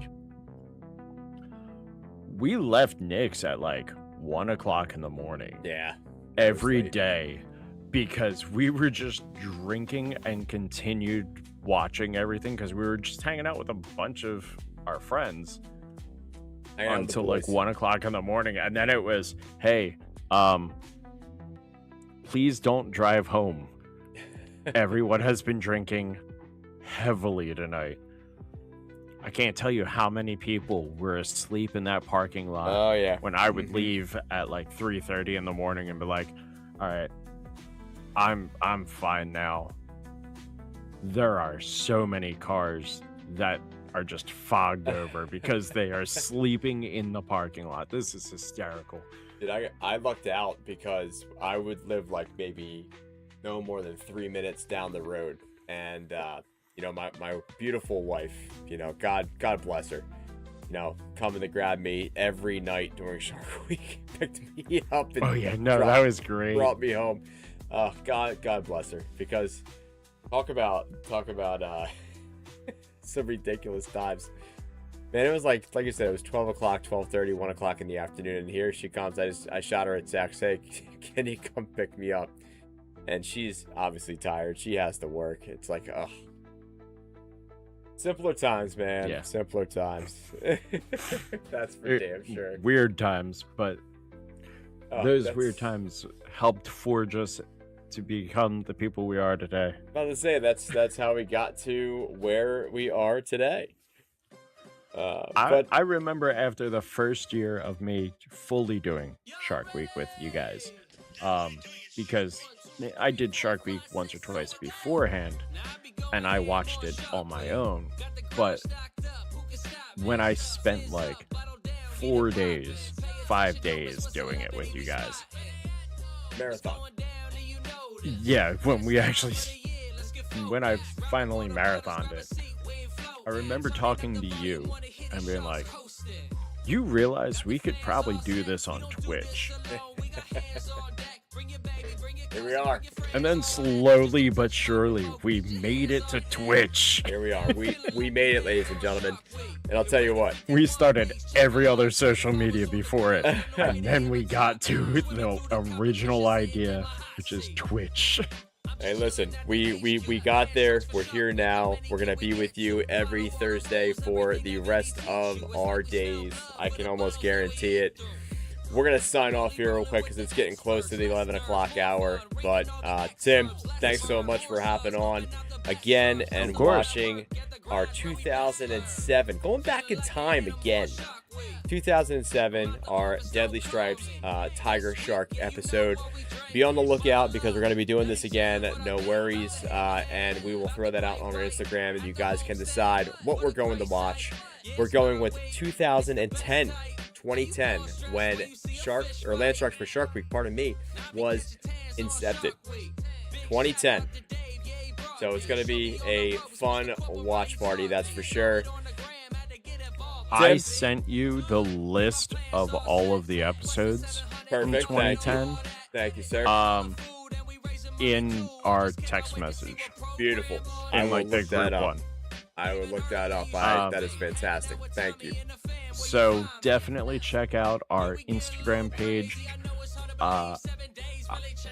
Speaker 2: We left Nick's at like 1 o'clock in the morning
Speaker 1: Yeah.
Speaker 2: every
Speaker 1: late.
Speaker 2: day because we were just drinking and continued watching everything because we were just hanging out with a bunch of our friends
Speaker 1: Hanging out with the
Speaker 2: until like
Speaker 1: boys.
Speaker 2: 1 o'clock in the morning. And then it was, hey, please don't drive home. Everyone has been drinking heavily tonight. I can't tell you how many people were asleep in that parking lot
Speaker 1: Oh yeah.
Speaker 2: when I would
Speaker 1: Mhm.
Speaker 2: leave at like 3:30 in the morning and be like, all right, I'm fine now. There are so many cars that are just fogged over because they are sleeping in the parking lot. This is hysterical.
Speaker 1: Dude, I lucked out because I would live like maybe no more than 3 minutes down the road, and my beautiful wife, God bless her, coming to grab me every night during Shark Week, picked me up and
Speaker 2: that was great.
Speaker 1: brought me home. God bless her, because talk about some ridiculous times. Man, it was like you said, it was 12 o'clock, 12:30, 1 o'clock in the afternoon, and here she comes. I shot her a text, hey, can you come pick me up? And she's obviously tired. She has to work. It's like, ugh. Simpler times, man.
Speaker 2: Yeah.
Speaker 1: Simpler times. That's for damn sure.
Speaker 2: Weird times, but those weird times helped forge us to become the people we are today.
Speaker 1: About to say, that's how we got to where we are today.
Speaker 2: I remember after the first year of me fully doing Shark Week with you guys, because I did Shark Week once or twice beforehand, and I watched it on my own. But when I spent like 4 days, 5 days doing it with you guys,
Speaker 1: marathon.
Speaker 2: Yeah, when I finally marathoned it, I remember talking to you and being like, you realize we could probably do this on Twitch.
Speaker 1: Here we are.
Speaker 2: And then slowly but surely, we made it to Twitch.
Speaker 1: Here we are. We made it, ladies and gentlemen. And I'll tell you what.
Speaker 2: We started every other social media before it. And then we got to the original idea, which is Twitch.
Speaker 1: Hey, listen, we got there. We're here now. We're going to be with you every Thursday for the rest of our days. I can almost guarantee it. We're going to sign off here real quick because it's getting close to the 11 o'clock hour. But, Tim, thanks so much for hopping on again and watching our 2007, going back in time again, 2007, our Deadly Stripes Tiger Shark episode. Be on the lookout because we're going to be doing this again. No worries. And we will throw that out on our Instagram, and you guys can decide what we're going to watch. We're going with 2010, when Land Sharks for Shark Week, was incepted. 2010. So it's going to be a fun watch party, that's for sure.
Speaker 2: I sent you the list of all of the episodes from 2010.
Speaker 1: Thank you, sir.
Speaker 2: In our text message.
Speaker 1: Beautiful.
Speaker 2: In like the group one.
Speaker 1: I will look that up. That is fantastic. Thank you.
Speaker 2: So definitely check out our Instagram page.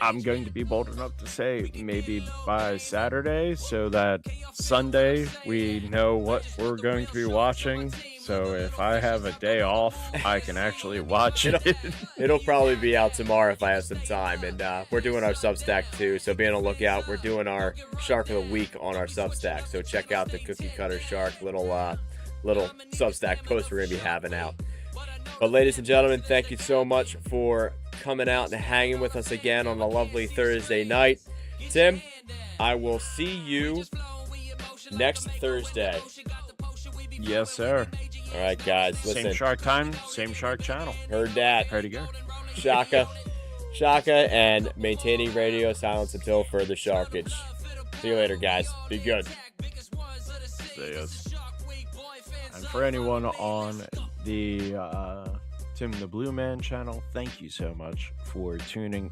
Speaker 2: I'm going to be bold enough to say maybe by Saturday, so that Sunday we know what we're going to be watching. So if I have a day off, I can actually watch it.
Speaker 1: It'll probably be out tomorrow if I have some time. And we're doing our Substack too, so be on the lookout. We're doing our Shark of the Week on our Substack. So check out the Cookie Cutter Shark little Substack post we're going to be having out. But ladies and gentlemen, thank you so much for coming out and hanging with us again on a lovely Thursday night. Tim, I will see you next Thursday.
Speaker 2: Yes, sir.
Speaker 1: All right, guys. Listen.
Speaker 2: Same Shark time, same Shark channel.
Speaker 1: Heard that.
Speaker 2: Ready to go.
Speaker 1: Shaka, and maintaining radio silence until further sharkage. See you later, guys. Be good.
Speaker 2: See us. And for anyone on the Tim the Blue Man channel, thank you so much for tuning